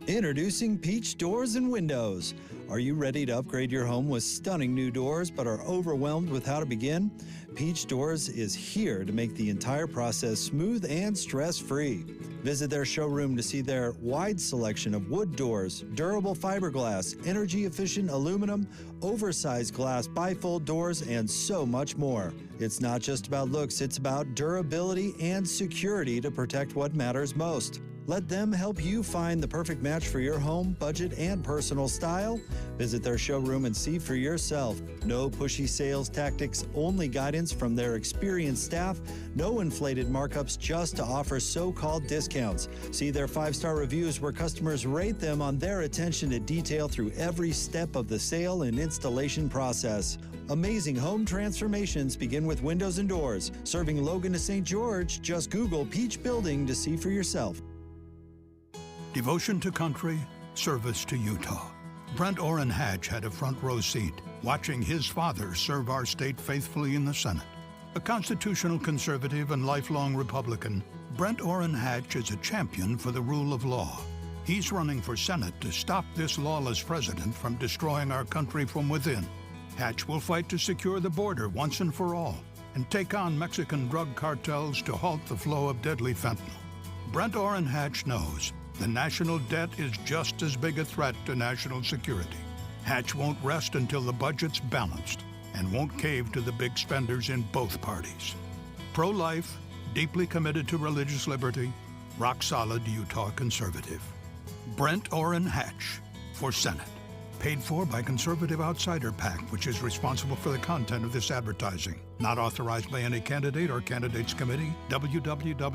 Introducing Peach Doors and Windows. Are you ready to upgrade your home with stunning new doors but are overwhelmed with how to begin? Peach Doors is here to make the entire process smooth and stress-free. Visit their showroom to see their wide selection of wood doors, durable fiberglass, energy-efficient aluminum, oversized glass bifold doors, and so much more. It's not just about looks, it's about durability and security to protect what matters most. Let them help you find the perfect match for your home, budget, and personal style. Visit their showroom and see for yourself. No pushy sales tactics, only guidance from their experienced staff. No inflated markups just to offer so-called discounts. See their 5-star reviews where customers rate them on their attention to detail through every step of the sale and installation process. Amazing home transformations begin with windows and doors. Serving Logan to St. George, just Google Peach Building to see for yourself. Devotion to country, service to Utah. Brent Orrin Hatch had a front row seat, watching his father serve our state faithfully in the Senate. A constitutional conservative and lifelong Republican, Brent Orrin Hatch is a champion for the rule of law. He's running for Senate to stop this lawless president from destroying our country from within. Hatch will fight to secure the border once and for all and take on Mexican drug cartels to halt the flow of deadly fentanyl. Brent Orrin Hatch knows the national debt is just as big a threat to national security. Hatch won't rest until the budget's balanced and won't cave to the big spenders in both parties. Pro-life, deeply committed to religious liberty, rock-solid Utah conservative. Brent Orrin Hatch for Senate. Paid for by Conservative Outsider PAC, which is responsible for the content of this advertising. Not authorized by any candidate or candidates committee. www.copac.us.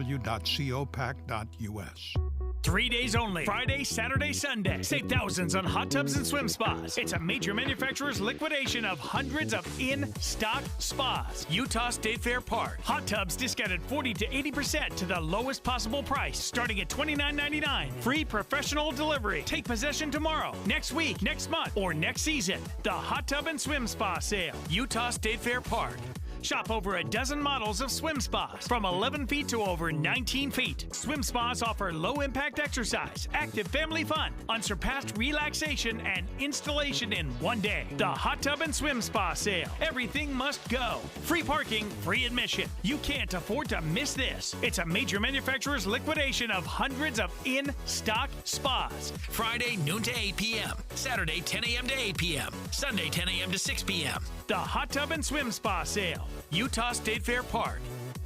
3 days only. Friday, Saturday, Sunday. Save thousands on hot tubs and swim spas. It's a major manufacturer's liquidation of hundreds of in-stock spas. Utah State Fair Park. Hot tubs discounted 40 to 80% to the lowest possible price, starting at $29.99. Free professional delivery. Take possession tomorrow, next week, next month, or next season. The Hot Tub and Swim Spa Sale. Utah State Fair Park. Shop over a dozen models of swim spas from 11 feet to over 19 feet. Swim spas offer low-impact exercise, active family fun, unsurpassed relaxation, and installation in one day. The Hot Tub and Swim Spa Sale. Everything must go. Free parking, free admission. You can't afford to miss this. It's a major manufacturer's liquidation of hundreds of in-stock spas. Friday, noon to 8 p.m. Saturday, 10 a.m. to 8 p.m. Sunday, 10 a.m. to 6 p.m. The Hot Tub and Swim Spa Sale, Utah State Fair Park.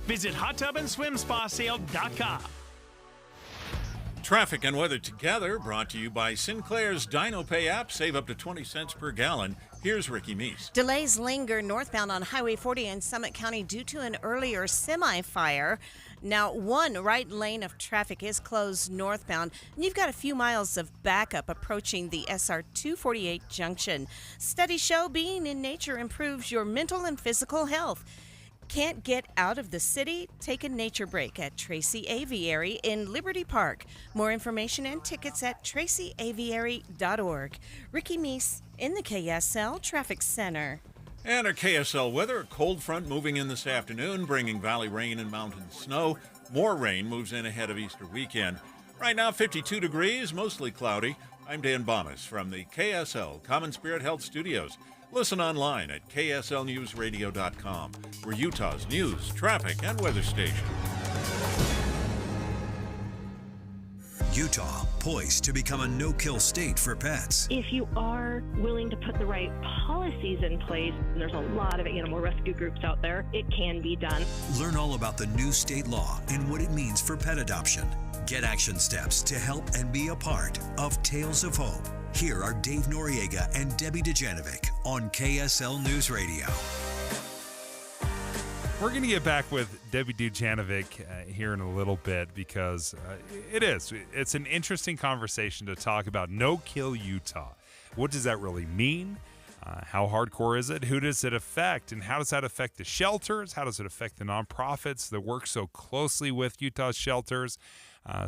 Visit hottubandswimspasale.com. Traffic and weather together brought to you by Sinclair's DinoPay app. Save up to 20 cents per gallon. Here's Ricky Meese. Delays linger northbound on Highway 40 in Summit County due to an earlier semi-fire. Now, one right lane of traffic is closed northbound, and you've got a few miles of backup approaching the SR 248 junction. Studies show being in nature improves your mental and physical health. Can't get out of the city? Take a nature break at Tracy Aviary in Liberty Park. More information and tickets at tracyaviary.org. Ricky Meese in the KSL Traffic Center. And our KSL weather, a cold front moving in this afternoon, bringing valley rain and mountain snow. More rain moves in ahead of Easter weekend. Right now, 52 degrees, mostly cloudy. I'm Dan Bomas from the KSL Common Spirit Health Studios. Listen online at kslnewsradio.com. We're Utah's news, traffic, and weather station. Utah, poised to become a no-kill state for pets. If you are willing to put the right policies in place, and there's a lot of animal rescue groups out there, it can be done. Learn all about the new state law and what it means for pet adoption. Get action steps to help and be a part of Tales of Hope. Here are Dave Noriega and Debbie Dujanovic on KSL News Radio. We're going to get back with Debbie Dujanovic here in a little bit because it's an interesting conversation to talk about no-kill Utah. What does that really mean? How hardcore is it? Who does it affect? And how does that affect the shelters? How does it affect the nonprofits that work so closely with Utah's shelters?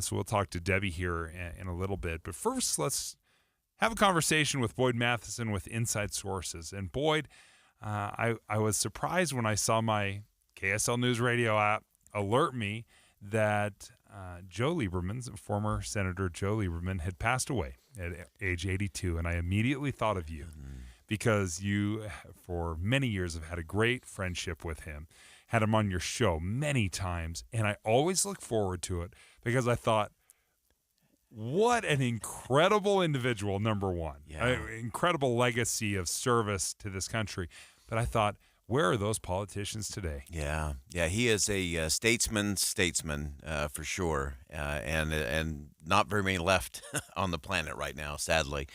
So we'll talk to Debbie here in a little bit. But first, let's have a conversation with Boyd Matheson with Inside Sources. And Boyd, I was surprised when I saw my KSL News Radio app alert me that Joe Lieberman, former Senator Joe Lieberman, had passed away at age 82. And I immediately thought of you because you, for many years, have had a great friendship with him, had him on your show many times. And I always look forward to it because I thought, what an incredible individual, number one. Yeah. Incredible legacy of service to this country. But I thought, where are those politicians today? Yeah, he is a statesman for sure, and not very many left on the planet right now, sadly.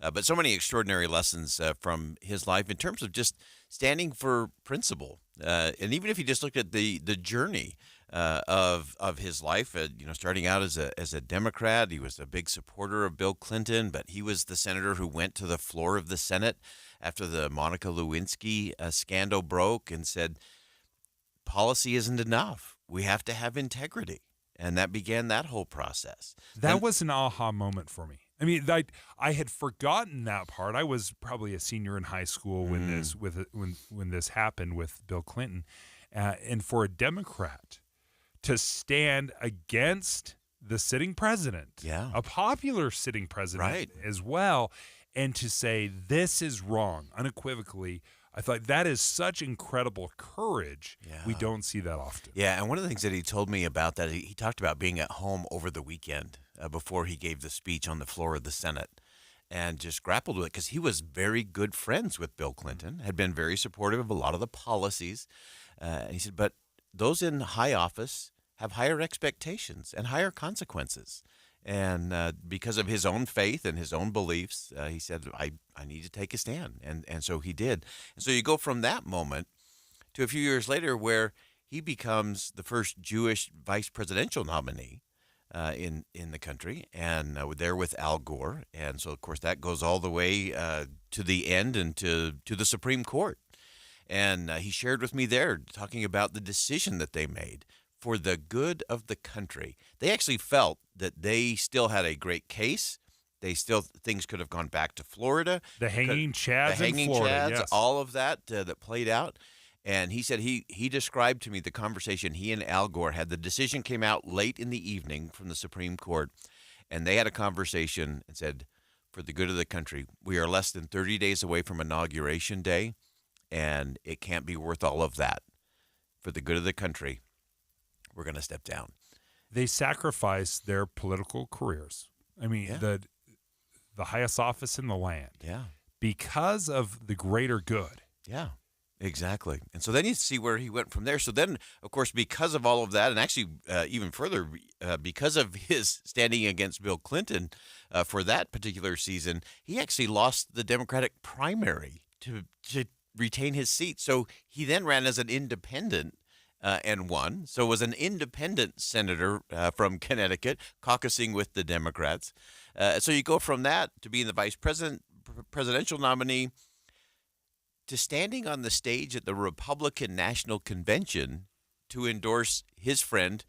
But so many extraordinary lessons from his life in terms of just standing for principle. And even if you just looked at the journey of his life, starting out as a Democrat, he was a big supporter of Bill Clinton, but he was the senator who went to the floor of the Senate after the Monica Lewinsky scandal broke and said, policy isn't enough. We have to have integrity. And that began that whole process. That was an aha moment for me. I mean, I had forgotten that part. I was probably a senior in high school when this happened with Bill Clinton. And for a Democrat to stand against the sitting president, a popular sitting president as well, and to say this is wrong unequivocally, I thought that is such incredible courage. Yeah. We don't see that often. Yeah, and one of the things that he told me about that, he talked about being at home over the weekend before he gave the speech on the floor of the Senate and just grappled with it because he was very good friends with Bill Clinton, had been very supportive of a lot of the policies. And he said, but those in high office have higher expectations and higher consequences. And because of his own faith and his own beliefs, he said, I need to take a stand. And so he did. And so you go from that moment to a few years later where he becomes the first Jewish vice presidential nominee in the country, and there with Al Gore. And so, of course, that goes all the way to the end and to the Supreme Court. And he shared with me there, talking about the decision that they made for the good of the country. They actually felt that they still had a great case. Things could have gone back to Florida. The hanging chads in Florida, yes. All of that that played out. And he said he described to me the conversation he and Al Gore had. The decision came out late in the evening from the Supreme Court, and they had a conversation and said, for the good of the country, we are less than 30 days away from Inauguration Day, and it can't be worth all of that. For the good of the country, we're going to step down. They sacrificed their political careers. I mean, the highest office in the land. Yeah. Because of the greater good. Yeah, exactly. And so then you see where he went from there. So then, of course, because of all of that, and actually even further, because of his standing against Bill Clinton for that particular season, he actually lost the Democratic primary to retain his seat. So he then ran as an independent and won. So was an independent senator from Connecticut, caucusing with the Democrats. So you go from that to being the presidential nominee to standing on the stage at the Republican National Convention to endorse his friend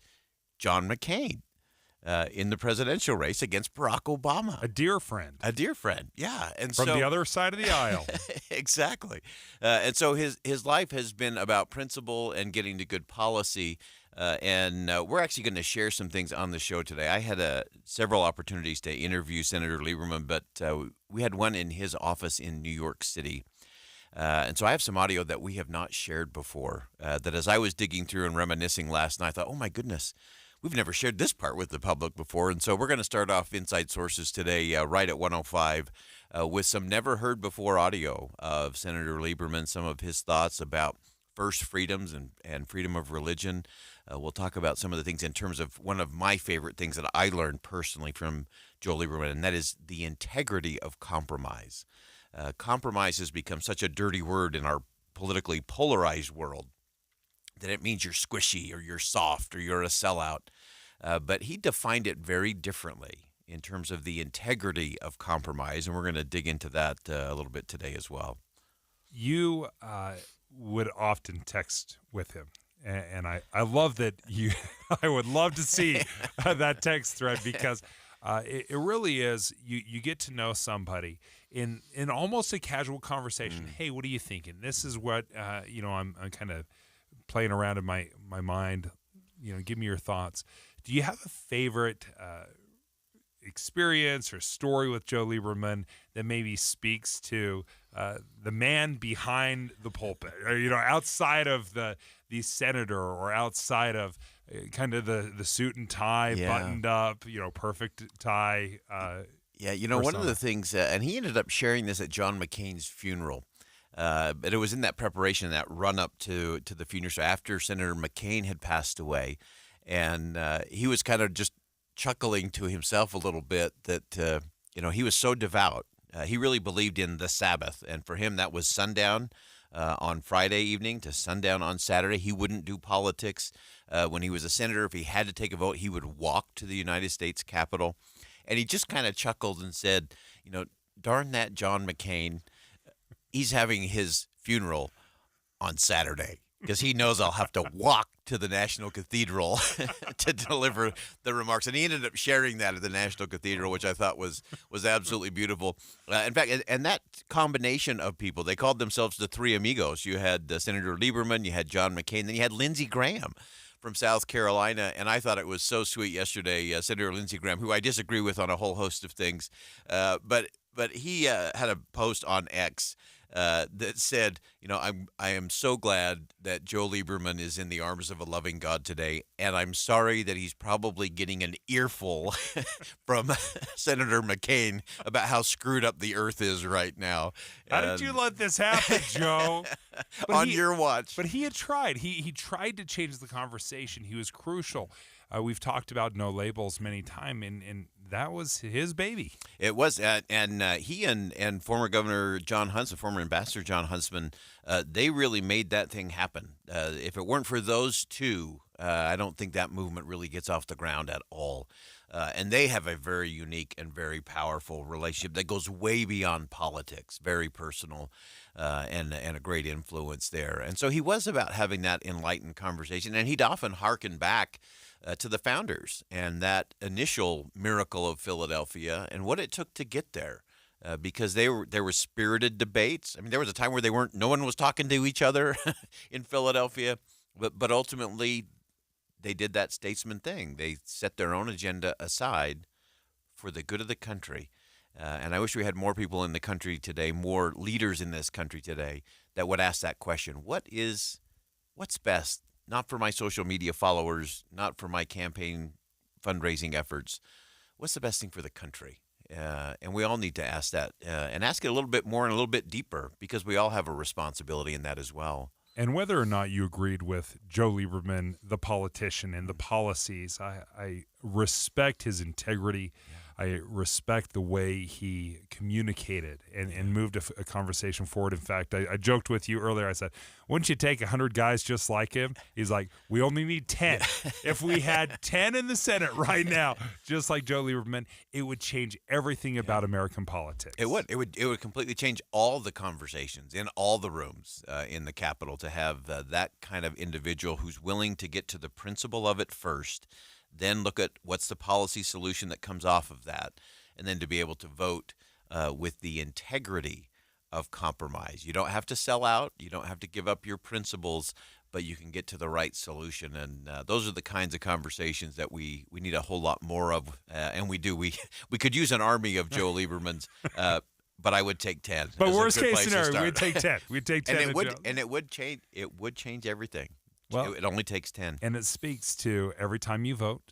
John McCain in the presidential race against Barack Obama. A dear friend. A dear friend, yeah. And From the other side of the aisle. Exactly. And so his life has been about principle and getting to good policy. And we're actually going to share some things on the show today. I had several opportunities to interview Senator Lieberman, but we had one in his office in New York City. And so I have some audio that we have not shared before, that as I was digging through and reminiscing last night, I thought, oh my goodness, we've never shared this part with the public before. And so we're going to start off Inside Sources today right at 1:05 with some never heard before audio of Senator Lieberman, some of his thoughts about first freedoms and freedom of religion. We'll talk about some of the things in terms of one of my favorite things that I learned personally from Joe Lieberman, and that is the integrity of compromise. Compromise has become such a dirty word in our politically polarized world that it means you're squishy or you're soft or you're a sellout. But he defined it very differently in terms of the integrity of compromise, and we're going to dig into that a little bit today as well. You would often text with him, and I love that you – I would love to see that text thread because it really is you get to know somebody – in almost a casual conversation. Hey, what are you thinking? This is what I'm kind of playing around in my mind. Give me your thoughts. Do you have a favorite experience or story with Joe Lieberman that maybe speaks to the man behind the pulpit, or outside of the senator, or outside of kind of the suit and tie, buttoned up, perfect tie? Yeah, one of the things, and he ended up sharing this at John McCain's funeral, but it was in that preparation, that run-up to the funeral, so after Senator McCain had passed away, and he was kind of just chuckling to himself a little bit that, he was so devout. He really believed in the Sabbath, and for him that was sundown on Friday evening to sundown on Saturday. He wouldn't do politics. When he was a senator, if he had to take a vote, he would walk to the United States Capitol. And he just kind of chuckled and said, darn that John McCain, he's having his funeral on Saturday because he knows I'll have to walk to the National Cathedral to deliver the remarks. And he ended up sharing that at the National Cathedral, which I thought was absolutely beautiful. In fact, and that combination of people, they called themselves the Three Amigos. You had Senator Lieberman, you had John McCain, then you had Lindsey Graham from South Carolina, and I thought it was so sweet yesterday. Senator Lindsey Graham, who I disagree with on a whole host of things, but he had a post on X that said, I am so glad that Joe Lieberman is in the arms of a loving God today, and I'm sorry that he's probably getting an earful from Senator McCain about how screwed up the earth is right now. How did you let this happen, Joe? On your watch. But he had tried. He tried to change the conversation. He was crucial. We've talked about no labels many times, and that was his baby. It was, and he and former Governor John Huntsman, former Ambassador John Huntsman, they really made that thing happen. If it weren't for those two, I don't think that movement really gets off the ground at all. And they have a very unique and very powerful relationship that goes way beyond politics, very personal, and a great influence there. And so he was about having that enlightened conversation, and he'd often hearken back to the founders and that initial miracle of Philadelphia and what it took to get there, because there were spirited debates. I mean, there was a time where no one was talking to each other in Philadelphia, but ultimately they did that statesman thing. They set their own agenda aside for the good of the country. And I wish we had more people in the country today, more leaders in this country today that would ask that question. What's best? Not for my social media followers, not for my campaign fundraising efforts. What's the best thing for the country? And we all need to ask that and ask it a little bit more and a little bit deeper, because we all have a responsibility in that as well. And whether or not you agreed with Joe Lieberman, the politician, and the policies, I respect his integrity. Yeah. I respect the way he communicated and moved a conversation forward. In fact, I joked with you earlier. I said, wouldn't you take 100 guys just like him? He's like, we only need 10. If we had 10 in the Senate right now, just like Joe Lieberman, it would change everything about American politics. It would. It would completely change all the conversations in all the rooms in the Capitol, to have that kind of individual who's willing to get to the principle of it first, then look at what's the policy solution that comes off of that, and then to be able to vote with the integrity of compromise. You don't have to sell out. You don't have to give up your principles, but you can get to the right solution. And those are the kinds of conversations that we need a whole lot more of, and we do. We could use an army of Joe Liebermans, but I would take 10. But worst case scenario, we'd take 10. We'd take 10. And it would change everything. Well, it only takes 10. And it speaks to every time you vote,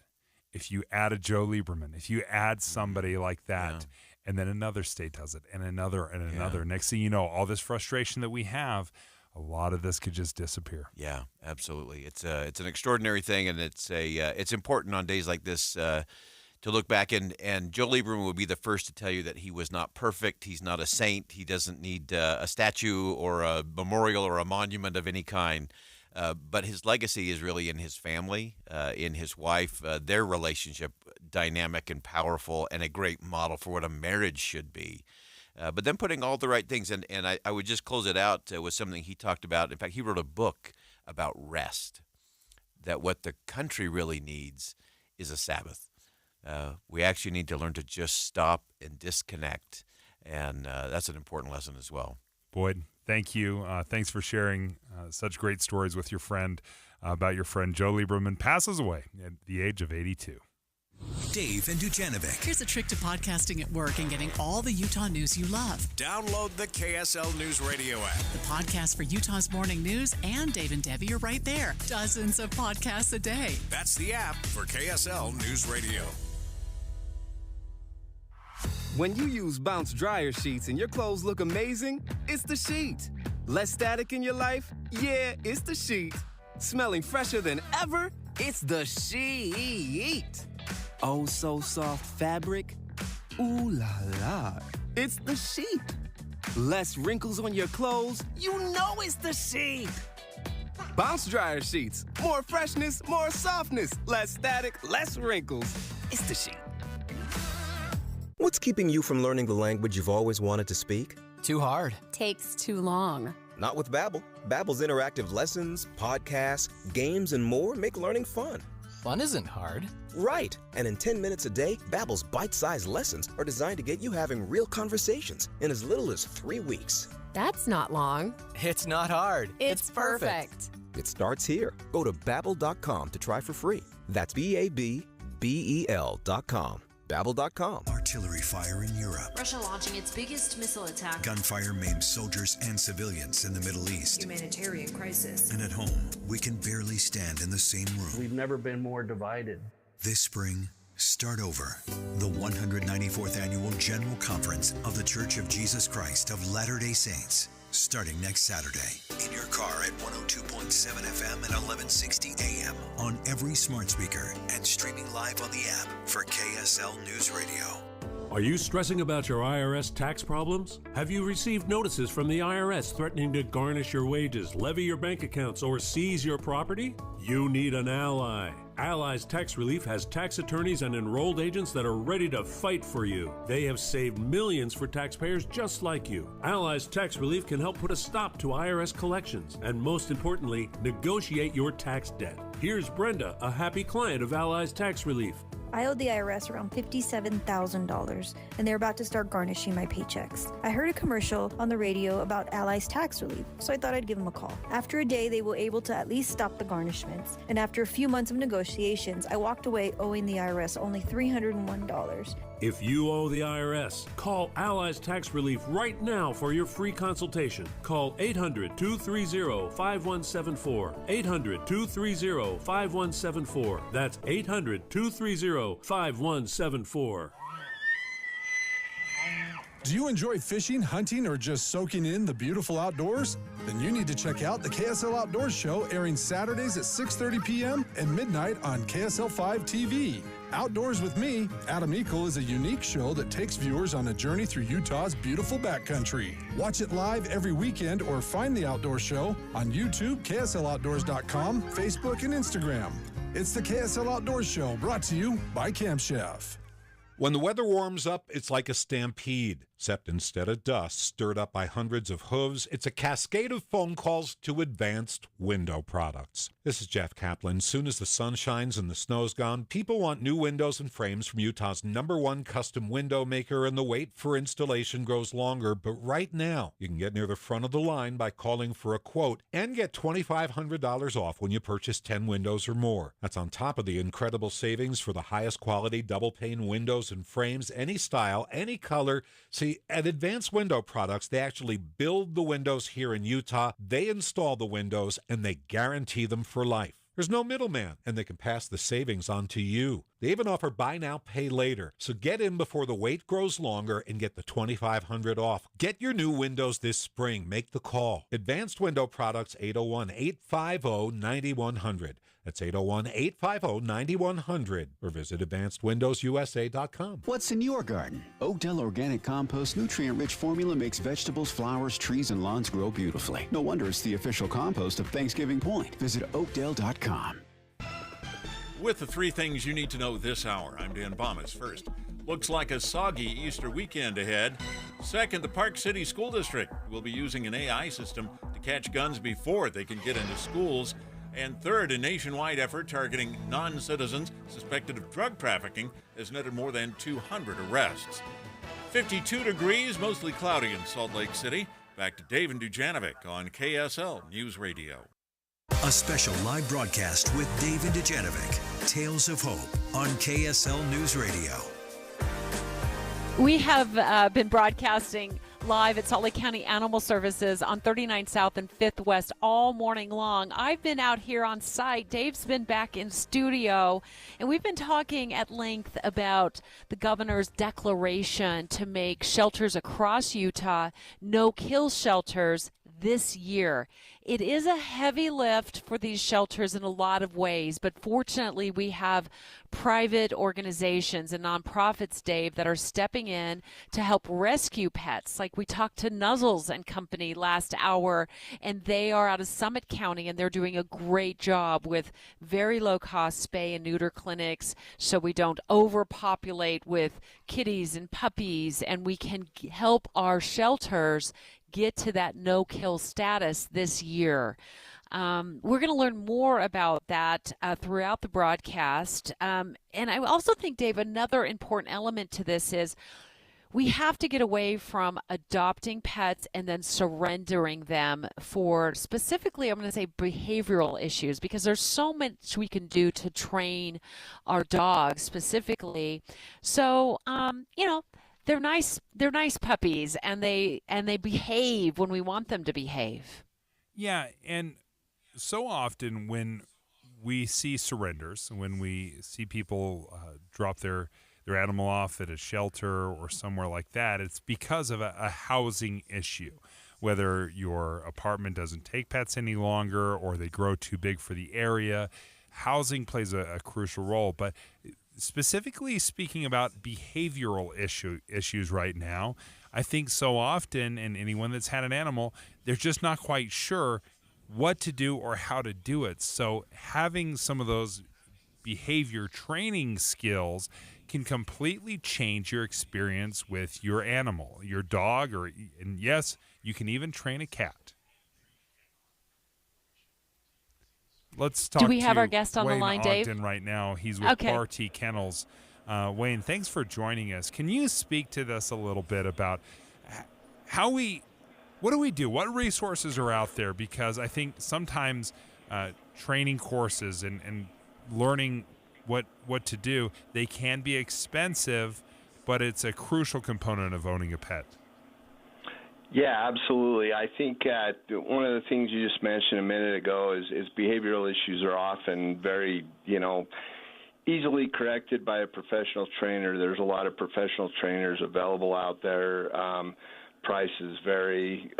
if you add a Joe Lieberman, if you add somebody like that, and then another state does it, and another, and another. Next thing you know, all this frustration that we have, a lot of this could just disappear. Yeah, absolutely. It's an extraordinary thing, and it's important on days like this to look back. And Joe Lieberman would be the first to tell you that he was not perfect. He's not a saint. He doesn't need a statue or a memorial or a monument of any kind. But his legacy is really in his family, in his wife, their relationship, dynamic and powerful, and a great model for what a marriage should be. But then putting all the right things, and I would just close it out with something he talked about. In fact, he wrote a book about rest, that what the country really needs is a Sabbath. We actually need to learn to just stop and disconnect, and that's an important lesson as well. Boyd, thank you. Thanks for sharing such great stories with your friend about your friend Joe Lieberman passes away at the age of 82. Dave and Dujanovic. Here's a trick to podcasting at work and getting all the Utah news you love. Download the KSL News Radio app. The podcast for Utah's morning news and Dave and Debbie are right there. Dozens of podcasts a day. That's the app for KSL News Radio. When you use Bounce dryer sheets and your clothes look amazing, it's the sheet. Less static in your life? Yeah, it's the sheet. Smelling fresher than ever? It's the sheet. Oh, so soft fabric? Ooh la la. It's the sheet. Less wrinkles on your clothes? You know it's the sheet. Bounce dryer sheets. More freshness, more softness. Less static, less wrinkles. It's the sheet. What's keeping you from learning the language you've always wanted to speak? Too hard. Takes too long. Not with Babbel. Babbel's interactive lessons, podcasts, games, and more make learning fun. Fun isn't hard. Right. And in 10 minutes a day, Babbel's bite-sized lessons are designed to get you having real conversations in as little as 3 weeks. That's not long. It's not hard. It's perfect. It starts here. Go to Babbel.com to try for free. That's Babbel.com. Babbel.com. Artillery fire in Europe. Russia launching its biggest missile attack. Gunfire maimed soldiers and civilians in the Middle East. Humanitarian crisis. And at home, we can barely stand in the same room. We've never been more divided. This spring, start over. The 194th Annual General Conference of The Church of Jesus Christ of Latter-day Saints. Starting next Saturday. In your car at 102.7 FM and 1160 AM on every smart speaker and streaming live on the app for KSL News Radio. Are you stressing about your IRS tax problems? Have you received notices from the IRS threatening to garnish your wages, levy your bank accounts, or seize your property? You need an ally. Allies Tax Relief has tax attorneys and enrolled agents that are ready to fight for you. They have saved millions for taxpayers just like you. Allies Tax Relief can help put a stop to IRS collections and, most importantly, negotiate your tax debt. Here's Brenda, a happy client of Allies Tax Relief. I owed the IRS around $57,000, and they're about to start garnishing my paychecks. I heard a commercial on the radio about Allies Tax Relief, so I thought I'd give them a call. After a day, they were able to at least stop the garnishments, and after a few months of negotiations, I walked away owing the IRS only $301. If you owe the IRS, call Allies Tax Relief right now for your free consultation. Call 800-230-5174. 800-230-5174. That's 800-230-5174. Do you enjoy fishing, hunting, or just soaking in the beautiful outdoors? Then you need to check out the KSL Outdoors Show, airing Saturdays at 6:30 p.m. and midnight on KSL5 TV. Outdoors with Me, Adam Eagle, is a unique show that takes viewers on a journey through Utah's beautiful backcountry. Watch it live every weekend or find the Outdoor Show on YouTube, KSLOutdoors.com, Facebook, and Instagram. It's the KSL Outdoors Show, brought to you by Camp Chef. When the weather warms up, it's like a stampede, except instead of dust stirred up by hundreds of hooves, it's a cascade of phone calls to Advanced Window Products. This is Jeff Kaplan. Soon as the sun shines and the snow's gone, people want new windows and frames from Utah's #1 custom window maker, and the wait for installation grows longer. But right now, you can get near the front of the line by calling for a quote and get $2,500 off when you purchase 10 windows or more. That's on top of the incredible savings for the highest quality double-pane windows and frames, any style, any color. See, at Advanced Window Products, they actually build the windows here in Utah, they install the windows, and they guarantee them for life. There's no middleman, and they can pass the savings on to you. They even offer buy now, pay later. So get in before the wait grows longer and get the $2,500 off. Get your new windows this spring. Make the call. Advanced Window Products, 801-850-9100. That's 801-850-9100. Or visit AdvancedWindowsUSA.com. What's in your garden? Oakdale Organic Compost nutrient-rich formula makes vegetables, flowers, trees, and lawns grow beautifully. No wonder it's the official compost of Thanksgiving Point. Visit Oakdale.com. With the 3 things you need to know this hour, I'm Dan Bomas. First, looks like a soggy Easter weekend ahead. Second, the Park City School District will be using an AI system to catch guns before they can get into schools. And third, a nationwide effort targeting non-citizens suspected of drug trafficking has netted more than 200 arrests. 52 degrees, mostly cloudy in Salt Lake City. Back to Dave and Dujanovic on KSL News Radio. A special live broadcast with Dave and Dujanovic. Tales of Hope on KSL News Radio. We have been broadcasting live at Salt Lake County Animal Services on 39 South and 5th West all morning long. I've been out here on site. Dave's been back in studio, and we've been talking at length about the governor's declaration to make shelters across Utah no-kill shelters this year. It is a heavy lift for these shelters in a lot of ways, but fortunately we have private organizations and nonprofits, Dave, that are stepping in to help rescue pets. Like we talked to Nuzzles and Company last hour, and they are out of Summit County, and they're doing a great job with very low-cost spay and neuter clinics so we don't overpopulate with kitties and puppies, and we can help our shelters get to that no-kill status this year. We're going to learn more about that throughout the broadcast. And I also think, Dave, another important element to this is we have to get away from adopting pets and then surrendering them for specifically, I'm going to say, behavioral issues, because there's so much we can do to train our dogs specifically. So, they're nice puppies, and they behave when we want them to behave. Yeah, and so often when we see surrenders, when we see people drop their animal off at a shelter or somewhere like that, it's because of a housing issue. Whether your apartment doesn't take pets any longer or they grow too big for the area, housing plays a crucial role. But specifically speaking about behavioral issues right now, I think so often, and anyone that's had an animal, they're just not quite sure what to do or how to do it. So having some of those behavior training skills can completely change your experience with your animal, your dog, and yes, you can even train a cat. Let's talk. Do we have to our guest on Wayne the line, Ogden Dave? Right now, he's with Okay. RT Kennels. Wayne, thanks for joining us. Can you speak to this a little bit about what do we do? What resources are out there? Because I think sometimes training courses and learning what to do, they can be expensive, but it's a crucial component of owning a pet. Yeah, absolutely. I think one of the things you just mentioned a minute ago is behavioral issues are often very, easily corrected by a professional trainer. There's a lot of professional trainers available out there. Prices vary,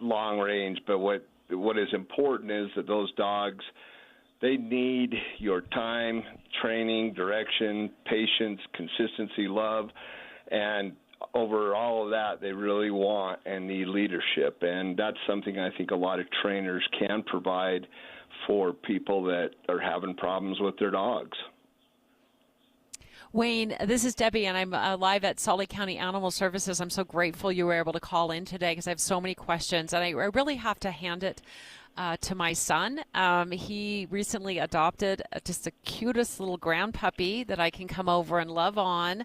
long range, but what is important is that those dogs, they need your time, training, direction, patience, consistency, love, and over all of that, they really want and need leadership, and that's something I think a lot of trainers can provide for people that are having problems with their dogs. Wayne, this is Debbie, and I'm live at Salt Lake County Animal Services. I'm so grateful you were able to call in today because I have so many questions, and I really have to hand it to my son. He recently adopted just the cutest little ground puppy that I can come over and love on.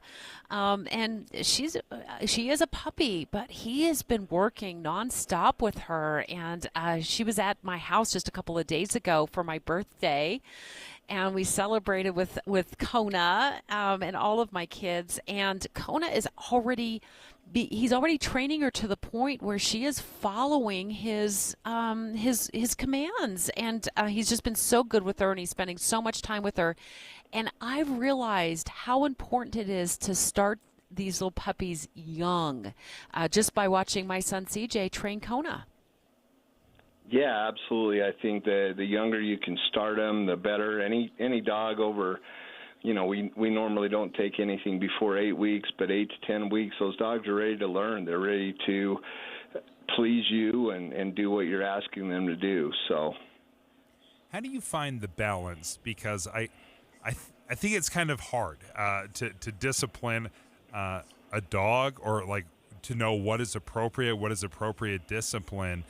And she is a puppy, but he has been working nonstop with her. And she was at my house just a couple of days ago for my birthday. And we celebrated with Kona and all of my kids. And Kona is he's already training her to the point where she is following his commands. And he's just been so good with her, and he's spending so much time with her. And I've realized how important it is to start these little puppies young, just by watching my son CJ train Kona. Yeah, absolutely. I think the younger you can start them, the better. Any dog over, we normally don't take anything before 8 weeks, but 8 to 10 weeks, those dogs are ready to learn. They're ready to please you and do what you're asking them to do. So, how do you find the balance? Because I think it's kind of hard to discipline a dog, or like to know what is appropriate discipline.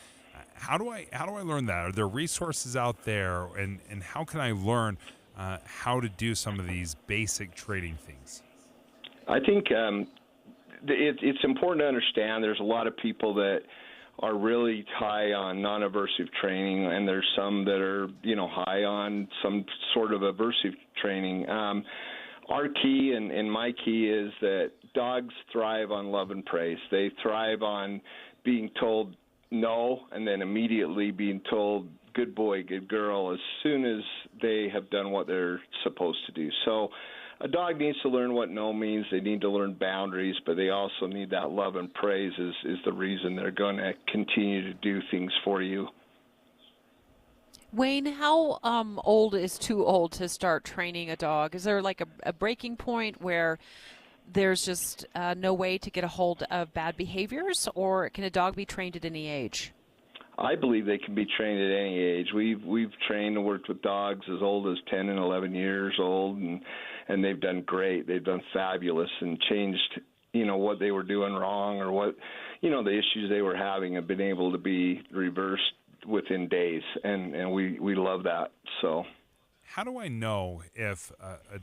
How do I learn that? Are there resources out there, and how can I learn how to do some of these basic training things? I think it's important to understand there's a lot of people that are really high on non-aversive training, and there's some that are high on some sort of aversive training. Our key and my key is that dogs thrive on love and praise. They thrive on being told no, and then immediately being told good boy, good girl, as soon as they have done what they're supposed to do. So a dog needs to learn what no means. They need to learn boundaries, but they also need that love and praise is the reason they're going to continue to do things for you. Wayne, how old is too old to start training a dog? Is there like a breaking point where there's just no way to get a hold of bad behaviors, or can a dog be trained at any age? I believe they can be trained at any age. We've trained and worked with dogs as old as 10 and 11 years old, and they've done great. They've done fabulous and changed, what they were doing wrong, or what, the issues they were having have been able to be reversed within days, and we love that. So, how do I know if a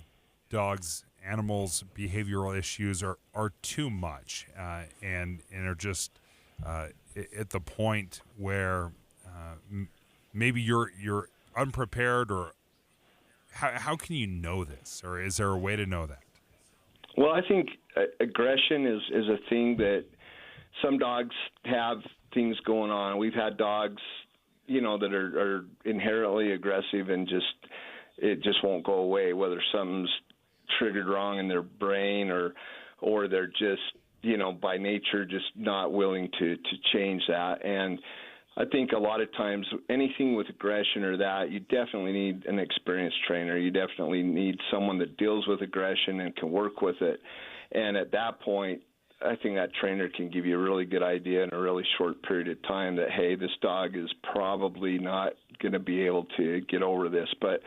dog's animals' behavioral issues are too much and are just at the point where maybe you're unprepared, or how can you know this, or is there a way to know that? Well, I think aggression is a thing that some dogs have things going on. We've had dogs, that are inherently aggressive and it just won't go away, whether something's triggered wrong in their brain or they're just by nature just not willing to change that. And I think a lot of times anything with aggression or that, you definitely need an experienced trainer. You definitely need someone that deals with aggression and can work with it. And at that point, I think that trainer can give you a really good idea in a really short period of time that, hey, this dog is probably not going to be able to get over this. But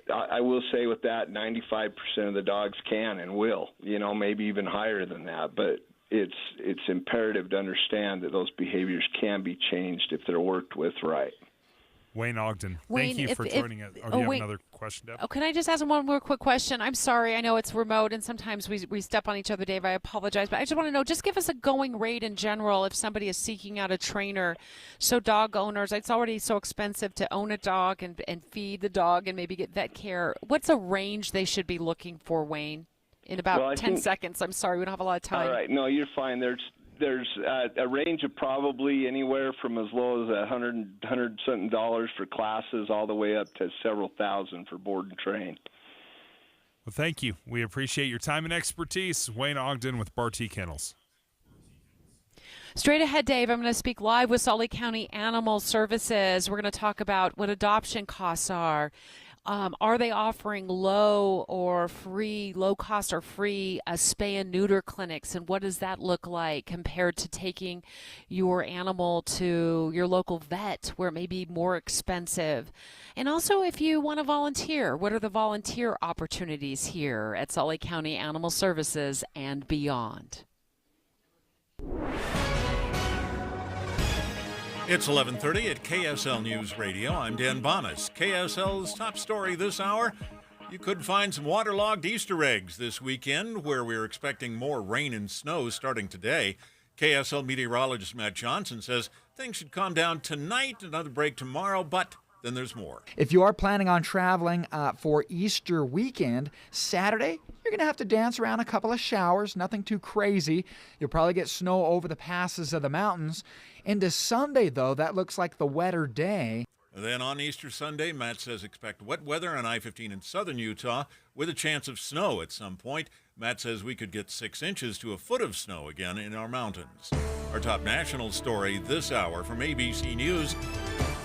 I will say with that, 95% of the dogs can and will, maybe even higher than that. But it's imperative to understand that those behaviors can be changed if they're worked with right. Wayne Ogden, thank you for joining us. Do you have another question, Deb? Oh, can I just ask one more quick question? I'm sorry. I know it's remote, and sometimes we step on each other, Dave. I apologize. But I just want to know, just give us a going rate in general if somebody is seeking out a trainer. So dog owners, it's already so expensive to own a dog and feed the dog and maybe get vet care. What's a range they should be looking for, Wayne? In about 10 seconds. I'm sorry, we don't have a lot of time. All right. No, you're fine. there's a range of probably anywhere from as low as $100 something for classes all the way up to several thousand for board and train. Well, thank you. We appreciate your time and expertise. Wayne Ogden with Barty Kennels. Straight ahead, Dave, I'm going to speak live with Salt Lake County Animal Services. We're going to talk about what adoption costs are. Are they offering low cost or free spay and neuter clinics? And what does that look like compared to taking your animal to your local vet where it may be more expensive? And also, if you want to volunteer, what are the volunteer opportunities here at Salt Lake County Animal Services and beyond? It's 11:30 at KSL News Radio. I'm Dan Bonas. KSL's top story this hour. You could find some waterlogged Easter eggs this weekend, where we're expecting more rain and snow starting today. KSL meteorologist Matt Johnson says things should calm down tonight, another break tomorrow, but then there's more. If you are planning on traveling for Easter weekend, Saturday, you're going to have to dance around a couple of showers, nothing too crazy. You'll probably get snow over the passes of the mountains. Into Sunday, though, that looks like the wetter day. Then on Easter Sunday, Matt says expect wet weather on I-15 in southern Utah with a chance of snow at some point. Matt says we could get 6 inches to a foot of snow again in our mountains. Our top national story this hour from ABC News.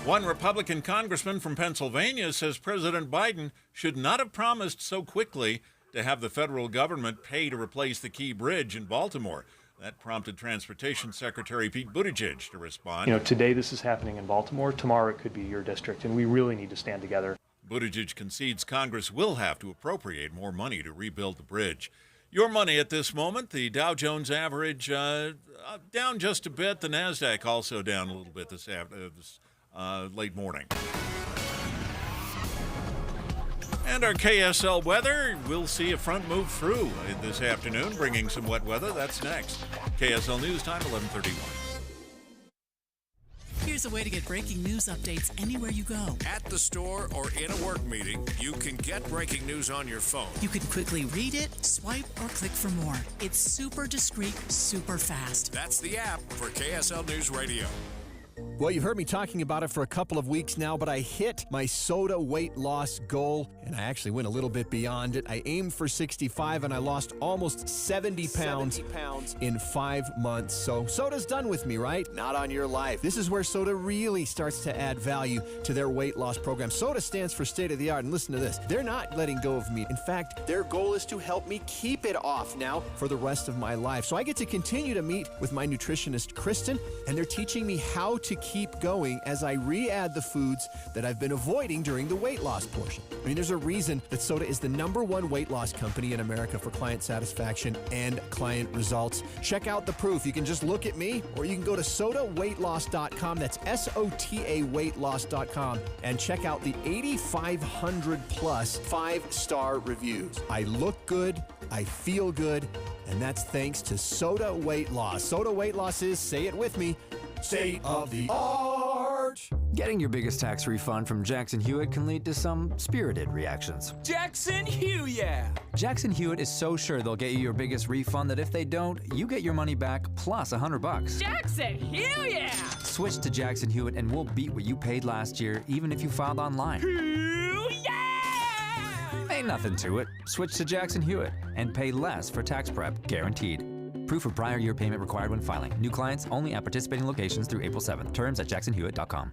One Republican congressman from Pennsylvania says President Biden should not have promised so quickly to have the federal government pay to replace the Key Bridge in Baltimore. That prompted Transportation Secretary Pete Buttigieg to respond. Today this is happening in Baltimore. Tomorrow it could be your district, and we really need to stand together. Buttigieg concedes Congress will have to appropriate more money to rebuild the bridge. Your money at this moment, the Dow Jones average down just a bit. The NASDAQ also down a little bit this late morning. And our KSL weather, we'll see a front move through this afternoon, bringing some wet weather. That's next. KSL News Time, 11:31. Here's a way to get breaking news updates anywhere you go. At the store or in a work meeting, you can get breaking news on your phone. You can quickly read it, swipe, or click for more. It's super discreet, super fast. That's the app for KSL News Radio. Well, you've heard me talking about it for a couple of weeks now, but I hit my soda weight loss goal, and I actually went a little bit beyond it. I aimed for 65, and I lost almost 70 pounds in 5 months. So soda's done with me, right? Not on your life. This is where soda really starts to add value to their weight loss program. Soda stands for state-of-the-art, and listen to this. They're not letting go of me. In fact, their goal is to help me keep it off now for the rest of my life. So I get to continue to meet with my nutritionist, Kristen, and they're teaching me how to keep going as I re-add the foods that I've been avoiding during the weight loss portion. I mean, there's a reason that Soda is the #1 weight loss company in America for client satisfaction and client results. Check out the proof. You can just look at me, or you can go to sodaweightloss.com. That's SOTA weightloss.com, and check out the 8,500 plus 5-star reviews. I look good, I feel good, and that's thanks to Soda Weight Loss. Soda Weight Loss is, say it with me, state of the art. Getting your biggest tax refund from Jackson Hewitt can lead to some spirited reactions. Jackson Hewitt, yeah! Jackson Hewitt is so sure they'll get you your biggest refund that if they don't, you get your money back plus $100. Jackson Hewitt, yeah! Switch to Jackson Hewitt and we'll beat what you paid last year, even if you filed online. Yeah! Ain't nothing to it. Switch to Jackson Hewitt and pay less for tax prep, guaranteed. Proof of prior year payment required when filing. New clients only at participating locations through April 7th. Terms at jacksonhewitt.com.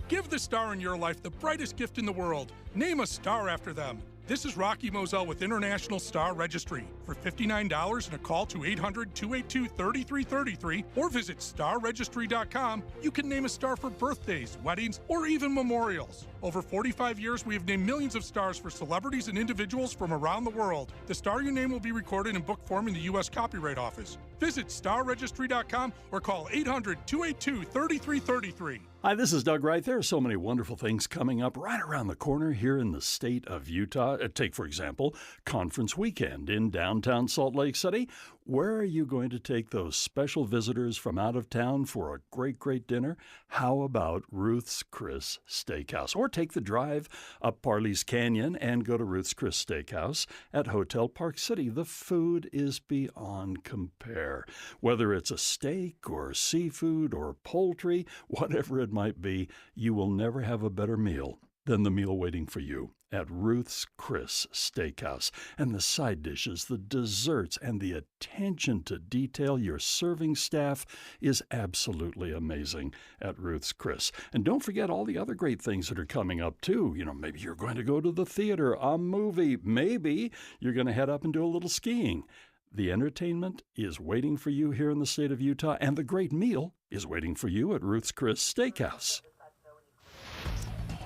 Give the star in your life the brightest gift in the world. Name a star after them. This is Rocky Moselle with International Star Registry. For $59 and a call to 800-282-3333 or visit starregistry.com, you can name a star for birthdays, weddings, or even memorials. Over 45 years, we have named millions of stars for celebrities and individuals from around the world. The star you name will be recorded in book form in the U.S. Copyright Office. Visit starregistry.com or call 800-282-3333. Hi, this is Doug Wright. There are so many wonderful things coming up right around the corner here in the state of Utah. Take, for example, Conference Weekend in downtown Salt Lake City. Where are you going to take those special visitors from out of town for a great, great dinner? How about Ruth's Chris Steakhouse? Or take the drive up Parley's Canyon and go to Ruth's Chris Steakhouse at Hotel Park City. The food is beyond compare. Whether it's a steak or seafood or poultry, whatever it might be, you will never have a better meal than the meal waiting for you at Ruth's Chris Steakhouse. And the side dishes, the desserts, and the attention to detail, your serving staff is absolutely amazing at Ruth's Chris. And don't forget all the other great things that are coming up, too. You know, maybe you're going to go to the theater, a movie. Maybe you're going to head up and do a little skiing. The entertainment is waiting for you here in the state of Utah, and the great meal is waiting for you at Ruth's Chris Steakhouse.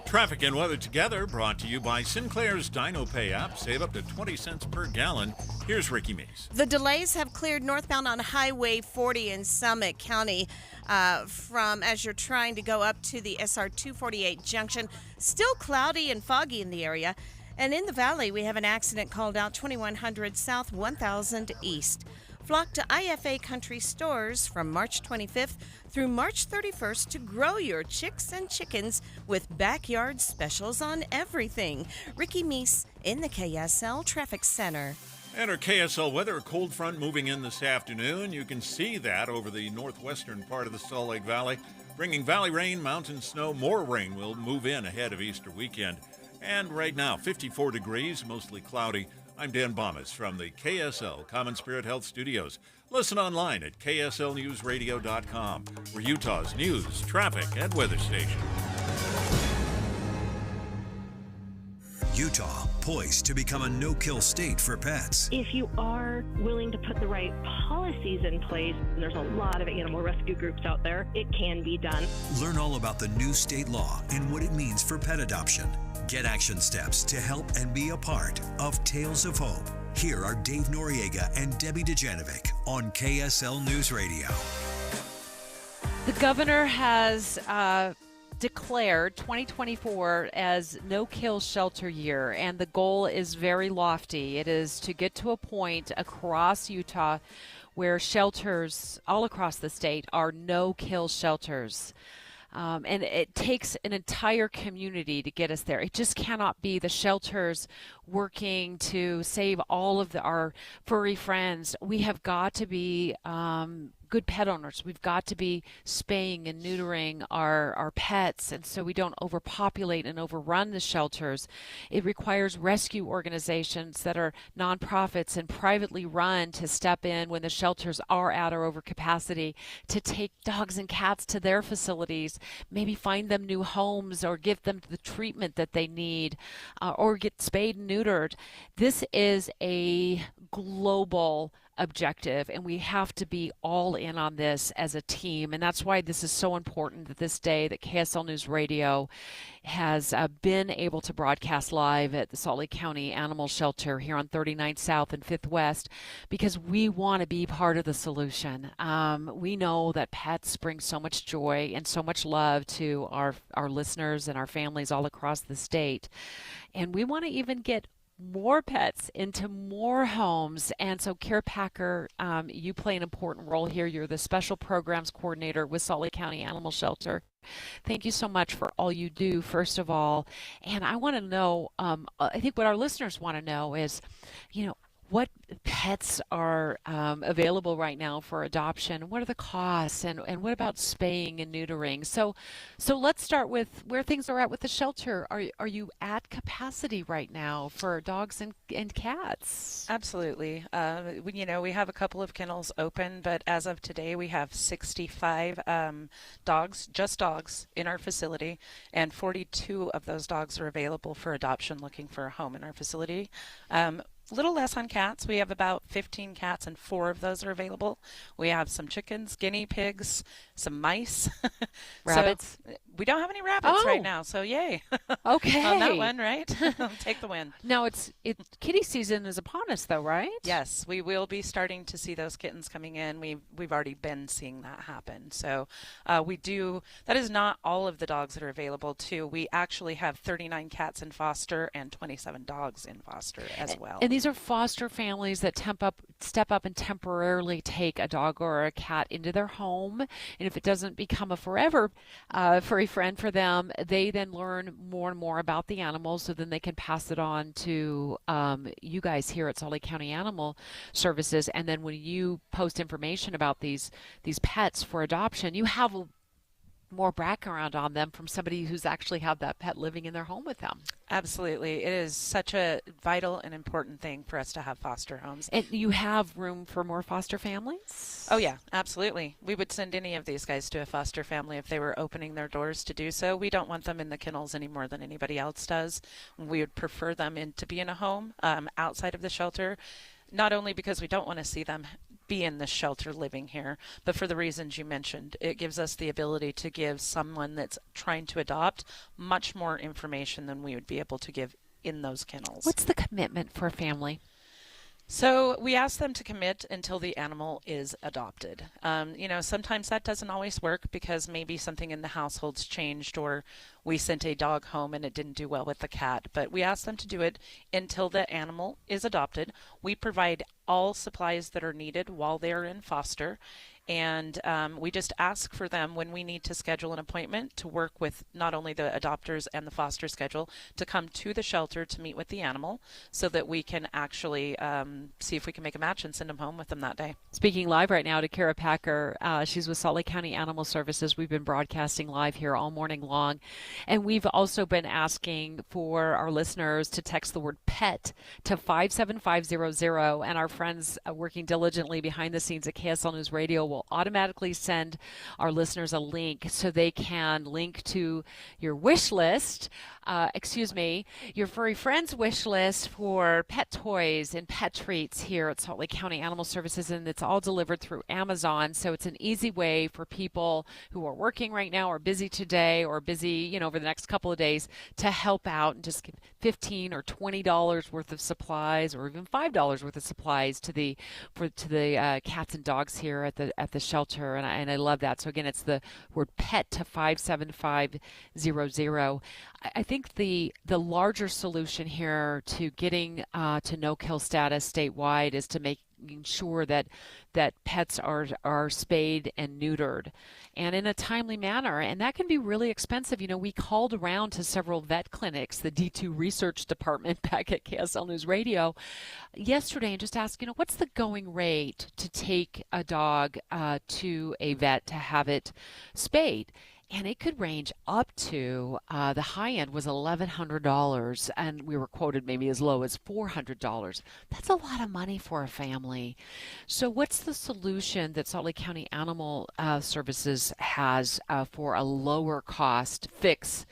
Traffic and weather together, brought to you by Sinclair's Dino Pay app. Save up to 20 cents per gallon. Here's Ricky Meese. The delays have cleared northbound on Highway 40 in Summit County from as you're trying to go up to the SR 248 junction. Still cloudy and foggy in the area. And in the valley, we have an accident called out 2100 South 1000 East. Flock to IFA Country Stores from March 25th through March 31st to grow your chicks and chickens with backyard specials on everything. Ricky Meese in the KSL Traffic Center. And our KSL weather, a cold front moving in this afternoon. You can see that over the northwestern part of the Salt Lake Valley, bringing valley rain, mountain snow. More rain will move in ahead of Easter weekend. And right now, 54 degrees, mostly cloudy. I'm Dan Bomas from the KSL Common Spirit Health Studios. Listen online at kslnewsradio.com. We're Utah's news, traffic, and weather station. Utah, poised to become a no-kill state for pets. If you are willing to put the right policies in place, and there's a lot of animal rescue groups out there, it can be done. Learn all about the new state law and what it means for pet adoption. Get action steps to help and be a part of Tales of Hope. Here are Dave Noriega and Debbie Dujanovic on KSL News Radio. The governor has declared 2024 as no-kill shelter year, and the goal is very lofty. It is to get to a point across Utah where shelters all across the state are no-kill shelters. And it takes an entire community to get us there. It just cannot be the shelters working to save all of our furry friends. We have got to be good pet owners. We've got to be spaying and neutering our pets, and so we don't overpopulate and overrun the shelters. It requires rescue organizations that are nonprofits and privately run to step in when the shelters are at or over capacity, to take dogs and cats to their facilities, maybe find them new homes or give them the treatment that they need, or get spayed and neutered. This is a global objective, and we have to be all in on this as a team. And that's why this is so important that this day that KSL News Radio has been able to broadcast live at the Salt Lake County Animal Shelter here on 39th South and 5th West, because we want to be part of the solution. We know that pets bring so much joy and so much love to our listeners and our families all across the state. And we want to even get more pets into more homes. And so Care Packer, you play an important role here. You're the special programs coordinator with Salt Lake County Animal Shelter. Thank you so much for all you do, first of all. And I want to know, I think what our listeners want to know is, what pets are available right now for adoption? What are the costs? And what about spaying and neutering? So let's start with where things are at with the shelter. Are you at capacity right now for dogs and cats? Absolutely. We have a couple of kennels open, but as of today, we have 65 just dogs in our facility, and 42 of those dogs are available for adoption, looking for a home in our facility. A little less on cats. We have about 15 cats, and 4 of those are available. We have some chickens, guinea pigs, some mice. Rabbits? So we don't have any rabbits right now, so yay. Okay. On that one, right? Take the win. Now, kitty season is upon us, though, right? Yes, we will be starting to see those kittens coming in. We've already been seeing that happen. So that is not all of the dogs that are available, too. We actually have 39 cats in foster and 27 dogs in foster as well. And these these are foster families that step up and temporarily take a dog or a cat into their home. And if it doesn't become a forever furry friend for them, they then learn more and more about the animals, so then they can pass it on to you guys here at Salt Lake County Animal Services. And then when you post information about these pets for adoption, you have more background on them from somebody who's actually had that pet living in their home with them. Absolutely. It is such a vital and important thing for us to have foster homes. And you have room for more foster families? Oh, yeah, absolutely. We would send any of these guys to a foster family if they were opening their doors to do so. We don't want them in the kennels any more than anybody else does. We would prefer them to be in a home outside of the shelter, not only because we don't want to see them be in the shelter living here, but for the reasons you mentioned. It gives us the ability to give someone that's trying to adopt much more information than we would be able to give in those kennels. What's the commitment for a family? So we ask them to commit until the animal is adopted. Sometimes that doesn't always work because maybe something in the household's changed, or we sent a dog home and it didn't do well with the cat. But we ask them to do it until the animal is adopted. We provide all supplies that are needed while they're in foster. And we just ask for them when we need to schedule an appointment to work with not only the adopters and the foster schedule to come to the shelter to meet with the animal so that we can actually see if we can make a match and send them home with them that day. Speaking live right now to Kara Packer. She's with Salt Lake County Animal Services. We've been broadcasting live here all morning long. And we've also been asking for our listeners to text the word PET to 57500. And our friends working diligently behind the scenes at KSL News Radio will automatically send our listeners a link so they can link to your wish list, your furry friends wish list for pet toys and pet treats here at Salt Lake County Animal Services, and it's all delivered through Amazon. So it's an easy way for people who are working right now or busy today or busy, over the next couple of days to help out and just give $15 or $20 worth of supplies, or even $5 worth of supplies to the cats and dogs here at the shelter, and I love that. So again, it's the word PET to 57500. I think the larger solution here to getting to no-kill status statewide is to making sure that pets are spayed and neutered, and in a timely manner. And that can be really expensive. We called around to several vet clinics, the D2 research department back at KSL News Radio yesterday, and just asked, what's the going rate to take a dog to a vet to have it spayed? And it could range up to, the high end was $1,100, and we were quoted maybe as low as $400. That's a lot of money for a family. So what's the solution that Salt Lake County Animal Services has for a lower cost fix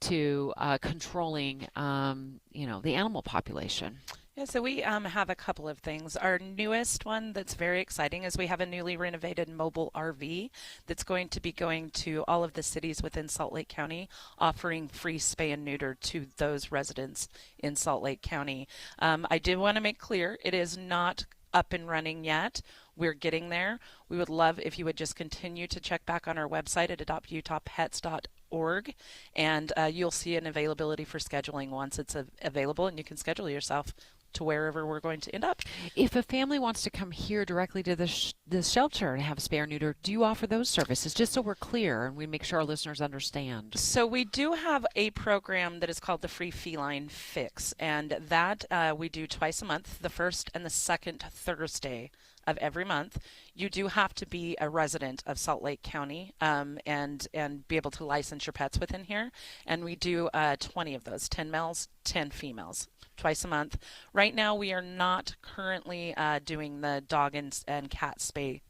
to controlling, the animal population? Yeah, so we have a couple of things. Our newest one that's very exciting is we have a newly renovated mobile RV that's going to be going to all of the cities within Salt Lake County, offering free spay and neuter to those residents in Salt Lake County. I did want to make clear it is not up and running yet. We're getting there. We would love if you would just continue to check back on our website at adoptutahpets.org, and you'll see an availability for scheduling once it's available, and you can schedule yourself to wherever we're going to end up. If a family wants to come here directly to the shelter and have a spay or neuter, do you offer those services? Just so we're clear and we make sure our listeners understand. So we do have a program that is called the Free Feline Fix, and that we do twice a month, the first and the second Thursday of every month. You do have to be a resident of Salt Lake County and be able to license your pets within here. And we do 20 of those, 10 males, 10 females, twice a month. Right now, we are not currently doing the dog and cat spay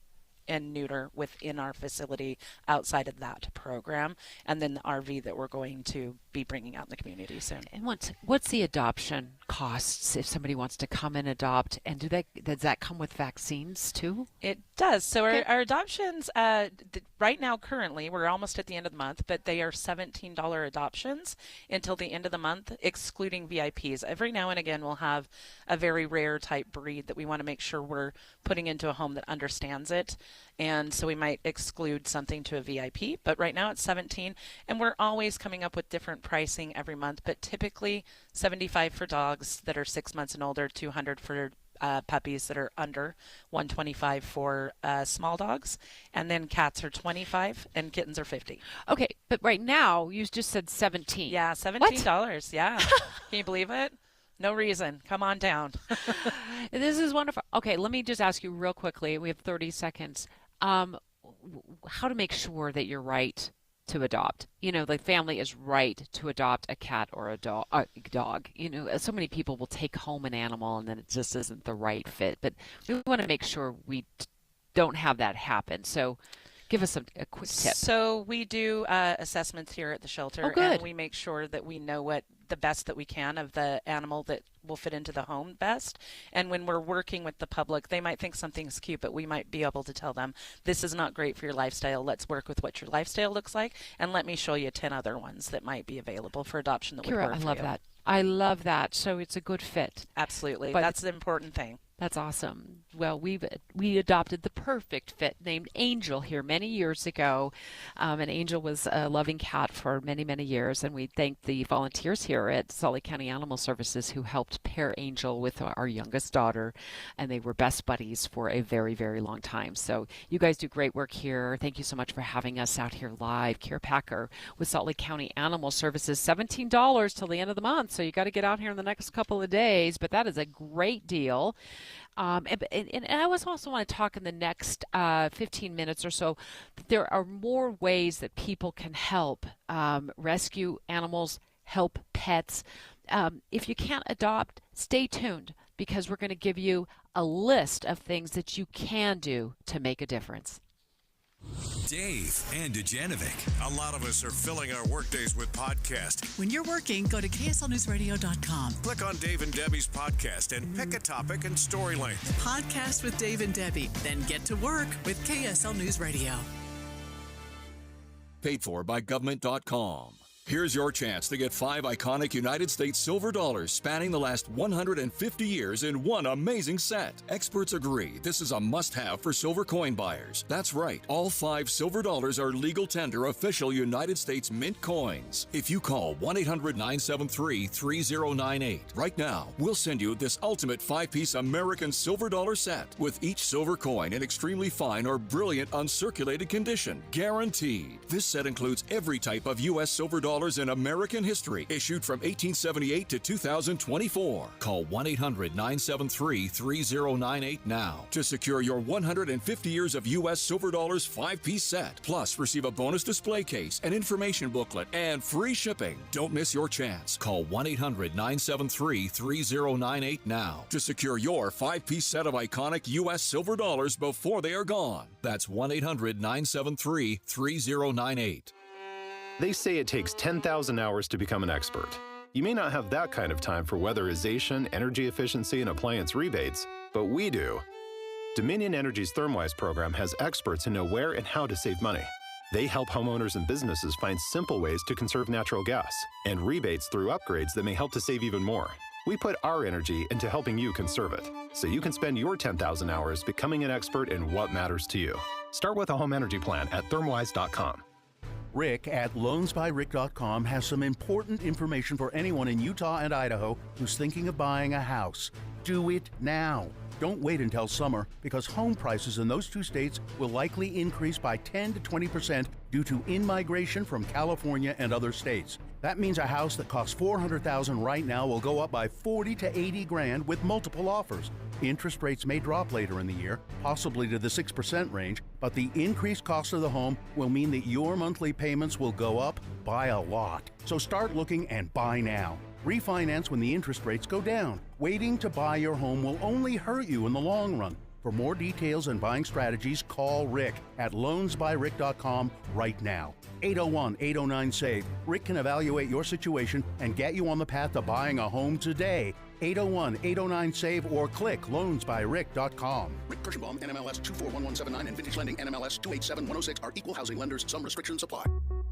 and neuter within our facility outside of that program, and then the RV that we're going to be bringing out in the community soon. And what's the adoption costs if somebody wants to come and adopt? And does that come with vaccines too? It does. So our adoptions right now, currently, we're almost at the end of the month, but they are $17 adoptions until the end of the month, excluding VIPs. Every now and again, we'll have a very rare type breed that we want to make sure we're putting into a home that understands it. And so we might exclude something to a VIP, but right now it's $17, and we're always coming up with different pricing every month, but typically $75 for dogs that are 6 months and older, $200 for puppies that are under, $125 for small dogs, and then cats are $25 and kittens are $50. Okay, but right now you just said 17. Yeah, $17. What? Yeah. Can you believe it? No reason. Come on down. This is wonderful. Okay, let me just ask you real quickly. We have 30 seconds. How to make sure that you're right to adopt. You know, the family is right to adopt a cat or a dog. You know, so many people will take home an animal and then it just isn't the right fit. But we want to make sure we don't have that happen. So give us a quick tip. So we do assessments here at the shelter, and we make sure that we know what the best that we can of the animal that will fit into the home best. And when we're working with the public, they might think something's cute, but we might be able to tell them, this is not great for your lifestyle. Let's work with what your lifestyle looks like, and let me show you 10 other ones that might be available for adoption that would work for you. I love that. I love that. So it's a good fit. Absolutely. But that's the important thing. That's awesome. Well, we adopted the perfect fit named Angel here many years ago. And Angel was a loving cat for many, many years. And we thank the volunteers here at Salt Lake County Animal Services who helped pair Angel with our youngest daughter. And they were best buddies for a very, very long time. So you guys do great work here. Thank you so much for having us out here live. Kira Packer with Salt Lake County Animal Services, $17 till the end of the month. So you got to get out here in the next couple of days. But that is a great deal. And I also want to talk in the next 15 minutes or so. There are more ways that people can help rescue animals, help pets. If you can't adopt, stay tuned because we're going to give you a list of things that you can do to make a difference. Dave and Dujanovic. A lot of us are filling our workdays with podcasts. When you're working, go to KSLNewsRadio.com. Click on Dave and Debbie's podcast and pick a topic and story length. Podcast with Dave and Debbie. Then get to work with KSL News Radio. Paid for by government.com. Here's your chance to get 5 iconic United States silver dollars spanning the last 150 years in one amazing set. Experts agree this is a must-have for silver coin buyers. That's right, all 5 silver dollars are legal tender official United States mint coins. If you call 1-800-973-3098 right now, we'll send you this ultimate 5-piece American silver dollar set with each silver coin in extremely fine or brilliant uncirculated condition, guaranteed. This set includes every type of U.S. silver dollar in American history, issued from 1878 to 2024. Call 1-800-973-3098 now to secure your 150 years of U.S. silver dollars 5-piece set. Plus, receive a bonus display case, an information booklet, and free shipping. Don't miss your chance. Call 1-800-973-3098 now to secure your 5-piece set of iconic U.S. silver dollars before they are gone. That's 1-800-973-3098. They say it takes 10,000 hours to become an expert. You may not have that kind of time for weatherization, energy efficiency, and appliance rebates, but we do. Dominion Energy's ThermWise program has experts who know where and how to save money. They help homeowners and businesses find simple ways to conserve natural gas and rebates through upgrades that may help to save even more. We put our energy into helping you conserve it, so you can spend your 10,000 hours becoming an expert in what matters to you. Start with a home energy plan at thermwise.com. Rick at loansbyrick.com has some important information for anyone in Utah and Idaho who's thinking of buying a house. Do it now. Don't wait until summer because home prices in those two states will likely increase by 10 to 20% due to in-migration from California and other states. That means a house that costs $400,000 right now will go up by $40 to $80,000 with multiple offers. Interest rates may drop later in the year, possibly to the 6% range, but the increased cost of the home will mean that your monthly payments will go up by a lot. So start looking and buy now. Refinance when the interest rates go down. Waiting to buy your home will only hurt you in the long run. For more details and buying strategies, call Rick at loansbyrick.com right now. 801-809-SAVE. Rick can evaluate your situation and get you on the path to buying a home today. 801-809-SAVE or click loansbyrick.com. Rick Kirschenbaum, NMLS 241179 and Vintage Lending NMLS 287106 are equal housing lenders. Some restrictions apply.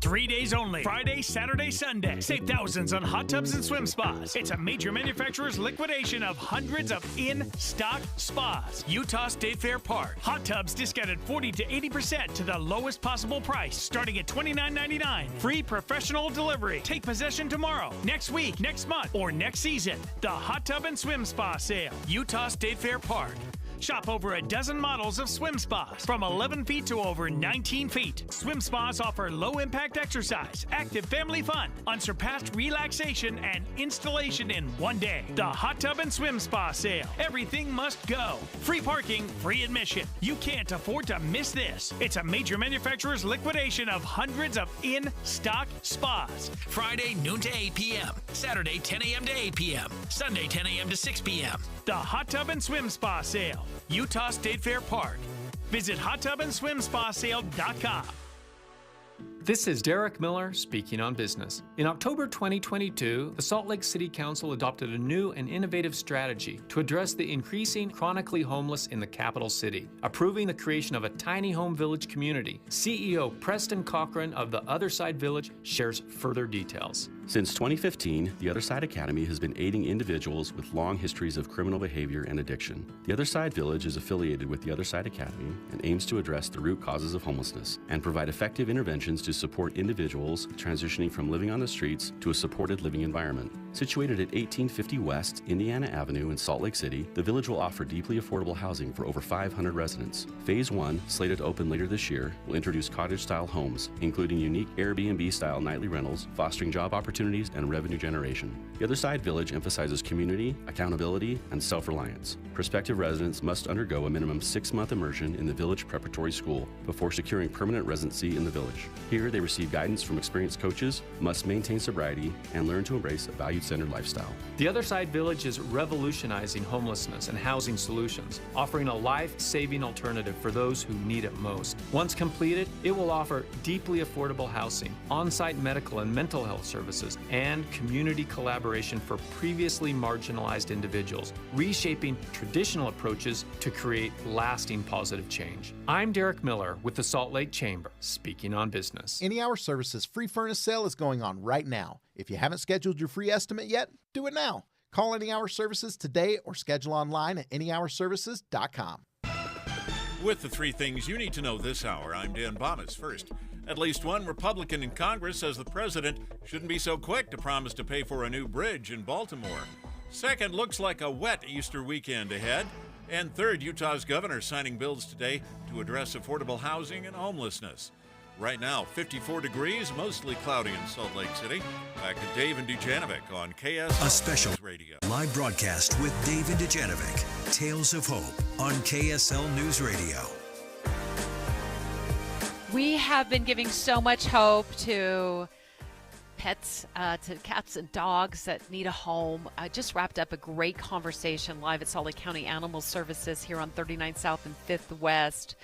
3 days only. Friday, Saturday, Sunday. Save thousands on hot tubs and swim spas. It's a major manufacturer's liquidation of hundreds of in-stock spas. Utah State Fair Park. Hot tubs discounted 40 to 80% to the lowest possible price, starting at $29.99. Free professional delivery. Take possession tomorrow, next week, next month, or next season. The Hot Tub and Swim Spa Sale. Utah State Fair Park. Shop over a dozen models of swim spas from 11 feet to over 19 feet. Swim spas offer low-impact exercise, active family fun, unsurpassed relaxation, and installation in one day. The Hot Tub and Swim Spa Sale. Everything must go. Free parking, free admission. You can't afford to miss this. It's a major manufacturer's liquidation of hundreds of in-stock spas. Friday, noon to 8 p.m. Saturday, 10 a.m. to 8 p.m. Sunday, 10 a.m. to 6 p.m. The Hot Tub and Swim Spa Sale. Utah State Fair Park. Visit hottubandswimspasale.com. This is Derek Miller speaking on business. In October 2022, the Salt Lake City Council adopted a new and innovative strategy to address the increasing chronically homeless in the capital city, approving the creation of a tiny home village community. CEO Preston Cochran of the Other Side Village shares further details. Since 2015, the Other Side Academy has been aiding individuals with long histories of criminal behavior and addiction. The Other Side Village is affiliated with the Other Side Academy and aims to address the root causes of homelessness and provide effective interventions to support individuals transitioning from living on the streets to a supported living environment. Situated at 1850 West Indiana Avenue in Salt Lake City, the village will offer deeply affordable housing for over 500 residents. Phase 1, slated to open later this year, will introduce cottage-style homes, including unique Airbnb-style nightly rentals, fostering job opportunities and revenue generation. The Other Side Village emphasizes community, accountability, and self-reliance. Prospective residents must undergo a minimum 6-month immersion in the village preparatory school before securing permanent residency in the village. Here, they receive guidance from experienced coaches, must maintain sobriety, and learn to embrace a value-centered lifestyle. The Other Side Village is revolutionizing homelessness and housing solutions, offering a life-saving alternative for those who need it most. Once completed, it will offer deeply affordable housing, on-site medical and mental health services, and community collaboration for previously marginalized individuals, reshaping traditional approaches to create lasting positive change. I'm Derek Miller with the Salt Lake Chamber, speaking on business. Any Hour Services free furnace sale is going on right now. If you haven't scheduled your free estimate yet, do it now. Call Any Hour Services today or schedule online at anyhourservices.com. With the 3 things you need to know this hour, I'm Dan Bomas. First, at least one Republican in Congress says the president shouldn't be so quick to promise to pay for a new bridge in Baltimore. Second, looks like a wet Easter weekend ahead. And third, Utah's governor signing bills today to address affordable housing and homelessness. Right now, 54 degrees, mostly cloudy in Salt Lake City. Back to Dave and Dujanovic on KSL A special Radio. Live broadcast with Dave and Dujanovic. Tales of Hope on KSL News Radio. We have been giving so much hope to pets, to cats and dogs that need a home. I just wrapped up a great conversation live at Salt Lake County Animal Services here on 39 South and 5th West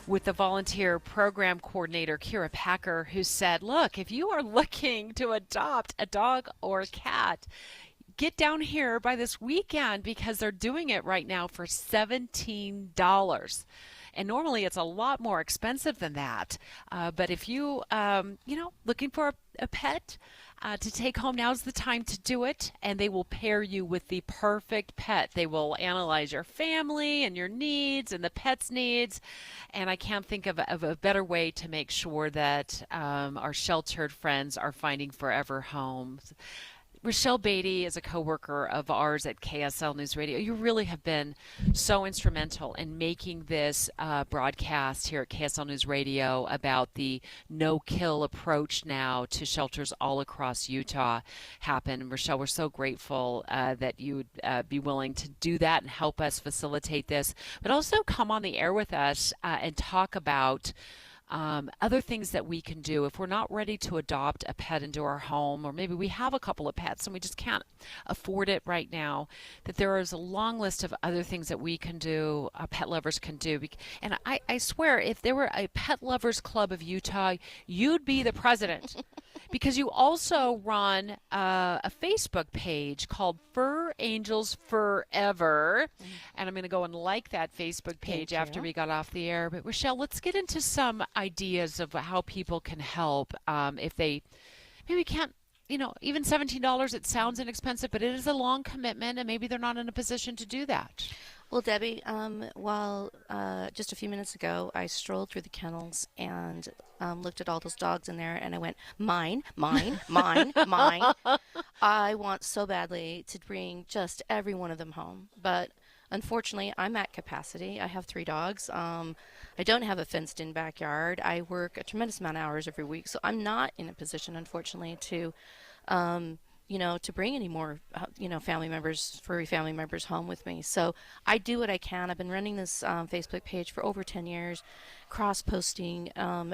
with the volunteer program coordinator, Kira Packer, who said, look, if you are looking to adopt a dog or a cat, get down here by this weekend because they're doing it right now for $17. And normally it's a lot more expensive than that. But if you, looking for a pet to take home, now's the time to do it. And they will pair you with the perfect pet. They will analyze your family and your needs and the pet's needs. And I can't think of a better way to make sure that our sheltered friends are finding forever homes. Rochelle Beatty is a coworker of ours at KSL News Radio. You really have been so instrumental in making this broadcast here at KSL News Radio about the no-kill approach now to shelters all across Utah happen. Rochelle, we're so grateful that you would be willing to do that and help us facilitate this, but also come on the air with us and talk about other things that we can do if we're not ready to adopt a pet into our home, or maybe we have a couple of pets and we just can't afford it right now, that there is a long list of other things that we can do, pet lovers can do. And I swear, if there were a pet lovers club of Utah, you'd be the president because you also run a Facebook page called Fur Angels Forever, and I'm going to go and like that Facebook page after we got off the air. But Rochelle, let's get into some ideas of how people can help if they maybe can't. Even $17, it sounds inexpensive, but it is a long commitment, and maybe they're not in a position to do that. Well, Debbie, while just a few minutes ago, I strolled through the kennels and looked at all those dogs in there, and I went, mine, mine, mine, mine. I want so badly to bring just every one of them home, but unfortunately, I'm at capacity. I have 3 dogs. I don't have a fenced-in backyard. I work a tremendous amount of hours every week, so I'm not in a position, unfortunately, to to bring any more, furry family members home with me. So I do what I can. I've been running this Facebook page for over 10 years, cross-posting,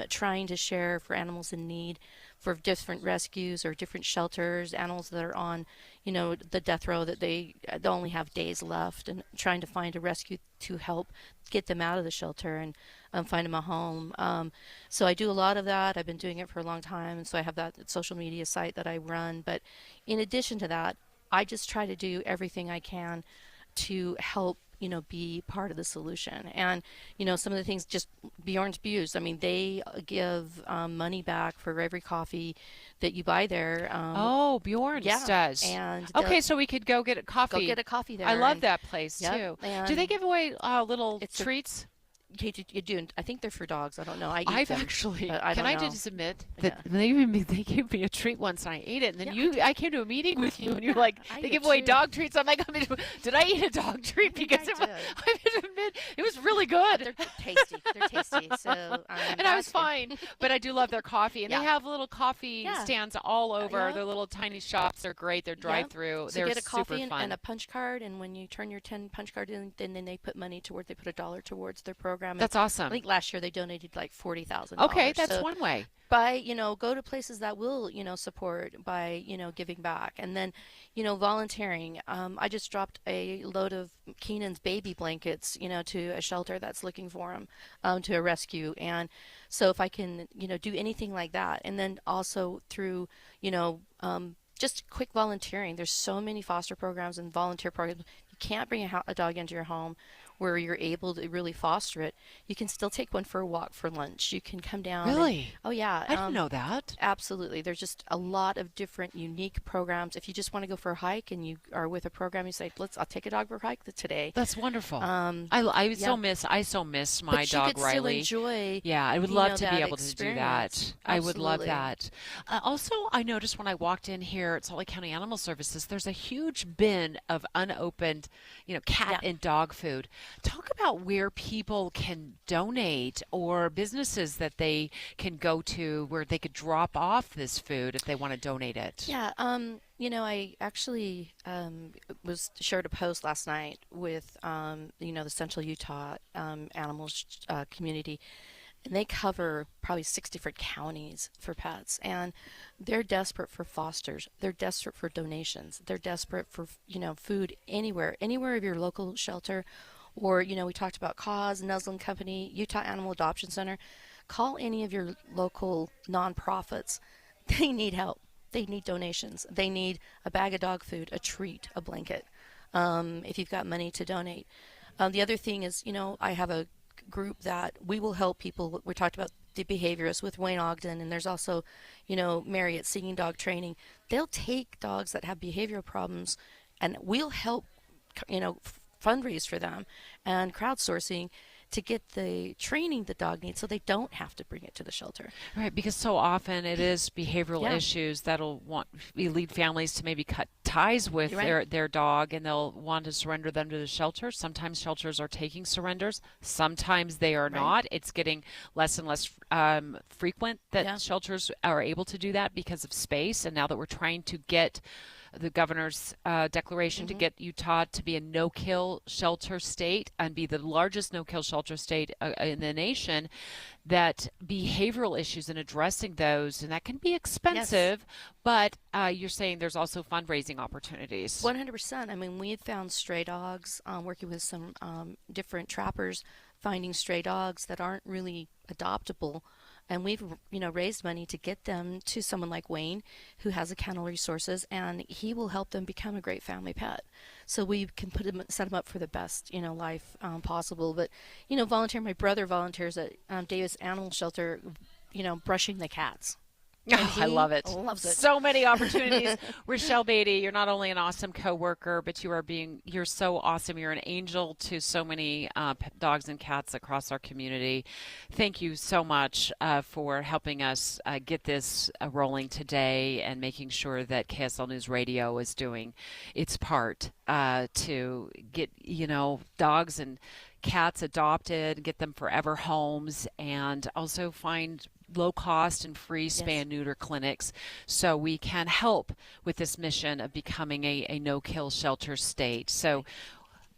trying to share for animals in need, for different rescues or different shelters, animals that are on, the death row that they only have days left, and trying to find a rescue to help get them out of the shelter and find them a home. So I do a lot of that. I've been doing it for a long time, and so I have that social media site that I run. But in addition to that, I just try to do everything I can to help be part of the solution. And, some of the things, just Bjorn's Buse, I mean, they give money back for every coffee that you buy there. Bjorn's yeah. does. And okay, so we could go get a coffee. Go get a coffee there. I love that place, yep, too. Do they give away little treats? You do. I think they're for dogs. I don't know. I've actually. Can I just admit that Yeah. they gave me a treat once and I ate it, and then I came to a meeting with you and you're like, they give away dog treats. I'm like, did I eat a dog treat? Because it was really good. They're tasty. They're tasty. So and I was fine, but I do love their coffee, and they have little coffee stands all over. Yeah. Their little tiny shops. They're great. They're drive-through. So They're get a coffee super fun. and a punch card, and when you turn your 10 punch card in, then they put money towards. They put $1 towards their program. That's awesome. I think last year they donated like $40,000. Okay, that's one way. By, go to places that will, support by, giving back. And then, volunteering. I just dropped a load of Keenan's baby blankets, to a shelter that's looking for him, to a rescue. And so if I can, do anything like that. And then also through, just quick volunteering. There's so many foster programs and volunteer programs. You can't bring a dog into your home where you're able to really foster it. You can still take one for a walk for lunch. You can come down. Really? Oh, yeah. I didn't know that. Absolutely. There's just a lot of different unique programs. If you just want to go for a hike and you are with a program, you say, I'll take a dog for a hike today. That's wonderful. I so miss my but dog you could Riley. Still enjoy. Yeah, I would love to be able experience. to do that. Absolutely. I would love that. Also, I noticed when I walked in here at Salt Lake County Animal Services, there's a huge bin of unopened, cat and dog food. Talk about where people can donate or businesses that they can go to where they could drop off this food if they want to donate it. Yeah, I actually was shared a post last night with, the Central Utah animals community, and they cover probably 6 different counties for pets, and they're desperate for fosters. They're desperate for donations. They're desperate for, food anywhere of your local shelter. Or, we talked about Cause, Nuzzle & Company, Utah Animal Adoption Center. Call any of your local nonprofits. They need help. They need donations. They need a bag of dog food, a treat, a blanket, if you've got money to donate. The other thing is, I have a group that we will help people. We talked about the behaviorists with Wayne Ogden, and there's also, Mary at Singing Dog Training. They'll take dogs that have behavioral problems, and we'll help, fundraise for them and crowdsourcing to get the training the dog needs so they don't have to bring it to the shelter. Right, because so often it is behavioral issues that'll lead families to maybe cut ties with their dog, and they'll want to surrender them to the shelter. Sometimes shelters are taking surrenders. Sometimes they are not. It's getting less and less frequent that shelters are able to do that because of space. And now that we're trying to get the governor's declaration to get Utah to be a no-kill shelter state and be the largest no-kill shelter state in the nation, that behavioral issues and addressing those, and that can be expensive, but you're saying there's also fundraising opportunities. 100%. I mean, we have found stray dogs, working with some different trappers, finding stray dogs that aren't really adoptable, And we've, raised money to get them to someone like Wayne, who has a kennel resources, and he will help them become a great family pet. So we can set them up for the best, life possible. But, my brother volunteers at Davis Animal Shelter, brushing the cats. Oh, I love it. Loves it. So many opportunities. Rochelle Beatty, you're not only an awesome coworker, but you're so awesome. You're an angel to so many dogs and cats across our community. Thank you so much for helping us get this rolling today and making sure that KSL News Radio is doing its part to get, dogs and cats adopted, get them forever homes, and also find low-cost and free spay-and-neuter clinics so we can help with this mission of becoming a no-kill shelter state. So,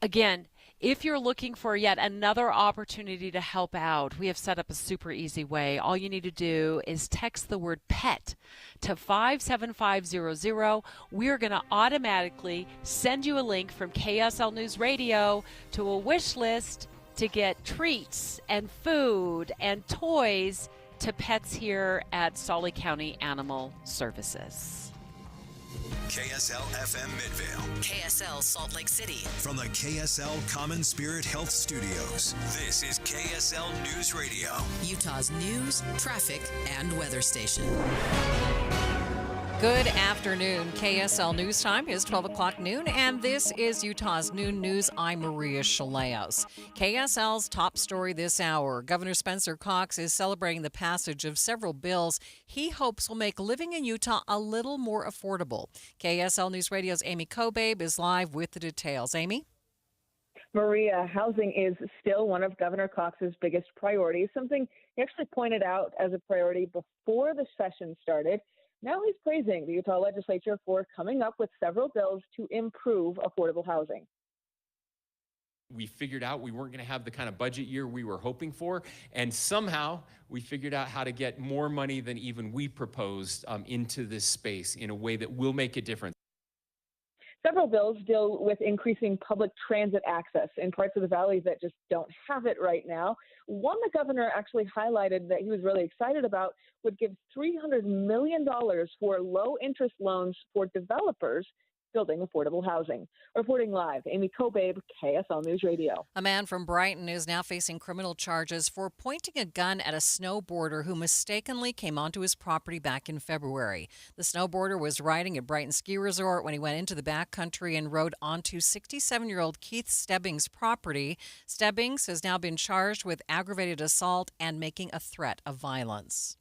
again, if you're looking for yet another opportunity to help out, we have set up a super easy way. All you need to do is text the word PET to 57500. We're going to automatically send you a link from KSL News Radio to a wish list to get treats and food and toys to pets here at Sully County Animal Services. KSL FM Midvale. KSL Salt Lake City. From the KSL Common Spirit Health Studios, this is KSL News Radio. Utah's news, traffic, and weather station. Good afternoon. KSL News Time is 12 o'clock noon, and this is Utah's Noon News. I'm Maria Chaleos. KSL's top story this hour. Governor Spencer Cox is celebrating the passage of several bills he hopes will make living in Utah a little more affordable. KSL News Radio's Amy Kobabe is live with the details. Amy? Maria, housing is still one of Governor Cox's biggest priorities, something he actually pointed out as a priority before the session started. Now he's praising the Utah legislature for coming up with several bills to improve affordable housing. We figured out we weren't going to have the kind of budget year we were hoping for, and somehow we figured out how to get more money than even we proposed into this space in a way that will make a difference. Several bills deal with increasing public transit access in parts of the valley that just don't have it right now. One the governor actually highlighted that he was really excited about would give $300 million for low-interest loans for developers building affordable housing. Reporting live, Amy Kobabe, KSL News Radio. A man from Brighton is now facing criminal charges for pointing a gun at a snowboarder who mistakenly came onto his property back in February. The snowboarder was riding at Brighton Ski Resort when he went into the backcountry and rode onto 67-year-old Keith Stebbings' property. Stebbings has now been charged with aggravated assault and making a threat of violence.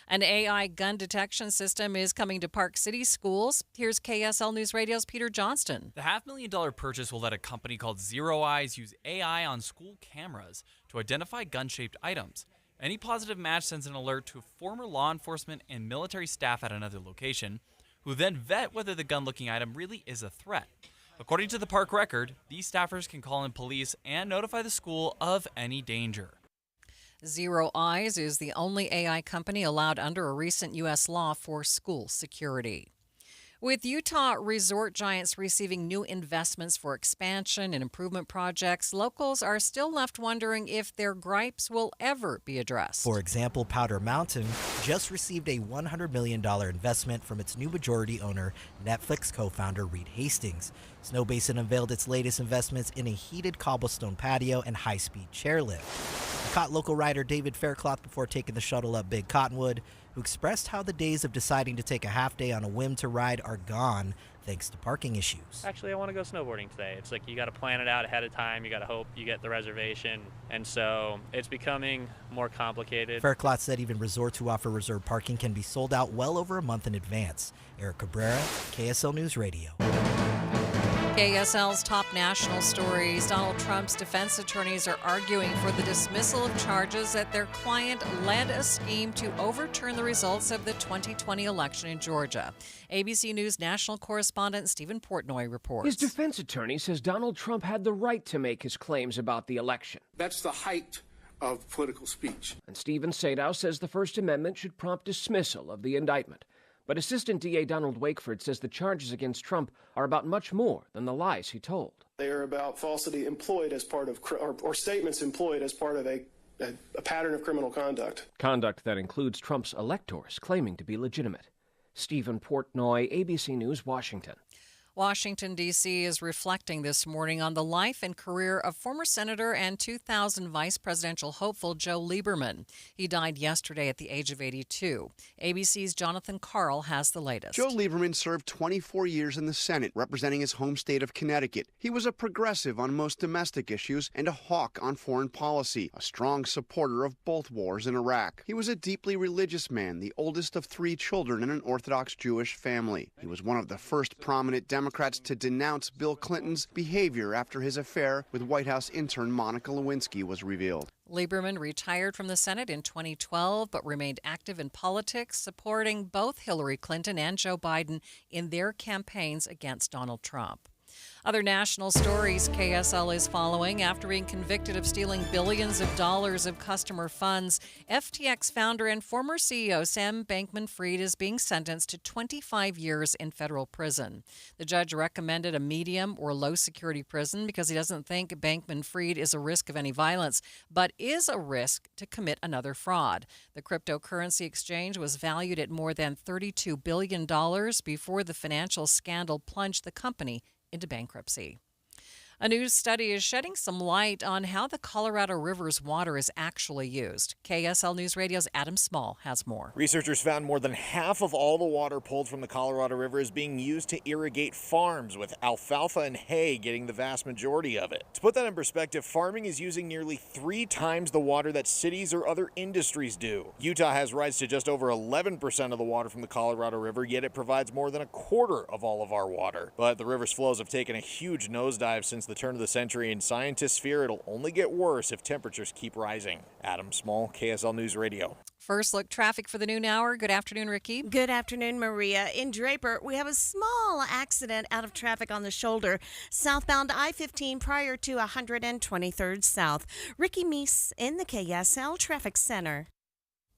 An AI gun detection system is coming to Park City schools. Here's KSL News Radio's Peter Johnston. The $500,000 purchase will let a company called Zero Eyes use AI on school cameras to identify gun-shaped items. Any positive match sends an alert to former law enforcement and military staff at another location, who then vet whether the gun-looking item really is a threat. According to the park record, these staffers can call in police and notify the school of any danger. Zero Eyes is the only AI company allowed under a recent U.S. law for school security. With Utah resort giants receiving new investments for expansion and improvement projects, locals are still left wondering if their gripes will ever be addressed. For example, Powder Mountain just received a $100 million investment from its new majority owner, Netflix co-founder Reed Hastings. Snow Basin unveiled its latest investments in a heated cobblestone patio and high-speed chairlift. I caught local rider David Faircloth before taking the shuttle up Big Cottonwood, who expressed how the days of deciding to take a half day on a whim to ride are gone thanks to parking issues. Actually, I want to go snowboarding today. It's like you got to plan it out ahead of time. You got to hope you get the reservation. And so it's becoming more complicated. Faircloth said even resorts who offer reserved parking can be sold out well over a month in advance. Eric Cabrera, KSL News Radio. KSL's top national stories. Donald Trump's defense attorneys are arguing for the dismissal of charges that their client led a scheme to overturn the results of the 2020 election in Georgia. ABC News national correspondent Stephen Portnoy reports. His defense attorney says Donald Trump had the right to make his claims about the election. That's the height of political speech. And Stephen Sadow says the First Amendment should prompt dismissal of the indictment. But Assistant DA Donald Wakeford says the charges against Trump are about much more than the lies he told. They are about falsity employed as part of, or statements employed as part of a a pattern of criminal conduct. Conduct that includes Trump's electors claiming to be legitimate. Stephen Portnoy, ABC News, Washington. Washington, D.C. is reflecting this morning on the life and career of former Senator and 2000 vice presidential hopeful Joe Lieberman. He died yesterday at the age of 82. ABC's Jonathan Karl has the latest. Joe Lieberman served 24 years in the Senate, representing his home state of Connecticut. He was a progressive on most domestic issues and a hawk on foreign policy, a strong supporter of both wars in Iraq. He was a deeply religious man, the oldest of 3 children in an Orthodox Jewish family. He was one of the first prominent Democrats to denounce Bill Clinton's behavior after his affair with White House intern Monica Lewinsky was revealed. Lieberman retired from the Senate in 2012 but remained active in politics, supporting both Hillary Clinton and Joe Biden in their campaigns against Donald Trump. Other national stories KSL is following. After being convicted of stealing billions of dollars of customer funds, FTX founder and former CEO Sam Bankman-Fried is being sentenced to 25 years in federal prison. The judge recommended a medium or low security prison because he doesn't think Bankman-Fried is a risk of any violence, but is a risk to commit another fraud. The cryptocurrency exchange was valued at more than $32 billion before the financial scandal plunged the company into bankruptcy. A new study is shedding some light on how the Colorado River's water is actually used. KSL News Radio's Adam Small has more. Researchers found more than half of all the water pulled from the Colorado River is being used to irrigate farms, with alfalfa and hay getting the vast majority of it. To put that in perspective, farming is using nearly 3 times the water that cities or other industries do. Utah has rights to just over 11% of the water from the Colorado River, yet it provides more than a quarter of all of our water. But the river's flows have taken a huge nosedive since the turn of the century, and scientists fear it'll only get worse if temperatures keep rising. Adam Small, KSL News Radio. First look traffic for the noon hour. Good afternoon, Ricky. Good afternoon, Maria. In Draper, we have a small accident out of traffic on the shoulder, southbound I-15 prior to 123rd South. Ricky Meese in the KSL Traffic Center.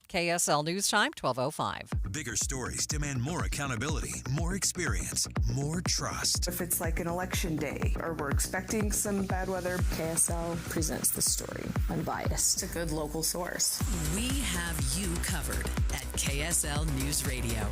KSL News Time, 12:05. Bigger stories demand more accountability, more experience, more trust. If it's like an election day or we're expecting some bad weather, KSL presents the story unbiased. It's a good local source. We have you covered at KSL News Radio.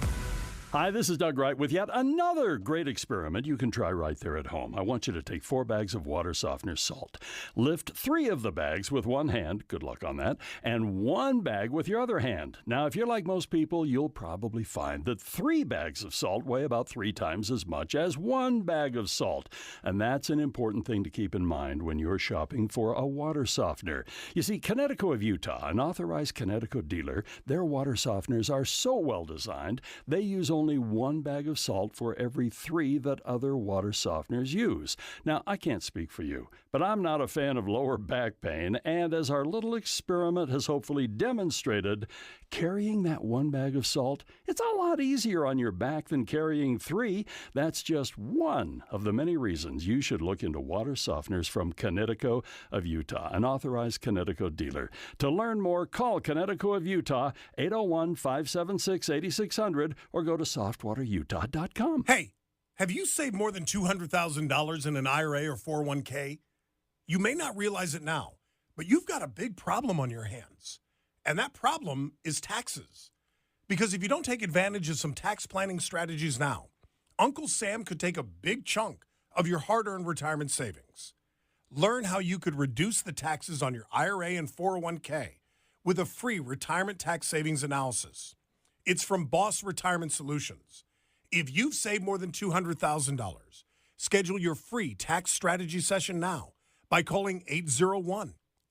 Hi, this is Doug Wright with yet another great experiment you can try right there at home. I want you to take 4 bags of water softener salt. Lift 3 of the bags with one hand, good luck on that, and 1 bag with your other hand. Now, if you're like most people, you'll probably find that 3 bags of salt weigh about 3 times as much as 1 bag of salt. And that's an important thing to keep in mind when you're shopping for a water softener. You see, Connecticut of Utah, an authorized Connecticut dealer, their water softeners are so well designed, they use only 1 bag of salt for every 3 that other water softeners use. Now, I can't speak for you, but I'm not a fan of lower back pain, and as our little experiment has hopefully demonstrated, carrying that 1 bag of salt, it's a lot easier on your back than carrying 3. That's just one of the many reasons you should look into water softeners from Connecticut of Utah, an authorized Connecticut dealer. To learn more, call Connecticut of Utah, 801-576-8600, or go to softwaterutah.com. Hey, have you saved more than $200,000 in an IRA or 401k? You may not realize it now, but you've got a big problem on your hands. And that problem is taxes. Because if you don't take advantage of some tax planning strategies now, Uncle Sam could take a big chunk of your hard-earned retirement savings. Learn how you could reduce the taxes on your IRA and 401k with a free retirement tax savings analysis. It's from Boss Retirement Solutions. If you've saved more than $200,000, schedule your free tax strategy session now by calling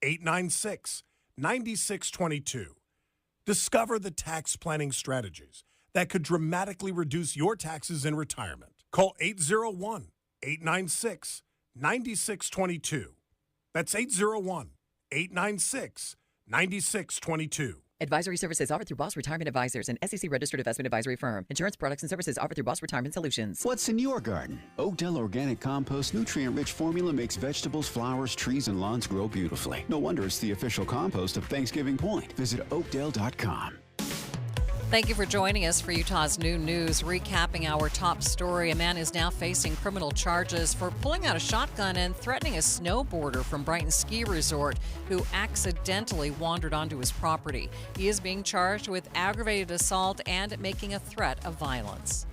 801-896-9622. Discover the tax planning strategies that could dramatically reduce your taxes in retirement. Call 801-896-9622. That's 801-896-9622. Advisory services offered through Boss Retirement Advisors, an SEC-registered investment advisory firm. Insurance products and services offered through Boss Retirement Solutions. What's in your garden? Oakdale Organic Compost nutrient-rich formula makes vegetables, flowers, trees, and lawns grow beautifully. No wonder it's the official compost of Thanksgiving Point. Visit Oakdale.com. Thank you for joining us for Utah's Noon News. Recapping our top story, a man is now facing criminal charges for pulling out a shotgun and threatening a snowboarder from Brighton Ski Resort who accidentally wandered onto his property. He is being charged with aggravated assault and making a threat of violence.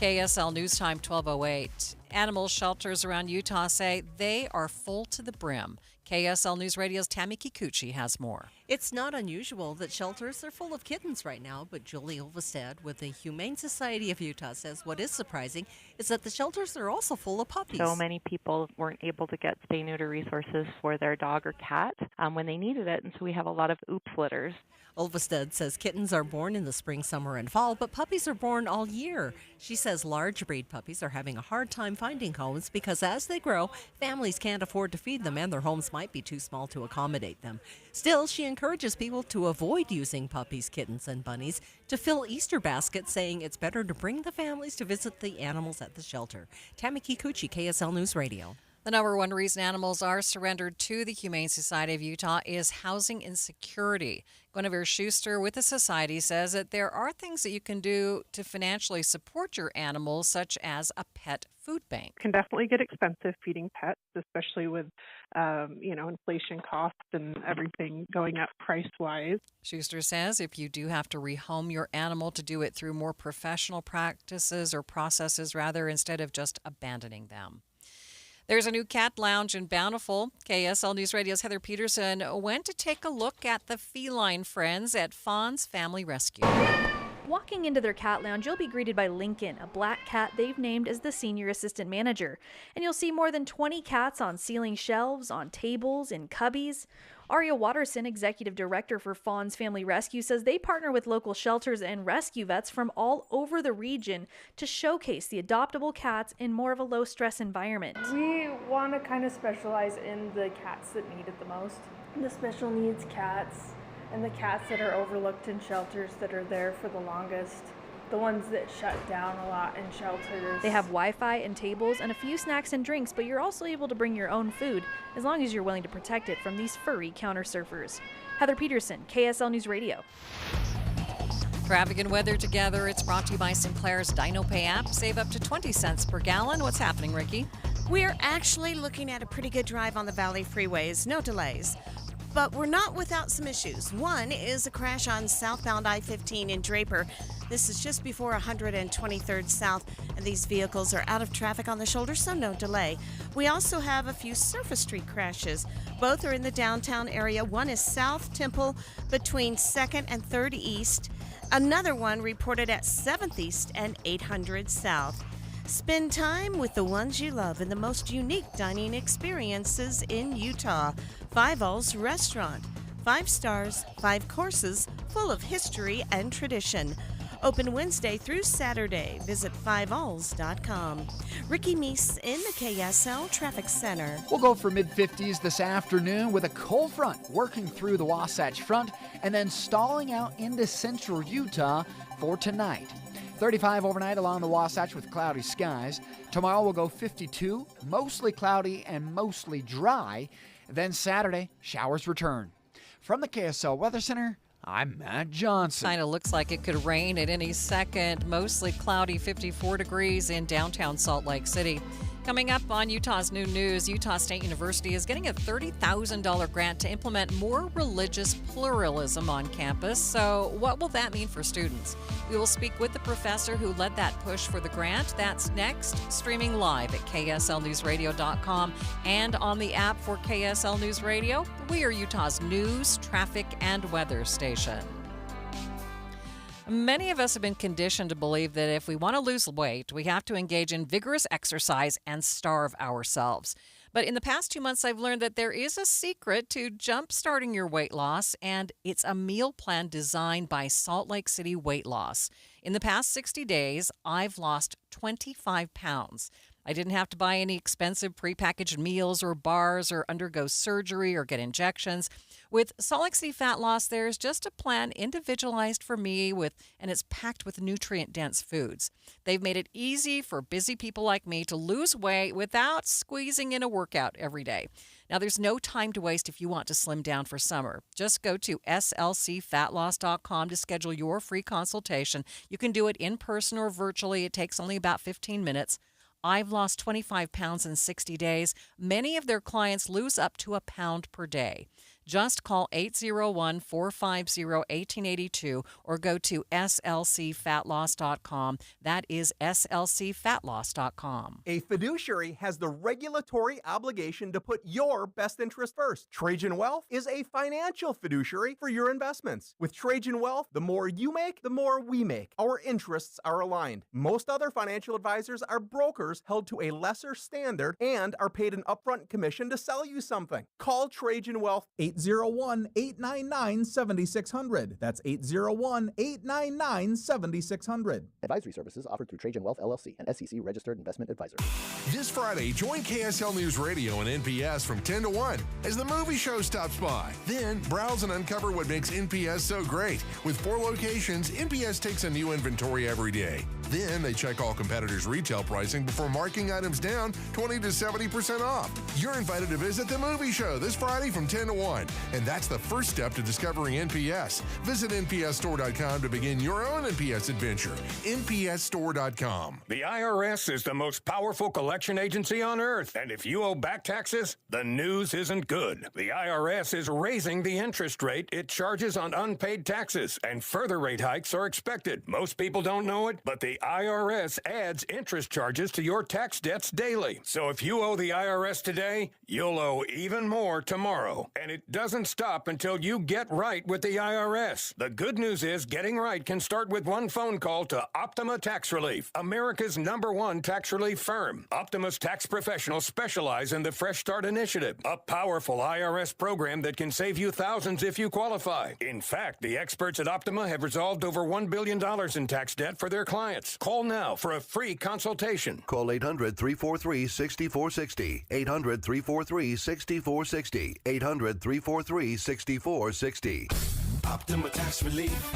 KSL News Time 12:08. Animal shelters around Utah say they are full to the brim. KSL News Radio's Tammy Kikuchi has more. It's not unusual that shelters are full of kittens right now, but Julie Olvestad with the Humane Society of Utah says what is surprising is that the shelters are also full of puppies. So many people weren't able to get spay-neuter resources for their dog or cat when they needed it, and so we have a lot of oops litters. Olvestad says kittens are born in the spring, summer, and fall, but puppies are born all year. She says large breed puppies are having a hard time finding homes because as they grow, families can't afford to feed them and their homes might be too small to accommodate them. Still, she encourages people to avoid using puppies, kittens, and bunnies to fill Easter baskets, saying it's better to bring the families to visit the animals at the shelter. Tammy Kikuchi, KSL News Radio. The number one reason animals are surrendered to the Humane Society of Utah is housing insecurity. Guinevere Schuster with the Society says that there are things that you can do to financially support your animals, such as a pet food bank. It can definitely get expensive feeding pets, especially with, inflation costs and everything going up price-wise. Schuster says if you do have to rehome your animal, to do it through more professional practices or processes rather, instead of just abandoning them. There's a new cat lounge in Bountiful. KSL News Radio's Heather Peterson went to take a look at the feline friends at Fawn's Family Rescue. Walking into their cat lounge, you'll be greeted by Lincoln, a black cat they've named as the senior assistant manager. And you'll see more than 20 cats on ceiling shelves, on tables, in cubbies. Aria Watterson, executive director for Fawn's Family Rescue, says they partner with local shelters and rescue vets from all over the region to showcase the adoptable cats in more of a low-stress environment. We want to kind of specialize in the cats that need it the most. The special needs cats and the cats that are overlooked in shelters that are there for the longest. The ones that shut down a lot in shelters. They have Wi-Fi and tables and a few snacks and drinks, but you're also able to bring your own food as long as you're willing to protect it from these furry counter surfers. Heather Peterson, KSL News Radio. Traffic and weather together. It's brought to you by Sinclair's DinoPay app. Save up to 20 cents per gallon. What's happening, Ricky? We're actually looking at a pretty good drive on the Valley freeways. No delays. But we're not without some issues. One is a crash on southbound I-15 in Draper. This is just before 123rd South, and these vehicles are out of traffic on the shoulder, so no delay. We also have a few surface street crashes. Both are in the downtown area. One is South Temple between 2nd and 3rd East. Another one reported at 7th East and 800 South. Spend time with the ones you love in the most unique dining experiences in Utah. Five All's Restaurant. 5 stars, 5 courses, full of history and tradition. Open Wednesday through Saturday. Visit 5alls.com. Ricky Meese in the KSL Traffic Center. We'll go for mid-50s this afternoon with a cold front working through the Wasatch Front and then stalling out into central Utah for tonight. 35 overnight along the Wasatch with cloudy skies. Tomorrow we'll go 52, mostly cloudy and mostly dry. Then Saturday, showers return. From the KSL Weather Center, I'm Matt Johnson. Kind of looks like it could rain at any second. Mostly cloudy, 54 degrees in downtown Salt Lake City. Coming up on Utah's Noon News, Utah State University is getting a $30,000 grant to implement more religious pluralism on campus. So what will that mean for students? We will speak with the professor who led that push for the grant. That's next, streaming live at KSLNewsRadio.com and on the app for KSL News Radio. We are Utah's news, traffic, and weather station. Many of us have been conditioned to believe that if we want to lose weight, we have to engage in vigorous exercise and starve ourselves. But in the past 2 months, I've learned that there is a secret to jump-starting your weight loss, and it's a meal plan designed by Salt Lake City Weight Loss. In the past 60 days, I've lost 25 pounds. I didn't have to buy any expensive prepackaged meals or bars or undergo surgery or get injections. With Salt Lake City Fat Loss, there's just a plan individualized for me and it's packed with nutrient-dense foods. They've made it easy for busy people like me to lose weight without squeezing in a workout every day. Now, there's no time to waste if you want to slim down for summer. Just go to slcfatloss.com to schedule your free consultation. You can do it in person or virtually. It takes only about 15 minutes. I've lost 25 pounds in 60 days. Many of their clients lose up to a pound per day. Just call 801-450-1882 or go to slcfatloss.com. That is slcfatloss.com. A fiduciary has the regulatory obligation to put your best interest first. Trajan Wealth is a financial fiduciary for your investments. With Trajan Wealth, the more you make, the more we make. Our interests are aligned. Most other financial advisors are brokers held to a lesser standard and are paid an upfront commission to sell you something. Call Trajan Wealth 801-899-7600. That's 801-899-7600. Advisory services offered through Trajan Wealth LLC, an SEC registered investment advisor. This Friday, join KSL News Radio and NPS from 10 to 1 as the movie show stops by. Then, browse and uncover what makes NPS so great. With 4 locations, NPS takes a new inventory every day. Then, they check all competitors' retail pricing before marking items down 20 to 70% off. You're invited to visit the movie show this Friday from 10 to 1. And that's the first step to discovering NPS. Visit npsstore.com to begin your own NPS adventure. npsstore.com. The IRS is the most powerful collection agency on earth. And if you owe back taxes, the news isn't good. The IRS is raising the interest rate it charges on unpaid taxes, and further rate hikes are expected. Most people don't know it, but the IRS adds interest charges to your tax debts daily. So if you owe the IRS today, you'll owe even more tomorrow. And it doesn't stop until you get right with the IRS. The good news is getting right can start with one phone call to Optima Tax Relief, America's #1 tax relief firm. Optima's tax professionals specialize in the Fresh Start Initiative, a powerful IRS program that can save you thousands if you qualify. In fact, the experts at Optima have resolved over $1 billion in tax debt for their clients. Call now for a free consultation. Call 800-343-6460. 800-343-6460. 800-343-6460. Optima Tax Relief.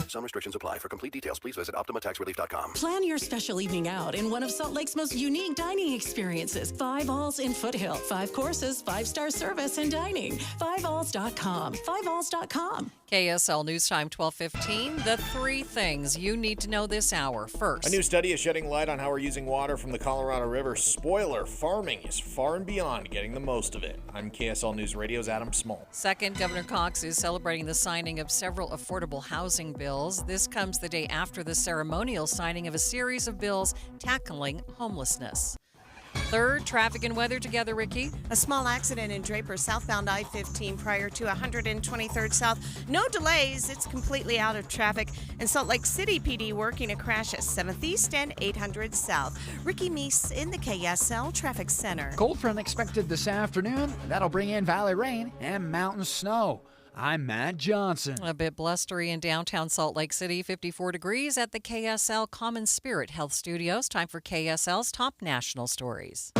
Some restrictions apply. For complete details, please visit OptimaTaxRelief.com. Plan your special evening out in one of Salt Lake's most unique dining experiences. 5 Alls in Foothill. 5 courses, 5-star service and dining. 5alls.com. 5alls.com. KSL News Time 12:15. The 3 things you need to know this hour. First, a new study is shedding light on how we're using water from the Colorado River. Spoiler, farming is far and beyond getting the most of it. I'm KSL News Radio's Adam Small. Second, Governor Cox is celebrating the signing of several affordable housing bills. This comes the day after the ceremonial signing of a series of bills tackling homelessness. Third, traffic and weather together, Ricky. A small accident in Draper, southbound I-15 prior to 123rd South. No delays. It's completely out of traffic. And Salt Lake City PD working a crash at 7th East and 800 South. Ricky Meese in the KSL Traffic Center. Cold front expected this afternoon. That'll bring in valley rain and mountain snow. I'm Matt Johnson. A bit blustery in downtown Salt Lake City, 54 degrees at the KSL Common Spirit Health Studios. Time for KSL's top national stories.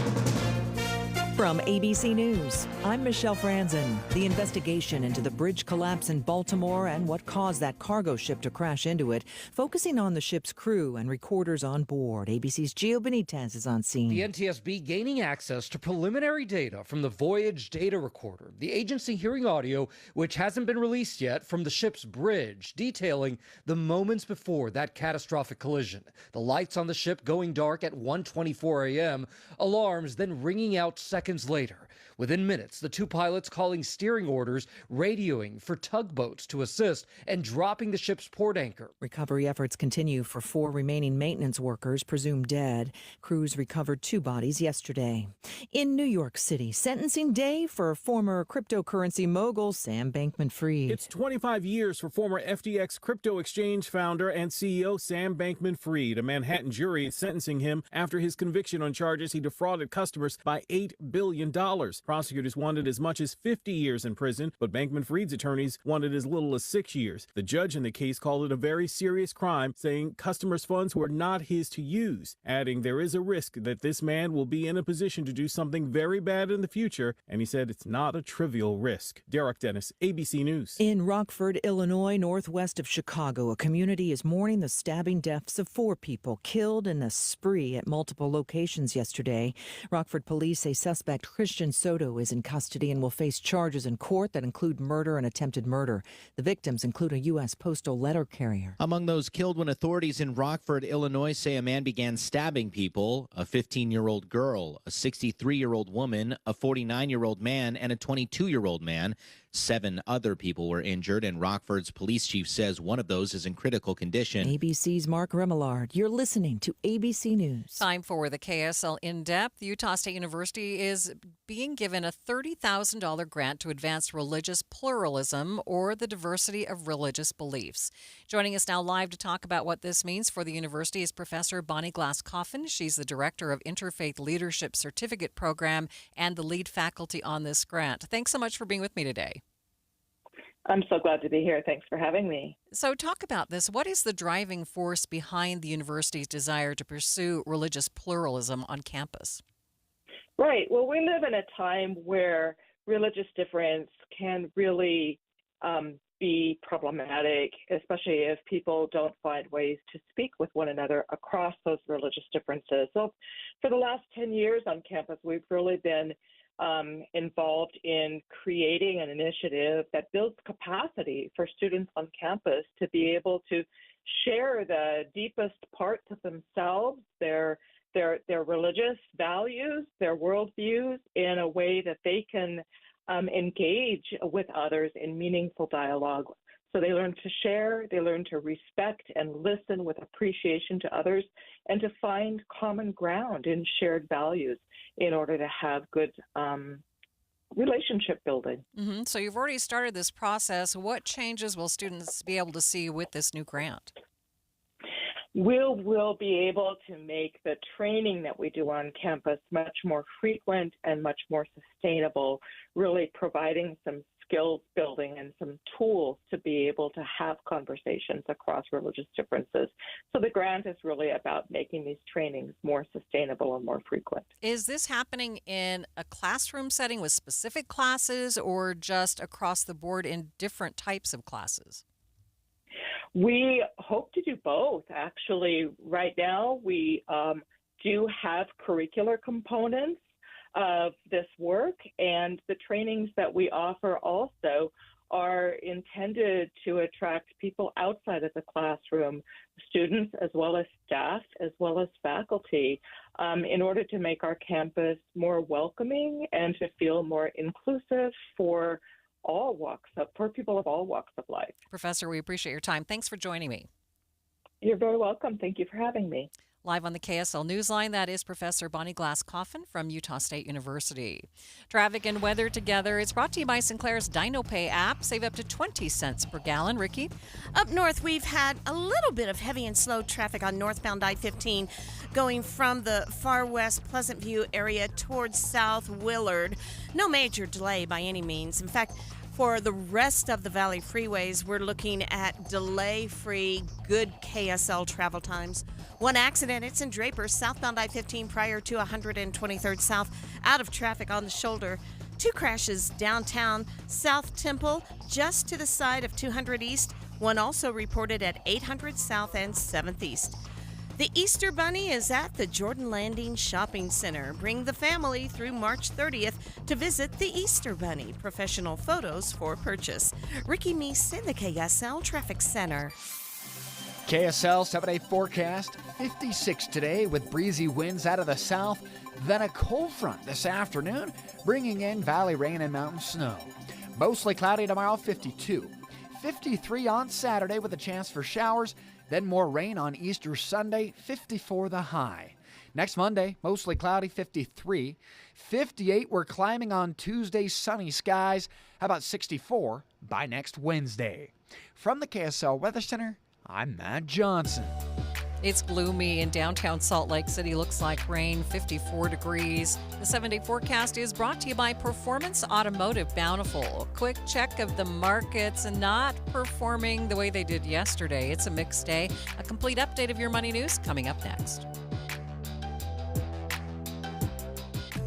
From ABC News, I'm Michelle Franzen. The investigation into the bridge collapse in Baltimore and what caused that cargo ship to crash into it, focusing on the ship's crew and recorders on board. ABC's Gio Benitez is on scene. The NTSB gaining access to preliminary data from the Voyage data recorder. The agency hearing audio, which hasn't been released yet, from the ship's bridge, detailing the moments before that catastrophic collision. The lights on the ship going dark at 1:24 a.m., alarms then ringing out seconds later. Within minutes, the 2 pilots calling steering orders, radioing for tugboats to assist, and dropping the ship's port anchor. Recovery efforts continue for 4 remaining maintenance workers presumed dead. Crews recovered 2 bodies yesterday. In New York City, sentencing day for former cryptocurrency mogul Sam Bankman-Fried. It's 25 years for former FTX crypto exchange founder and CEO Sam Bankman-Fried. A Manhattan jury is sentencing him after his conviction on charges he defrauded customers by $8 billion. billion. Prosecutors wanted as much as 50 years in prison, but Bankman-Fried's attorneys wanted as little as 6 years. The judge in the case called it a very serious crime, saying customers' funds were not his to use, adding there is a risk that this man will be in a position to do something very bad in the future, and he said it's not a trivial risk. Derek Dennis, ABC News. In Rockford, Illinois, northwest of Chicago, a community is mourning the stabbing deaths of 4 people killed in a spree at multiple locations yesterday. Rockford police say suspect Christian Soto is in custody and will face charges in court that include murder and attempted murder. The victims include a U.S. postal letter carrier. Among those killed when authorities in Rockford, Illinois say a man began stabbing people, a 15-year-old girl, a 63-year-old woman, a 49-year-old man, and a 22-year-old man. 7 other people were injured, and Rockford's police chief says one of those is in critical condition. ABC's Mark Remillard. You're listening to ABC News. Time for the KSL In-Depth. Utah State University is being given a $30,000 grant to advance religious pluralism or the diversity of religious beliefs. Joining us now live to talk about what this means for the university is Professor Bonnie Glass-Coffin. She's the director of Interfaith Leadership Certificate Program and the lead faculty on this grant. Thanks so much for being with me today. I'm so glad to be here. Thanks for having me. So talk about this. What is the driving force behind the university's desire to pursue religious pluralism on campus? Right. Well, we live in a time where religious difference can really be problematic, especially if people don't find ways to speak with one another across those religious differences. So for the last 10 years on campus, we've really been involved in creating an initiative that builds capacity for students on campus to be able to share the deepest parts of themselves, their religious values, their worldviews in a way that they can engage with others in meaningful dialogue. So they learn to share, they learn to respect and listen with appreciation to others, and to find common ground in shared values in order to have good relationship building. Mm-hmm. So you've already started this process. What changes will students be able to see with this new grant? We'll be able to make the training that we do on campus much more frequent and much more sustainable, really providing some skills building and some tools to be able to have conversations across religious differences. So the grant is really about making these trainings more sustainable and more frequent. Is this happening in a classroom setting with specific classes or just across the board in different types of classes? We hope to do both. Actually, right now we do have curricular components of this work, and the trainings that we offer also are intended to attract people outside of the classroom, students as well as staff, as well as faculty, in order to make our campus more welcoming and to feel more inclusive for people of all walks of life. Professor, we appreciate your time. Thanks for joining me. You're very welcome. Thank you for having me. Live on the KSL Newsline, that is Professor Bonnie Glass-Coffin from Utah State University. Traffic and weather together. It's brought to you by Sinclair's DinoPay app. Save up to 20 cents per gallon. Ricky? Up north, we've had a little bit of heavy and slow traffic on northbound I-15 going from the far west Pleasant View area towards South Willard. No major delay by any means. In fact, for the rest of the Valley freeways, we're looking at delay-free, good KSL travel times. One accident, it's in Draper, southbound I-15 prior to 123rd South, out of traffic on the shoulder. 2 crashes downtown, South Temple, just to the side of 200 East. One also reported at 800 South and 7th East. The Easter Bunny is at the Jordan Landing Shopping Center. Bring the family through March 30th to visit the Easter Bunny. Professional photos for purchase. Ricky Meese in the KSL Traffic Center. KSL 7-day forecast, 56 today with breezy winds out of the south, then a cold front this afternoon, bringing in valley rain and mountain snow. Mostly cloudy tomorrow, 52. 53 on Saturday with a chance for showers, then more rain on Easter Sunday, 54 the high. Next Monday, mostly cloudy, 53. 58, we're climbing on Tuesday, sunny skies. How about 64 by next Wednesday? From the KSL Weather Center, I'm Matt Johnson. It's gloomy in downtown Salt Lake City. Looks like rain, 54 degrees. The 7-day forecast is brought to you by Performance Automotive Bountiful. A quick check of the markets and not performing the way they did yesterday. It's a mixed day. A complete update of your money news coming up next.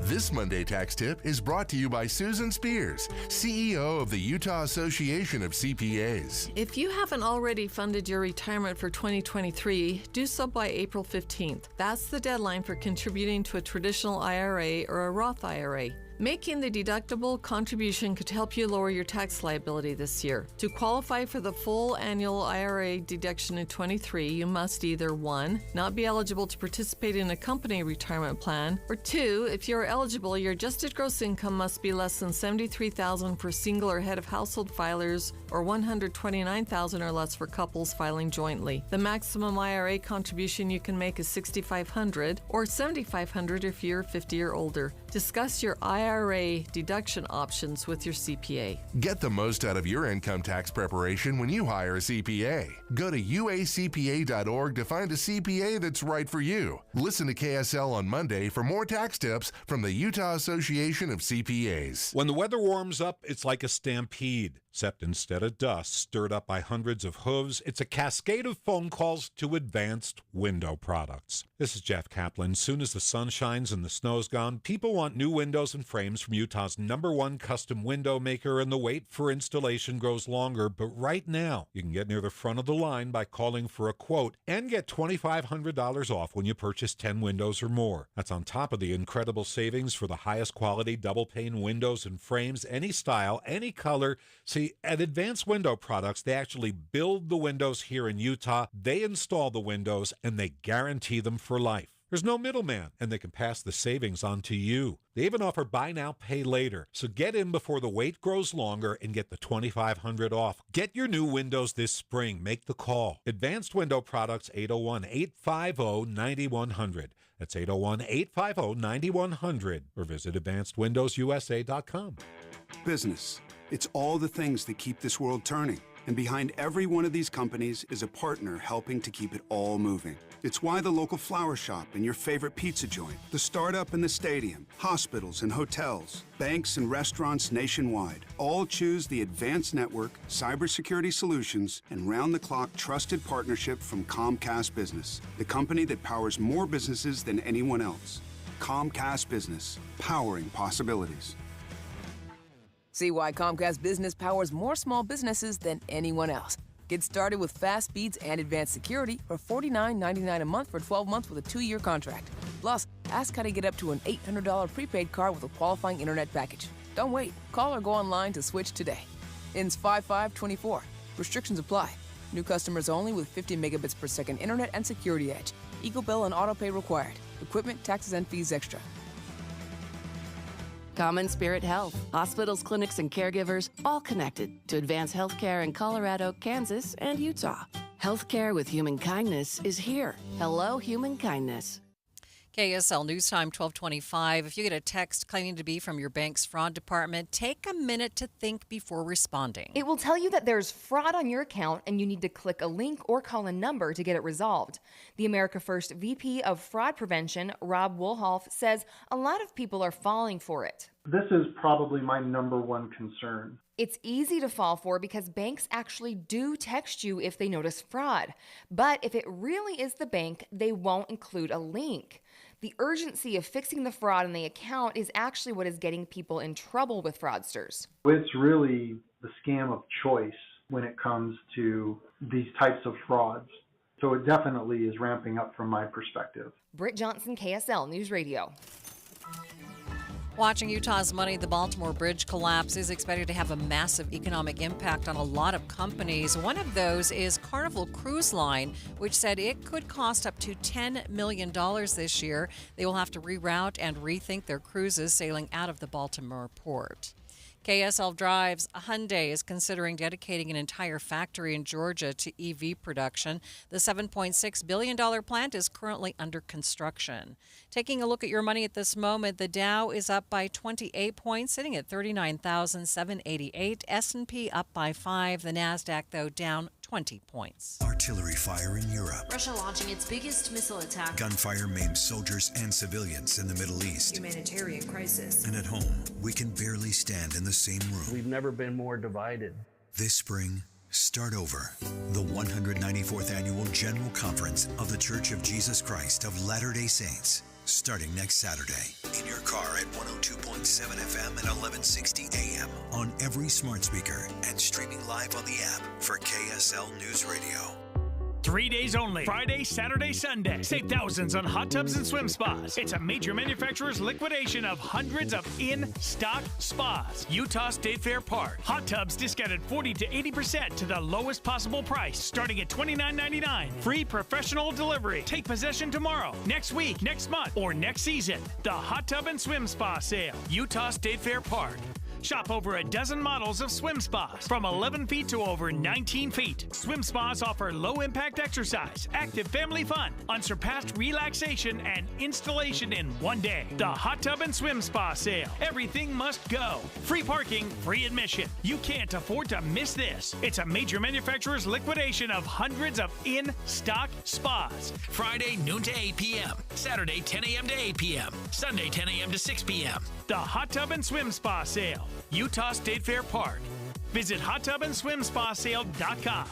This Monday Tax Tip is brought to you by Susan Spears, CEO of the Utah Association of CPAs. If you haven't already funded your retirement for 2023, do so by April 15th. That's the deadline for contributing to a traditional IRA or a Roth IRA. Making the deductible contribution could help you lower your tax liability this year. To qualify for the full annual IRA deduction in 23, you must either 1. Not be eligible to participate in a company retirement plan, or 2. If you're eligible, your adjusted gross income must be less than $73,000 for single or head of household filers, or $129,000 or less for couples filing jointly. The maximum IRA contribution you can make is $6,500 or $7,500 if you're 50 or older. Discuss your IRA deduction options with your CPA. Get the most out of your income tax preparation when you hire a CPA. Go to uacpa.org to find a CPA that's right for you. Listen to KSL on Monday for more tax tips from the Utah Association of CPAs. When the weather warms up, it's like a stampede. Except instead of dust stirred up by hundreds of hooves, it's a cascade of phone calls to Advanced Window Products. This is Jeff Kaplan. Soon as the sun shines and the snow's gone, people want new windows and frames from Utah's #1 custom window maker, and the wait for installation grows longer. But right now, you can get near the front of the line by calling for a quote and get $2,500 off when you purchase 10 windows or more. That's on top of the incredible savings for the highest quality double-pane windows and frames, any style, any color. See, at Advanced Window Products, they actually build the windows here in Utah, they install the windows, and they guarantee them for life. There's no middleman, and they can pass the savings on to you. They even offer buy now, pay later. So get in before the wait grows longer and get the $2,500 off. Get your new windows this spring. Make the call. Advanced Window Products, 801-850-9100. That's 801-850-9100. Or visit AdvancedWindowsUSA.com. Business. It's all the things that keep this world turning. And behind every one of these companies is a partner helping to keep it all moving. It's why the local flower shop and your favorite pizza joint, the startup and the stadium, hospitals and hotels, banks and restaurants nationwide all choose the advanced network, cybersecurity solutions, and round-the-clock trusted partnership from Comcast Business, the company that powers more businesses than anyone else. Comcast Business, powering possibilities. See why Comcast Business powers more small businesses than anyone else. Get started with fast speeds and advanced security for $49.99 a month for 12 months with a 2-year contract. Plus, ask how to get up to an $800 prepaid card with a qualifying internet package. Don't wait. Call or go online to switch today. Ends 5/5/24. Restrictions apply. New customers only with 50 megabits per second internet and security edge. Eagle bill and auto pay required. Equipment, taxes, and fees extra. Common Spirit Health. Hospitals, clinics, and caregivers all connected to advance healthcare in Colorado, Kansas, and Utah. Healthcare with human kindness is here. Hello, human kindness. KSL News Time 1225. If you get a text claiming to be from your bank's fraud department, take a minute to think before responding. It will tell you that there's fraud on your account and you need to click a link or call a number to get it resolved. The America First VP of Fraud Prevention, Rob Woolhoff, says a lot of people are falling for it. This is probably my #1 concern. It's easy to fall for because banks actually do text you if they notice fraud. But if it really is the bank, they won't include a link. The urgency of fixing the fraud in the account is actually what is getting people in trouble with fraudsters. It's really the scam of choice when it comes to these types of frauds. So it definitely is ramping up from my perspective. Britt Johnson, KSL News Radio. Watching Utah's money, the Baltimore Bridge collapse is expected to have a massive economic impact on a lot of companies. One of those is Carnival Cruise Line, which said it could cost up to $10 million this year. They will have to reroute and rethink their cruises sailing out of the Baltimore port. KSL Drives, Hyundai is considering dedicating an entire factory in Georgia to EV production. The $7.6 billion plant is currently under construction. Taking a look at your money at this moment, the Dow is up by 28 points, sitting at 39,788. S&P up by 5. The NASDAQ, though, down 20 points. Artillery fire in Europe. Russia launching its biggest missile attack. Gunfire maims soldiers and civilians in the Middle East. Humanitarian crisis. And at home, we can barely stand in the same room. We've never been more divided. This spring, start over. The 194th Annual General Conference of The Church of Jesus Christ of Latter-day Saints, starting next Saturday. In your car at 102.7 FM and 1160 AM, on every smart speaker, and streaming live on the app for KSL News Radio. 3 days only. Friday, Saturday, Sunday. Save thousands on hot tubs and swim spas. It's a major manufacturer's liquidation of hundreds of in-stock spas. Utah State Fair Park. Hot tubs discounted 40 to 80% to the lowest possible price, starting at $29.99. Free professional delivery. Take possession tomorrow, next week, next month, or next season. The Hot Tub and Swim Spa Sale. Utah State Fair Park. Shop over a dozen models of swim spas from 11 feet to over 19 feet. Swim spas offer low-impact exercise, active family fun, unsurpassed relaxation, and installation in one day. The Hot Tub and Swim Spa Sale. Everything must go. Free parking, free admission. You can't afford to miss this. It's a major manufacturer's liquidation of hundreds of in-stock spas. Friday, noon to 8 p.m. Saturday, 10 a.m. to 8 p.m. Sunday, 10 a.m. to 6 p.m. The Hot Tub and Swim Spa Sale. Utah State Fair Park. Visit hottubandswimspasale.com.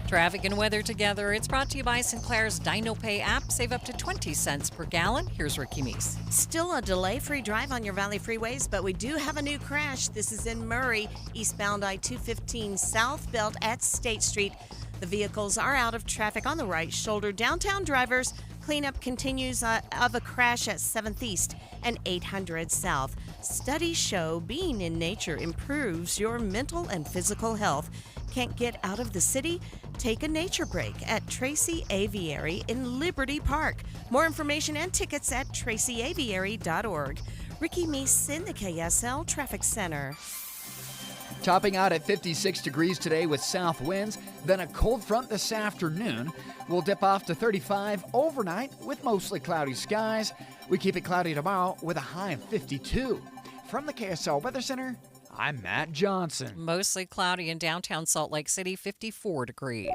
Traffic and weather together. It's brought to you by Sinclair's DinoPay app. Save up to 20 cents per gallon. Here's Ricky Meese. Still a delay-free drive on your Valley freeways, but we do have a new crash. This is in Murray, eastbound I-215 southbound at State Street. The vehicles are out of traffic on the right shoulder. Downtown drivers, cleanup continues of a crash at 7th East and 800 South. Studies show being in nature improves your mental and physical health. Can't get out of the city? Take a nature break at Tracy Aviary in Liberty Park. More information and tickets at tracyaviary.org. Ricky Meese in the KSL Traffic Center. Topping out at 56 degrees today with south winds, then a cold front this afternoon. We'll dip off to 35 overnight with mostly cloudy skies. We keep it cloudy tomorrow with a high of 52. From the KSL Weather Center, I'm Matt Johnson. Mostly cloudy in downtown Salt Lake City, 54 degrees.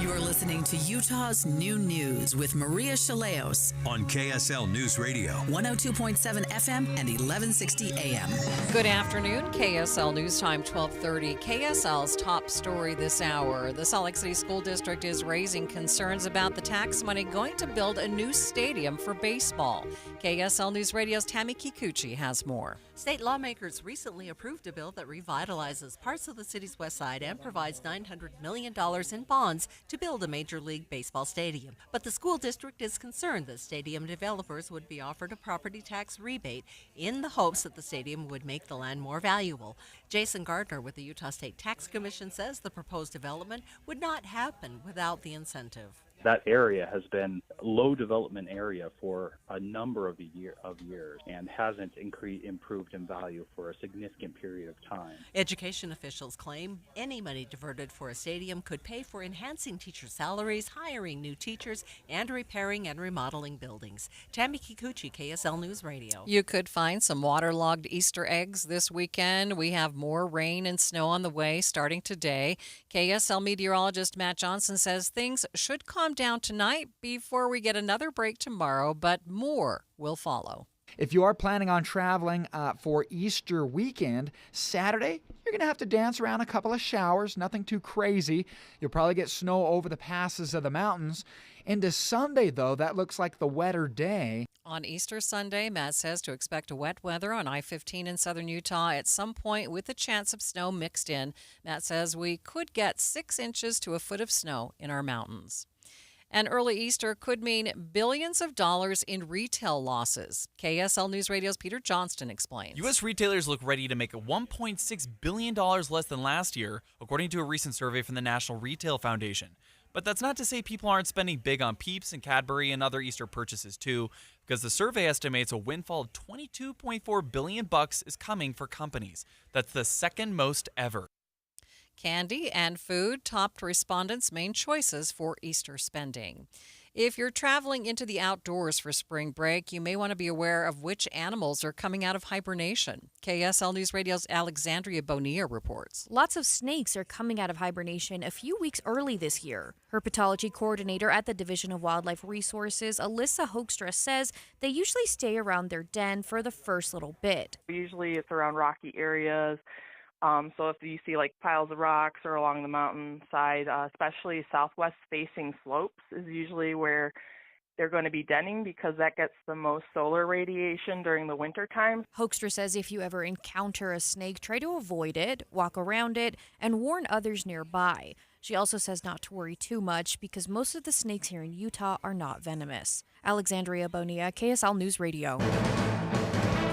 You're listening to Utah's New News with Maria Chaleos on KSL News Radio, 102.7 FM and 1160 AM. Good afternoon. KSL News Time, 1230. KSL's top story this hour. The Salt Lake City School District is raising concerns about the tax money going to build a new stadium for baseball. KSL News Radio's Tammy Kikuchi has more. State lawmakers recently approved a bill that revitalizes parts of the city's west side and provides $900 million in bonds to build a Major League Baseball stadium. But the school district is concerned that stadium developers would be offered a property tax rebate in the hopes that the stadium would make the land more valuable. Jason Gardner with the Utah State Tax Commission says the proposed development would not happen without the incentive. That area has been a low development area for a number of years and hasn't improved in value for a significant period of time. Education officials claim any money diverted for a stadium could pay for enhancing teacher salaries, hiring new teachers, and repairing and remodeling buildings. Tammy Kikuchi, KSL News Radio. You could find some waterlogged Easter eggs this weekend. We have more rain and snow on the way starting today. KSL meteorologist Matt Johnson says things should calm down tonight before we get another break tomorrow, but more will follow. If you are planning on traveling for Easter weekend, Saturday, you're going to have to dance around a couple of showers, nothing too crazy. You'll probably get snow over the passes of the mountains. Into Sunday, though, that looks like the wetter day. On Easter Sunday, Matt says to expect wet weather on I-15 in southern Utah at some point with a chance of snow mixed in. Matt says we could get 6 inches to a foot of snow in our mountains. And early Easter could mean billions of dollars in retail losses. KSL News Radio's Peter Johnston explains. U.S. retailers look ready to make $1.6 billion less than last year, according to a recent survey from the National Retail Foundation. But that's not to say people aren't spending big on Peeps and Cadbury and other Easter purchases too, because the survey estimates a windfall of $22.4 billion is coming for companies. That's the second most ever. Candy and food topped respondents' main choices for Easter spending. If you're traveling into the outdoors for spring break, you may want to be aware of which animals are coming out of hibernation. KSL News Radio's Alexandria Bonilla reports. Lots of snakes are coming out of hibernation a few weeks early this year. Herpetology coordinator at the Division of Wildlife Resources, Alyssa Hoekstra, says they usually stay around their den for the first little bit. Usually it's around rocky areas. So if you see like piles of rocks or along the mountainside, especially southwest facing slopes is usually where they're going to be denning because that gets the most solar radiation during the winter time. Hoekstra says if you ever encounter a snake, try to avoid it, walk around it, and warn others nearby. She also says not to worry too much because most of the snakes here in Utah are not venomous. Alexandria Bonilla, KSL News Radio.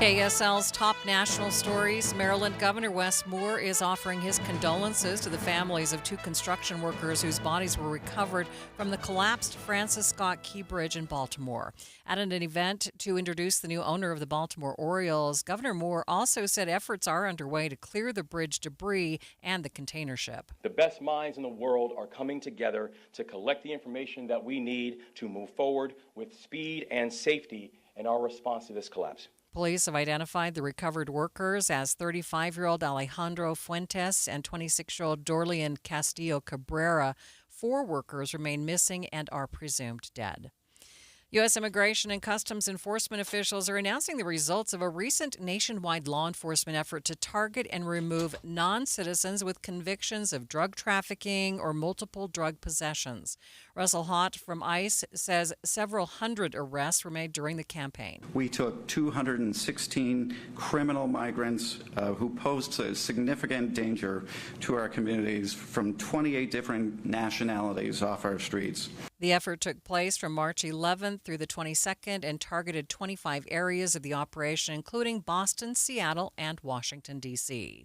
KSL's top national stories. Maryland Governor Wes Moore is offering his condolences to the families of 2 construction workers whose bodies were recovered from the collapsed Francis Scott Key Bridge in Baltimore. At an event to introduce the new owner of the Baltimore Orioles, Governor Moore also said efforts are underway to clear the bridge debris and the container ship. The best minds in the world are coming together to collect the information that we need to move forward with speed and safety in our response to this collapse. Police have identified the recovered workers as 35-year-old Alejandro Fuentes and 26-year-old Dorlian Castillo Cabrera. 4 workers remain missing and are presumed dead. U.S. Immigration and Customs Enforcement officials are announcing the results of a recent nationwide law enforcement effort to target and remove non-citizens with convictions of drug trafficking or multiple drug possessions. Russell Hott from ICE says several hundred arrests were made during the campaign. We took 216 criminal migrants who posed a significant danger to our communities from 28 different nationalities off our streets. The effort took place from March 11th through the 22nd and targeted 25 areas of the operation, including Boston, Seattle, and Washington, D.C.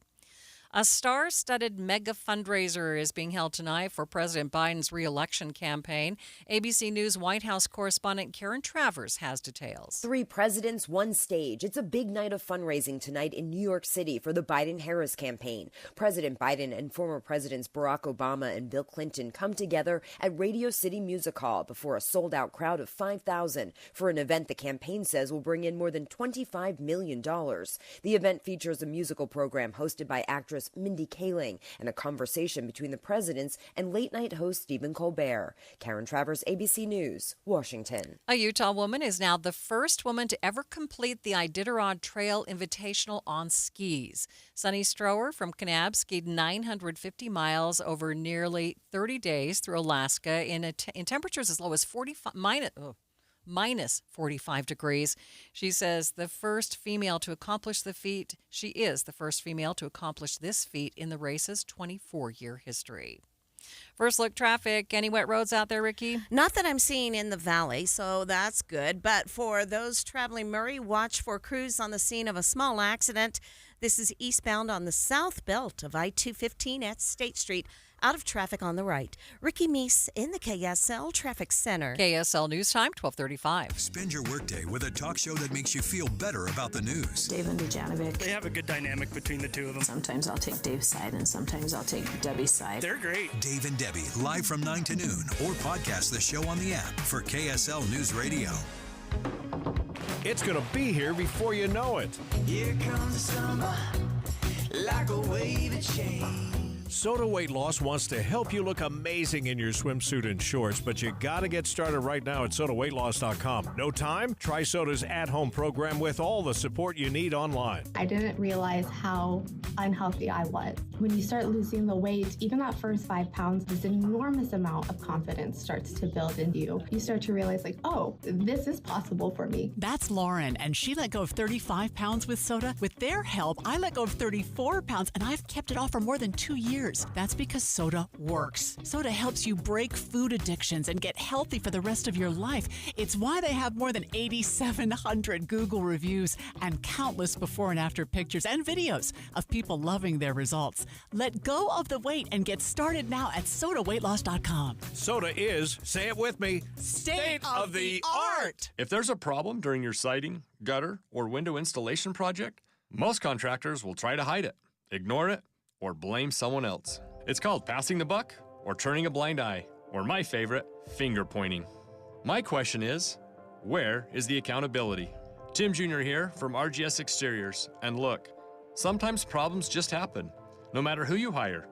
A star-studded mega fundraiser is being held tonight for President Biden's re-election campaign. ABC News White House correspondent Karen Travers has details. 3 presidents, 1 stage. It's a big night of fundraising tonight in New York City for the Biden-Harris campaign. President Biden and former Presidents Barack Obama and Bill Clinton come together at Radio City Music Hall before a sold-out crowd of 5,000 for an event the campaign says will bring in more than $25 million. The event features a musical program hosted by actress Mindy Kaling and a conversation between the presidents and late-night host Stephen Colbert. Karen Travers, ABC News, Washington. A Utah woman is now the first woman to ever complete the Iditarod Trail Invitational on skis. Sunny Strower from Kanab skied 950 miles over nearly 30 days through Alaska in temperatures as low as minus 45 degrees. She says the first female to accomplish the feat. She is the first female to accomplish this feat in the race's 24-year history. First look traffic. Any wet roads out there, Ricky? Not that I'm seeing in the valley, so that's good. But for those traveling Murray, watch for crews on the scene of a small accident. This is eastbound on the south belt of I-215 at State Street. Out of traffic on the right. Ricky Meese in the KSL Traffic Center. KSL News Time, 12:35. Spend your workday with a talk show that makes you feel better about the news. Dave and Dujanovic. They have a good dynamic between the two of them. Sometimes I'll take Dave's side and sometimes I'll take Debbie's side. They're great. Dave and Debbie, live from 9 to noon, or podcast the show on the app for KSL News Radio. It's going to be here before you know it. Here comes the summer, like a wave of change. Soda Weight Loss wants to help you look amazing in your swimsuit and shorts, but you got to get started right now at sodaweightloss.com. No time? Try Soda's at-home program with all the support you need online. I didn't realize how unhealthy I was. When you start losing the weight, even that first 5 pounds, this enormous amount of confidence starts to build into you. You start to realize, like, oh, this is possible for me. That's Lauren, and she let go of 35 pounds with Soda. With their help, I let go of 34 pounds, and I've kept it off for more than 2 years. That's because Soda works. Soda helps you break food addictions and get healthy for the rest of your life. It's why they have more than 8,700 Google reviews and countless before and after pictures and videos of people loving their results. Let go of the weight and get started now at sodaweightloss.com. Soda is, say it with me, state of the art. If there's a problem during your siding, gutter, or window installation project, most contractors will try to hide it, ignore it, or blame someone else. It's called passing the buck or turning a blind eye, or my favorite, finger pointing. My question is, where is the accountability? Tim Jr. here from RGS Exteriors. And look, sometimes problems just happen, no matter who you hire.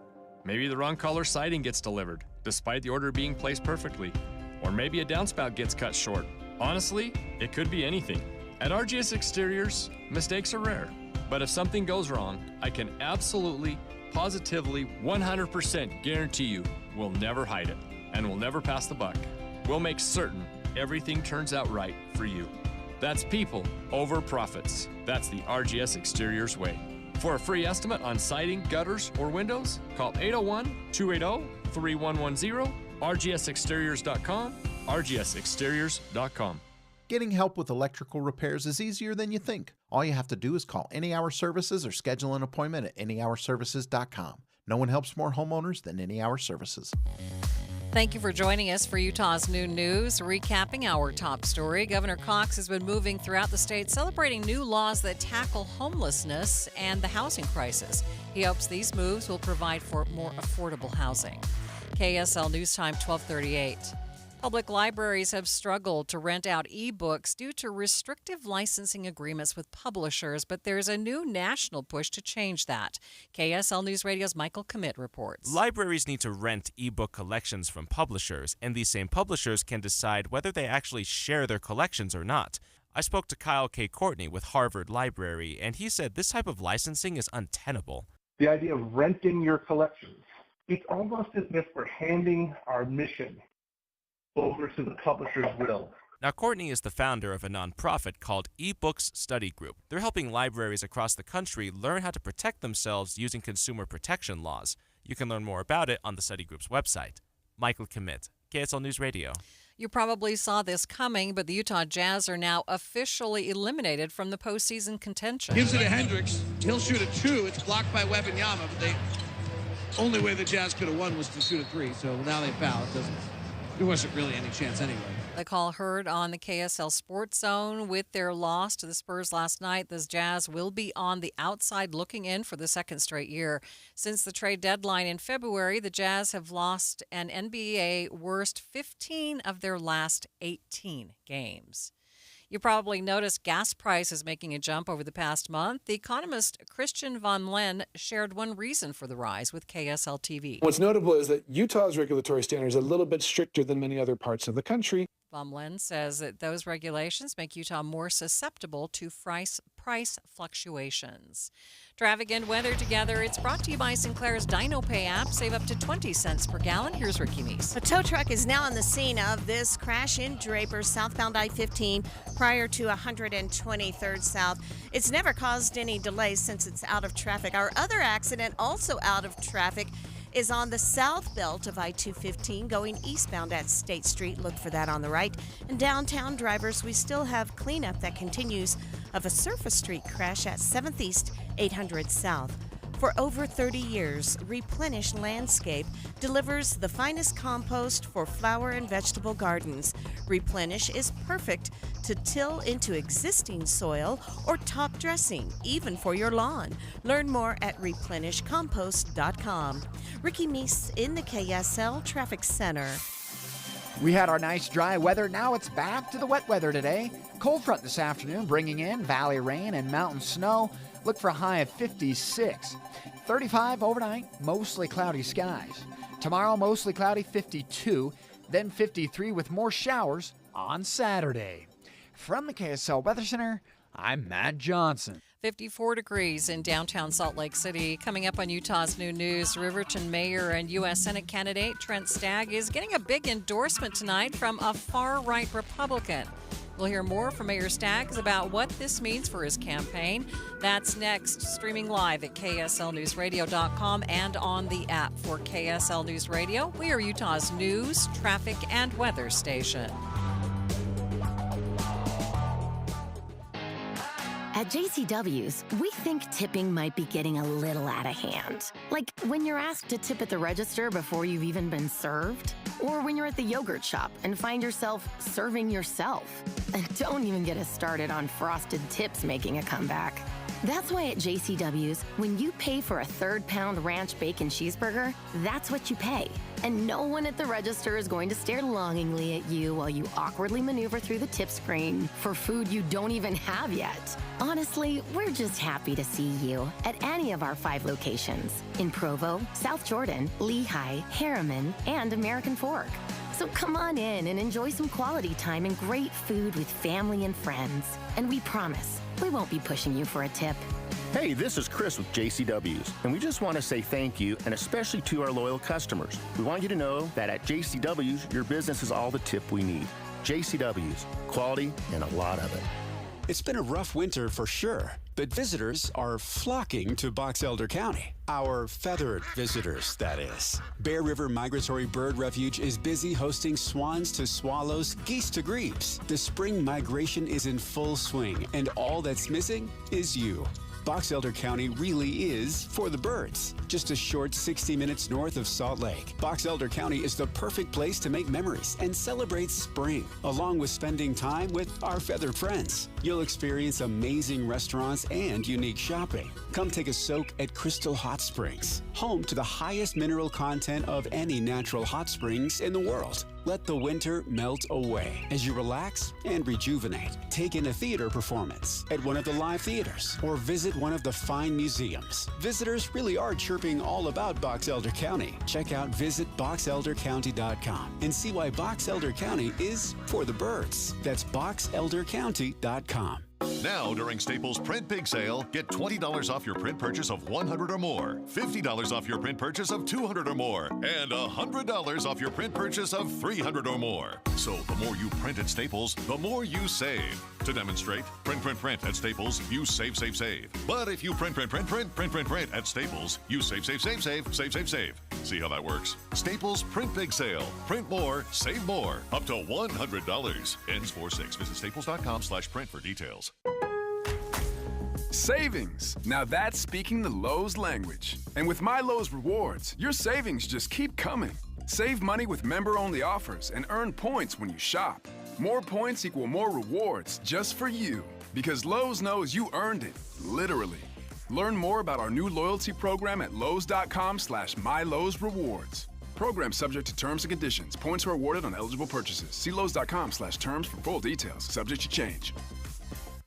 Maybe the wrong color siding gets delivered, despite the order being placed perfectly. Or maybe a downspout gets cut short. Honestly, it could be anything. At RGS Exteriors, mistakes are rare. But if something goes wrong, I can absolutely, positively, 100% guarantee you we'll never hide it, and we'll never pass the buck. We'll make certain everything turns out right for you. That's people over profits. That's the RGS Exteriors way. For a free estimate on siding, gutters, or windows, call 801-280-3110, rgsexteriors.com, rgsexteriors.com. Getting help with electrical repairs is easier than you think. All you have to do is call Any Hour Services or schedule an appointment at anyhourservices.com. No one helps more homeowners than Any Hour Services. Thank you for joining us for Utah's Noon News. Recapping our top story, Governor Cox has been moving throughout the state, celebrating new laws that tackle homelessness and the housing crisis. He hopes these moves will provide for more affordable housing. KSL News Time 1238. Public libraries have struggled to rent out e-books due to restrictive licensing agreements with publishers, but there's a new national push to change that. KSL News Radio's Michael Commit reports. Libraries need to rent e-book collections from publishers, and these same publishers can decide whether they actually share their collections or not. I spoke to Kyle K. Courtney with Harvard Library, and he said this type of licensing is untenable. The idea of renting your collections, it's almost as if we're handing our mission over to the publisher's will. Now, Courtney is the founder of a nonprofit called eBooks Study Group. They're helping libraries across the country learn how to protect themselves using consumer protection laws. You can learn more about it on the study group's website. Michael Commit, KSL News Radio. You probably saw this coming, but the Utah Jazz are now officially eliminated from the postseason contention. Gives it to Hendricks. He'll shoot a two. It's blocked by Wembanyama, but the only way the Jazz could have won was to shoot a three. So now they foul. There wasn't really any chance anyway. The call heard on the KSL Sports Zone. With their loss to the Spurs last night, the Jazz will be on the outside looking in for the second straight year. Since the trade deadline in February, the Jazz have lost an NBA worst 15 of their last 18 games. You probably noticed gas prices making a jump over the past month. The economist Christian Von Len shared one reason for the rise with KSL TV. What's notable is that Utah's regulatory standards are a little bit stricter than many other parts of the country. Von Len says that those regulations make Utah more susceptible to price fluctuations. Traffic and weather together. It's brought to you by Sinclair's DinoPay app. Save up to 20 cents per gallon. Here's Ricky Meese. A tow truck is now on the scene of this crash in Draper, southbound I-15, prior to 123rd South. It's never caused any delays since it's out of traffic. Our other accident, also out of traffic, is on the south belt of I-215 going eastbound at State Street. Look for that on the right. And downtown drivers, we still have cleanup that continues of a surface street crash at 7th East, 800 South. For over 30 years, Replenish Landscape delivers the finest compost for flower and vegetable gardens. Replenish is perfect to till into existing soil or top dressing, even for your lawn. Learn more at replenishcompost.com. Ricky Meese in the KSL Traffic Center. We had our nice dry weather. Now it's back to the wet weather today. Cold front this afternoon bringing in valley rain and mountain snow. Look for a high of 56. 35 overnight, mostly cloudy skies. Tomorrow, mostly cloudy, 52. Then 53 with more showers on Saturday. From the KSL Weather Center, I'm Matt Johnson. 54 degrees in downtown Salt Lake City. Coming up on Utah's New News, Riverton Mayor and U.S. Senate candidate Trent Stagg is getting a big endorsement tonight from a far-right Republican. We'll hear more from Mayor Stagg about what this means for his campaign. That's next, streaming live at KSLNewsRadio.com and on the app for KSL News Radio. We are Utah's news, traffic, and weather station. At JCW's, we think tipping might be getting a little out of hand. Like when you're asked to tip at the register before you've even been served, or when you're at the yogurt shop and find yourself serving yourself. And don't even get us started on frosted tips making a comeback. That's why at JCW's, when you pay for a 3rd-pound ranch bacon cheeseburger, that's what you pay. And no one at the register is going to stare longingly at you while you awkwardly maneuver through the tip screen for food you don't even have yet. Honestly, we're just happy to see you at any of our 5 locations in Provo, South Jordan, Lehigh, Harriman, and American Fork. So come on in and enjoy some quality time and great food with family and friends. And we promise we won't be pushing you for a tip. Hey, this is Chris with JCW's, and we just want to say thank you, and especially to our loyal customers. We want you to know that at JCW's, your business is all the tip we need. JCW's, quality and a lot of it. It's been a rough winter for sure, but visitors are flocking to Box Elder County. Our feathered visitors, that is. Bear River Migratory Bird Refuge is busy hosting swans to swallows, geese to grebes. The spring migration is in full swing, and all that's missing is you. Box Elder County really is for the birds. Just a short 60 minutes north of Salt Lake, Box Elder County is the perfect place to make memories and celebrate spring, along with spending time with our feathered friends. You'll experience amazing restaurants and unique shopping. Come take a soak at Crystal Hot Springs, home to the highest mineral content of any natural hot springs in the world. Let the winter melt away as you relax and rejuvenate. Take in a theater performance at one of the live theaters or visit one of the fine museums. Visitors really are chirping all about Box Elder County. Check out visitboxeldercounty.com and see why Box Elder County is for the birds. That's boxeldercounty.com. Now, during Staples Print Big Sale, get $20 off your print purchase of $100 or more, $50 off your print purchase of $200 or more, and $100 off your print purchase of $300 or more. So the more you print at Staples, the more you save. To demonstrate, print at Staples, you save. But if you print at Staples, you save. See how that works? Staples Print Big Sale. Print more, save more. Up to $100. Ends 4/6. Visit staples.com/print for details. Savings. Now that's speaking the Lowe's language. And with My Lowe's Rewards, your savings just keep coming. Save money with member-only offers and earn points when you shop. More points equal more rewards just for you. Because Lowe's knows you earned it, literally. Learn more about our new loyalty program at lowes.com/MyLowe'sRewards. Program subject to terms and conditions. Points are awarded on eligible purchases. See lowes.com/terms for full details. Subject to change.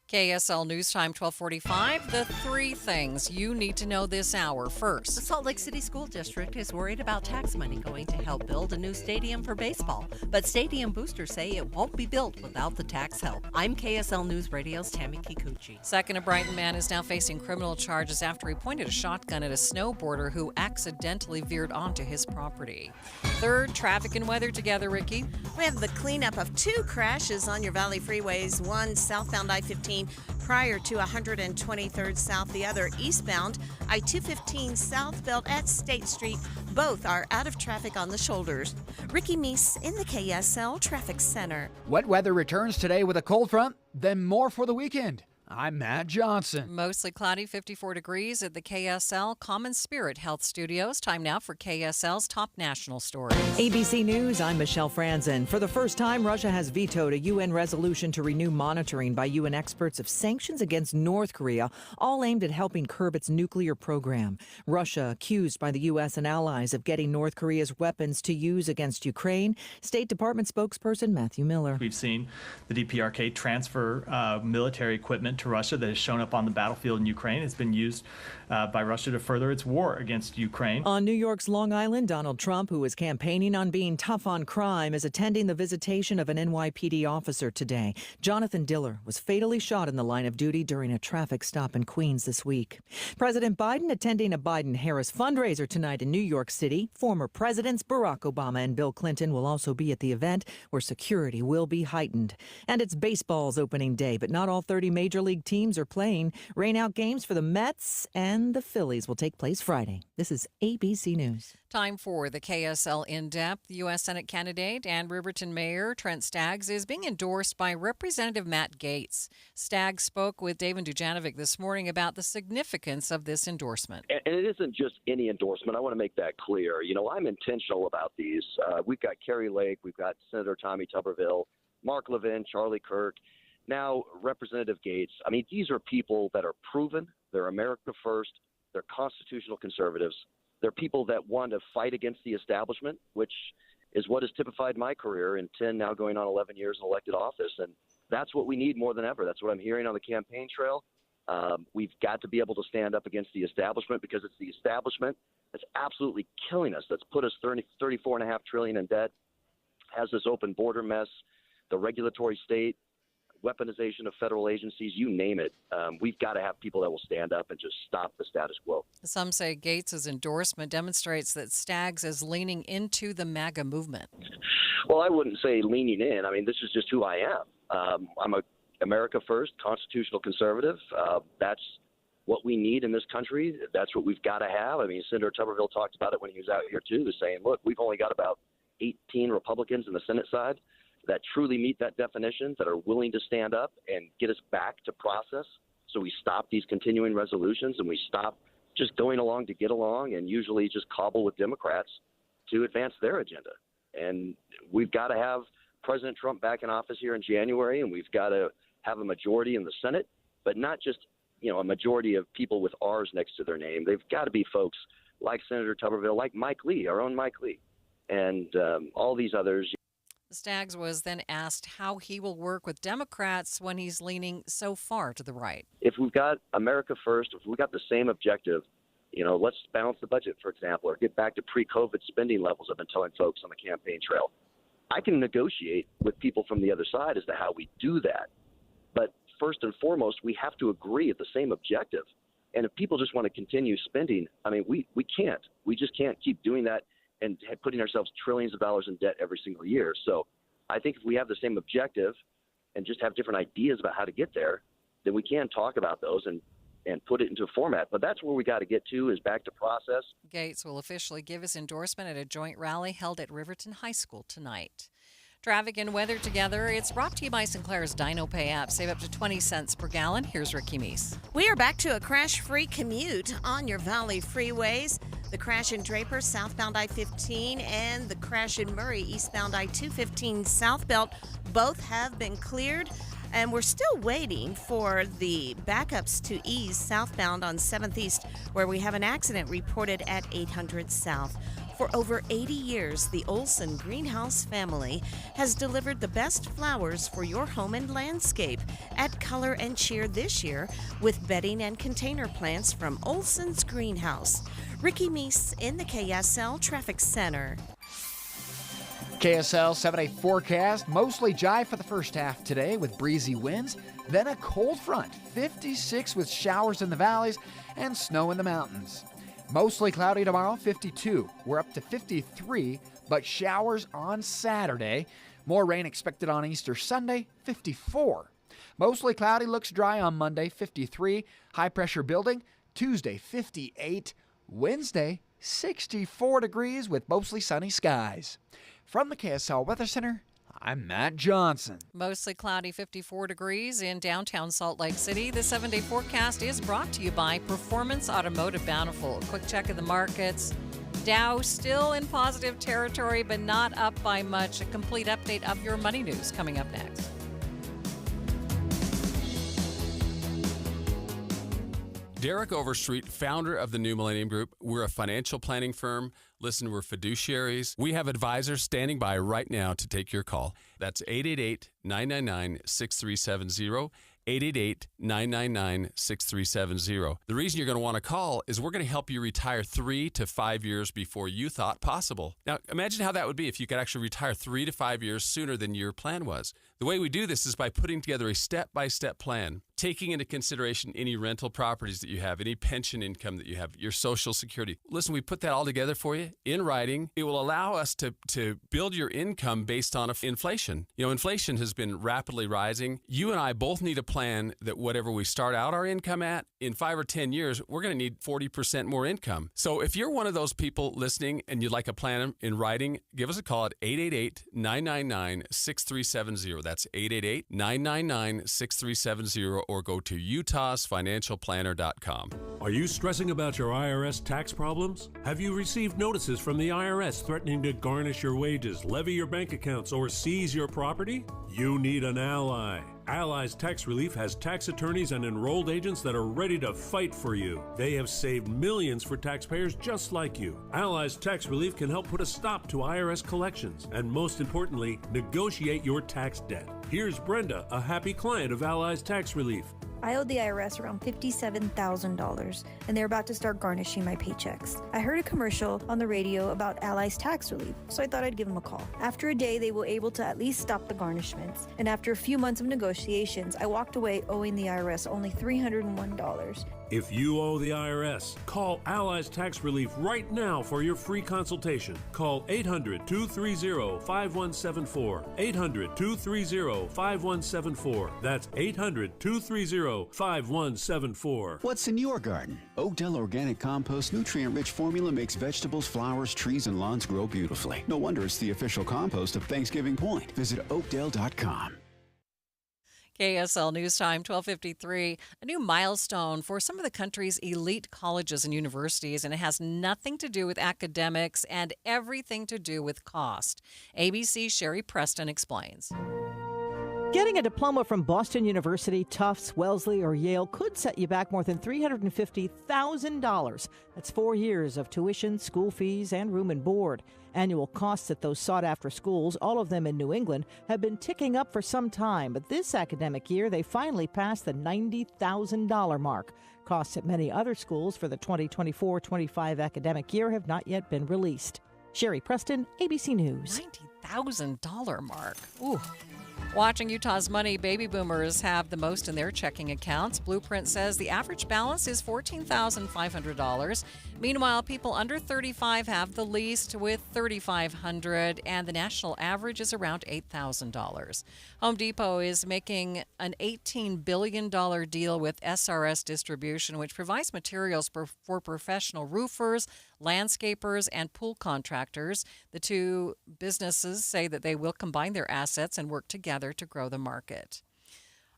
KSL News Time 1245. The 3 things you need to know this hour. First, the Salt Lake City School District is worried about tax money going to help build a new stadium for baseball. But stadium boosters say it won't be built without the tax help. I'm KSL News Radio's Tammy Kikuchi. Second, a Brighton man is now facing criminal charges after he pointed a shotgun at a snowboarder who accidentally veered onto his property. Third, traffic and weather together, Ricky. We have the cleanup of 2 crashes on your Valley freeways, one southbound I-15 prior to 123rd South, the other eastbound I-215 southbound at State Street. Both are out of traffic on the shoulders. Ricky Meese in the KSL Traffic Center. Wet weather returns today with a cold front, then more for the weekend. I'm Matt Johnson. Mostly cloudy, 54 degrees at the KSL Common Spirit Health Studios. Time now for KSL's top national stories. ABC News, I'm Michelle Franzen. For the first time, Russia has vetoed a UN resolution to renew monitoring by UN experts of sanctions against North Korea, all aimed at helping curb its nuclear program. Russia accused by the U.S. and allies of getting North Korea's weapons to use against Ukraine. State Department spokesperson Matthew Miller. We've seen the DPRK transfer military equipment to Russia that has shown up on the battlefield in Ukraine. It's been used by Russia to further its war against Ukraine. On New York's Long Island, Donald Trump, who is campaigning on being tough on crime, is attending the visitation of an NYPD officer today. Jonathan Diller was fatally shot in the line of duty during a traffic stop in Queens this week. President Biden attending a Biden-Harris fundraiser tonight in New York City. Former presidents Barack Obama and Bill Clinton will also be at the event, where security will be heightened. And it's baseball's opening day, but not all 30 major league teams are playing. Rainout games for the Mets and the Phillies will take place Friday. This is ABC News. Time for the KSL In-Depth. U.S. Senate candidate and Riverton Mayor Trent Staggs is being endorsed by Representative Matt Gaetz. Staggs spoke with David Dujanovic this morning about the significance of this endorsement. And it isn't just any endorsement. I want to make that clear. You know, I'm intentional about these. We've got Kerry Lake. We've got Senator Tommy Tuberville, Mark Levin, Charlie Kirk. Now, Representative Gaetz. I mean, these are people that are proven. They're America first. They're constitutional conservatives. They're people that want to fight against the establishment, which is what has typified my career in 10, now going on 11 years in elected office. And that's what we need more than ever. That's what I'm hearing on the campaign trail. We've got to be able to stand up against the establishment, because it's the establishment that's absolutely killing us. That's put us $34.5 trillion in debt, has this open border mess, the regulatory state, weaponization of federal agencies, you name it. We've got to have people that will stand up and just stop the status quo. Some say Gates' endorsement demonstrates that Staggs is leaning into the MAGA movement. Well, I wouldn't say leaning in. I mean, this is just who I am. I'm a America First, constitutional conservative. That's what we need in this country. That's what we've got to have. I mean, Senator Tuberville talked about it when he was out here, too, saying, look, we've only got about 18 Republicans in the Senate side that truly meet that definition, that are willing to stand up and get us back to process, so we stop these continuing resolutions and we stop just going along to get along and usually just cobble with Democrats to advance their agenda. And we've got to have President Trump back in office here in January, and we've got to have a majority in the Senate, but not just, a majority of people with R's next to their name. They've got to be folks like Senator Tuberville, like Mike Lee, our own Mike Lee, and all these others. Staggs was then asked how he will work with Democrats when he's leaning so far to the right. If we've got America First, if we've got the same objective, let's balance the budget, for example, or get back to pre-COVID spending levels. I've been telling folks on the campaign trail. I can negotiate with people from the other side as to how we do that. But first and foremost, we have to agree at the same objective. And if people just want to continue spending, I mean, we can't. We just can't keep doing that and putting ourselves trillions of dollars in debt every single year. So I think if we have the same objective and just have different ideas about how to get there, then we can talk about those and put it into a format. But that's where we got to get to, is back to process. Gates will officially give his endorsement at a joint rally held at Riverton High School tonight. Traffic and weather together. It's brought to you by Sinclair's Dino Pay app. Save up to 20 cents per gallon. Here's Ricky Meese. We are back to a crash-free commute on your Valley freeways. The crash in Draper, southbound I-15, and the crash in Murray, eastbound I-215 southbound, both have been cleared. And we're still waiting for the backups to ease southbound on 7th East, where we have an accident reported at 800 South. For over 80 years, the Olson Greenhouse family has delivered the best flowers for your home and landscape. Add color and cheer this year with bedding and container plants from Olson's Greenhouse. Ricky Meese in the KSL Traffic Center. KSL 7-day forecast, mostly dry for the first half today with breezy winds, then a cold front, 56 with showers in the valleys and snow in the mountains. Mostly cloudy tomorrow, 52. We're up to 53, but showers on Saturday. More rain expected on Easter Sunday, 54. Mostly cloudy, looks dry on Monday, 53. High pressure building, Tuesday, 58. Wednesday, 64 degrees with mostly sunny skies. From the KSL Weather Center, I'm Matt Johnson. Mostly cloudy, 54 degrees in downtown Salt Lake City. The 7-day forecast is brought to you by Performance Automotive Bountiful. A quick check of the markets. Dow still in positive territory, but not up by much. A complete update of your money news coming up next. Derek Overstreet, founder of the New Millennium Group. We're a financial planning firm. Listen, we're fiduciaries. We have advisors standing by right now to take your call. That's 888-999-6370. 888-999-6370. The reason you're going to want to call is we're going to help you retire 3 to 5 years before you thought possible. Now, imagine how that would be if you could actually retire 3 to 5 years sooner than your plan was. The way we do this is by putting together a step-by-step plan, taking into consideration any rental properties that you have, any pension income that you have, your Social Security. Listen, we put that all together for you in writing. It will allow us to build your income based on inflation. Inflation has been rapidly rising. You and I both need a plan that whatever we start out our income at, in 5 or 10 years, we're going to need 40% more income. So if you're one of those people listening and you'd like a plan in writing, give us a call at 888-999-6370. That's 888-999-6370, or go to utahsfinancialplanner.com. Are you stressing about your IRS tax problems? Have you received notices from the IRS threatening to garnish your wages, levy your bank accounts, or seize your property? You need an ally. Allies Tax Relief has tax attorneys and enrolled agents that are ready to fight for you. They have saved millions for taxpayers just like you. Allies Tax Relief can help put a stop to IRS collections and, most importantly, negotiate your tax debt. Here's Brenda, a happy client of Allies Tax Relief. I owed the IRS around $57,000, and they're about to start garnishing my paychecks. I heard a commercial on the radio about Allies Tax Relief, so I thought I'd give them a call. After a day, they were able to at least stop the garnishments, and after a few months of negotiations, I walked away owing the IRS only $301. If you owe the IRS, call Allies Tax Relief right now for your free consultation. Call 800-230-5174. 800-230-5174. That's 800-230-5174. What's in your garden? Oakdale Organic Compost nutrient-rich formula makes vegetables, flowers, trees, and lawns grow beautifully. No wonder it's the official compost of Thanksgiving Point. Visit oakdale.com. KSL News Time, 12:53. A new milestone for some of the country's elite colleges and universities, and it has nothing to do with academics and everything to do with cost. ABC's Sherry Preston explains. Getting a diploma from Boston University, Tufts, Wellesley, or Yale could set you back more than $350,000. That's 4 years of tuition, school fees, and room and board. Annual costs at those sought-after schools, all of them in New England, have been ticking up for some time, but this academic year they finally passed the $90,000 mark. Costs at many other schools for the 2024-25 academic year have not yet been released. Sherry Preston, ABC News. $90,000 mark. Ooh. Watching Utah's money, baby boomers have the most in their checking accounts. Blueprint says the average balance is $14,500. Meanwhile, people under 35 have the least with $3,500, and the national average is around $8,000. Home Depot is making an $18 billion deal with SRS Distribution, which provides materials for professional roofers, landscapers, and pool contractors. The two businesses say that they will combine their assets and work together to grow the market.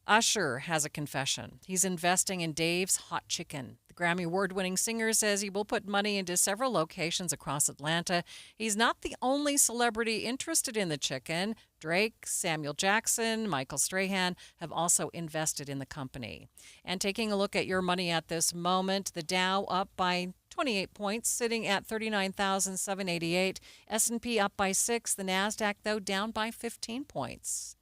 Usher has a confession. He's investing in Dave's Hot Chicken. The Grammy Award-winning singer says he will put money into several locations across Atlanta. He's not the only celebrity interested in the chicken. Drake, Samuel Jackson, Michael Strahan have also invested in the company. And taking a look at your money at this moment, the Dow up by 28 points, sitting at 39,788. S&P up by 6. The NASDAQ, though, down by 15 points.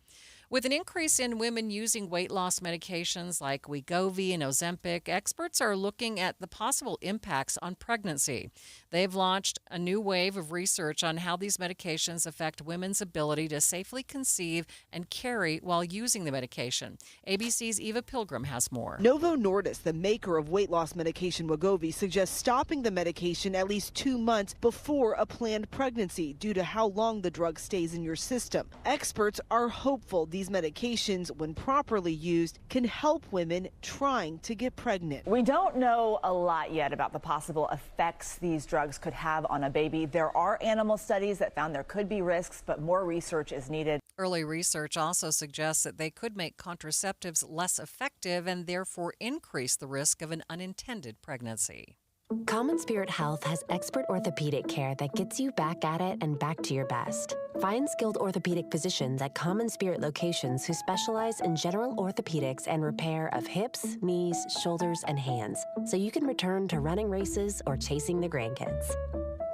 With an increase in women using weight loss medications like Wegovy and Ozempic, experts are looking at the possible impacts on pregnancy. They've launched a new wave of research on how these medications affect women's ability to safely conceive and carry while using the medication. ABC's Eva Pilgrim has more. Novo Nordisk, the maker of weight loss medication Wegovy, suggests stopping the medication at least 2 months before a planned pregnancy due to how long the drug stays in your system. Experts are hopeful these medications, when properly used, can help women trying to get pregnant. We don't know a lot yet about the possible effects these drugs could have on a baby. There are animal studies that found there could be risks, but more research is needed. Early research also suggests that they could make contraceptives less effective and therefore increase the risk of an unintended pregnancy. Common Spirit Health has expert orthopedic care that gets you back at it and back to your best. Find skilled orthopedic physicians at Common Spirit locations who specialize in general orthopedics and repair of hips, knees, shoulders, and hands, so you can return to running races or chasing the grandkids.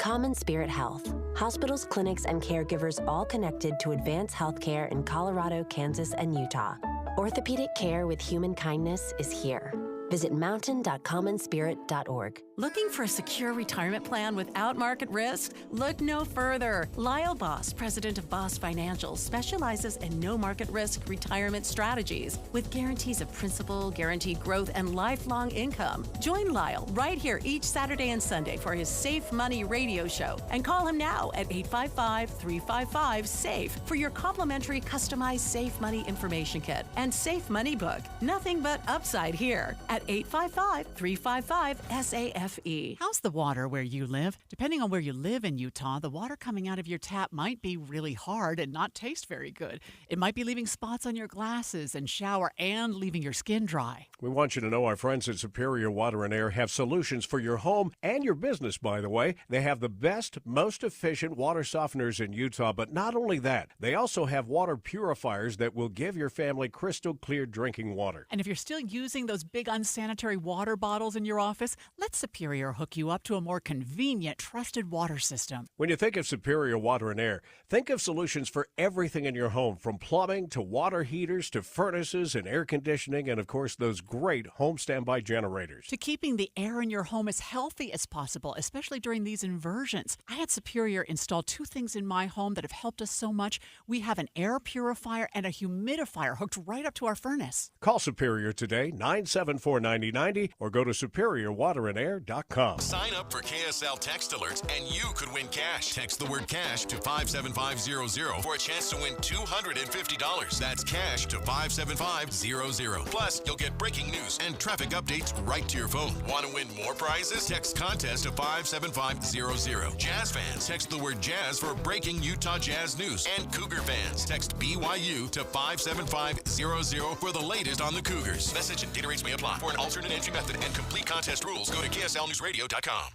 Common Spirit Health. Hospitals, clinics, and caregivers all connected to advance healthcare in Colorado, Kansas, and Utah. Orthopedic care with human kindness is here. Visit mountain.commonspirit.org. Looking for a secure retirement plan without market risk? Look no further. Lyle Boss, president of Boss Financial, specializes in no market risk retirement strategies with guarantees of principal, guaranteed growth, and lifelong income. Join Lyle right here each Saturday and Sunday for his Safe Money radio show, and call him now at 855-355-SAFE for your complimentary customized Safe Money information kit and Safe Money book. Nothing but upside here at at 855-355-SAFE. How's the water where you live? Depending on where you live in Utah, the water coming out of your tap might be really hard and not taste very good. It might be leaving spots on your glasses and shower and leaving your skin dry. We want you to know our friends at Superior Water and Air have solutions for your home and your business, by the way. They have the best, most efficient water softeners in Utah, but not only that, they also have water purifiers that will give your family crystal clear drinking water. And if you're still using those big unsanitary water bottles in your office, let Superior hook you up to a more convenient, trusted water system. When you think of Superior Water and Air, think of solutions for everything in your home, from plumbing to water heaters to furnaces and air conditioning, and of course those great home standby generators. To keeping the air in your home as healthy as possible, especially during these inversions. I had Superior install 2 things in my home that have helped us so much. We have an air purifier and a humidifier hooked right up to our furnace. Call Superior today, 974-9090, or go to superiorwaterandair.com. Sign up for KSL text alerts and you could win cash. Text the word cash to 57500 for a chance to win $250. That's cash to 57500. Plus, you'll get breaking news and traffic updates right to your phone. Want to win more prizes? Text contest to 57500. Jazz fans, text the word jazz for breaking Utah Jazz news. And Cougar fans, text BYU to 57500 for the latest on the Cougars. Message and data rates may apply. For an alternate entry method and complete contest rules, go to KSLNewsRadio.com.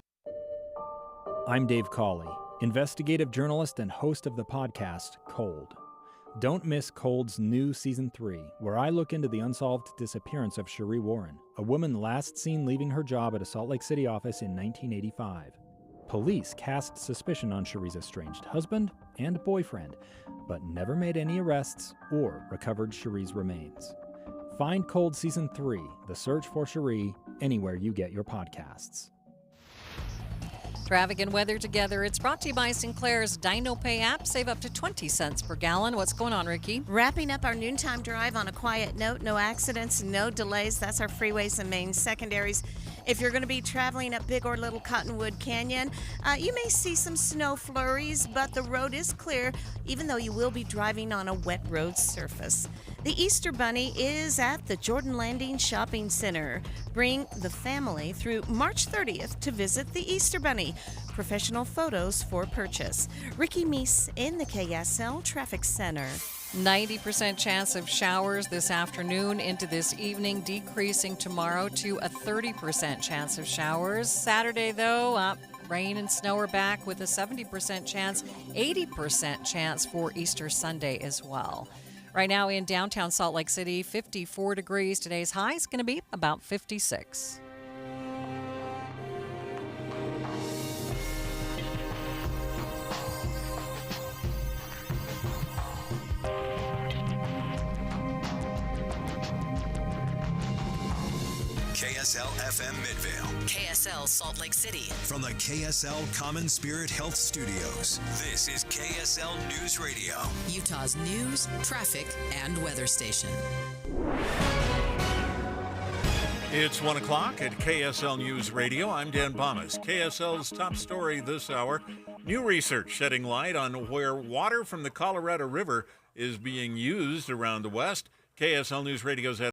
I'm Dave Cawley, investigative journalist and host of the podcast Cold. Don't miss Cold's new Season 3, where I look into the unsolved disappearance of Cherie Warren, a woman last seen leaving her job at a Salt Lake City office in 1985. Police cast suspicion on Cherie's estranged husband and boyfriend, but never made any arrests or recovered Cherie's remains. Find Cold Season 3, The Search for Cherie, anywhere you get your podcasts. Traffic and weather together. It's brought to you by Sinclair's DinoPay app. Save up to 20 cents per gallon. What's going on, Ricky? Wrapping up our noontime drive on a quiet note. No accidents, no delays. That's our freeways and main secondaries. If you're going to be traveling up Big or Little Cottonwood Canyon, you may see some snow flurries, but the road is clear, even though you will be driving on a wet road surface. The Easter Bunny is at the Jordan Landing Shopping Center. Bring the family through March 30th to visit the Easter Bunny. Professional photos for purchase. Ricky Meese in the KSL Traffic Center. 90% chance of showers this afternoon into this evening, decreasing tomorrow to a 30% chance of showers. Saturday, though, rain and snow are back with a 70% chance, 80% chance for Easter Sunday as well. Right now in downtown Salt Lake City, 54 degrees. Today's high is going to be about 56. KSL FM Midvale. KSL Salt Lake City. From the KSL Common Spirit Health Studios, this is KSL News Radio. Utah's news, traffic, and weather station. It's 1 o'clock at KSL News Radio. I'm Dan Bomas. KSL's top story this hour. New research shedding light on where water from the Colorado River is being used around the West. KSL News Radio's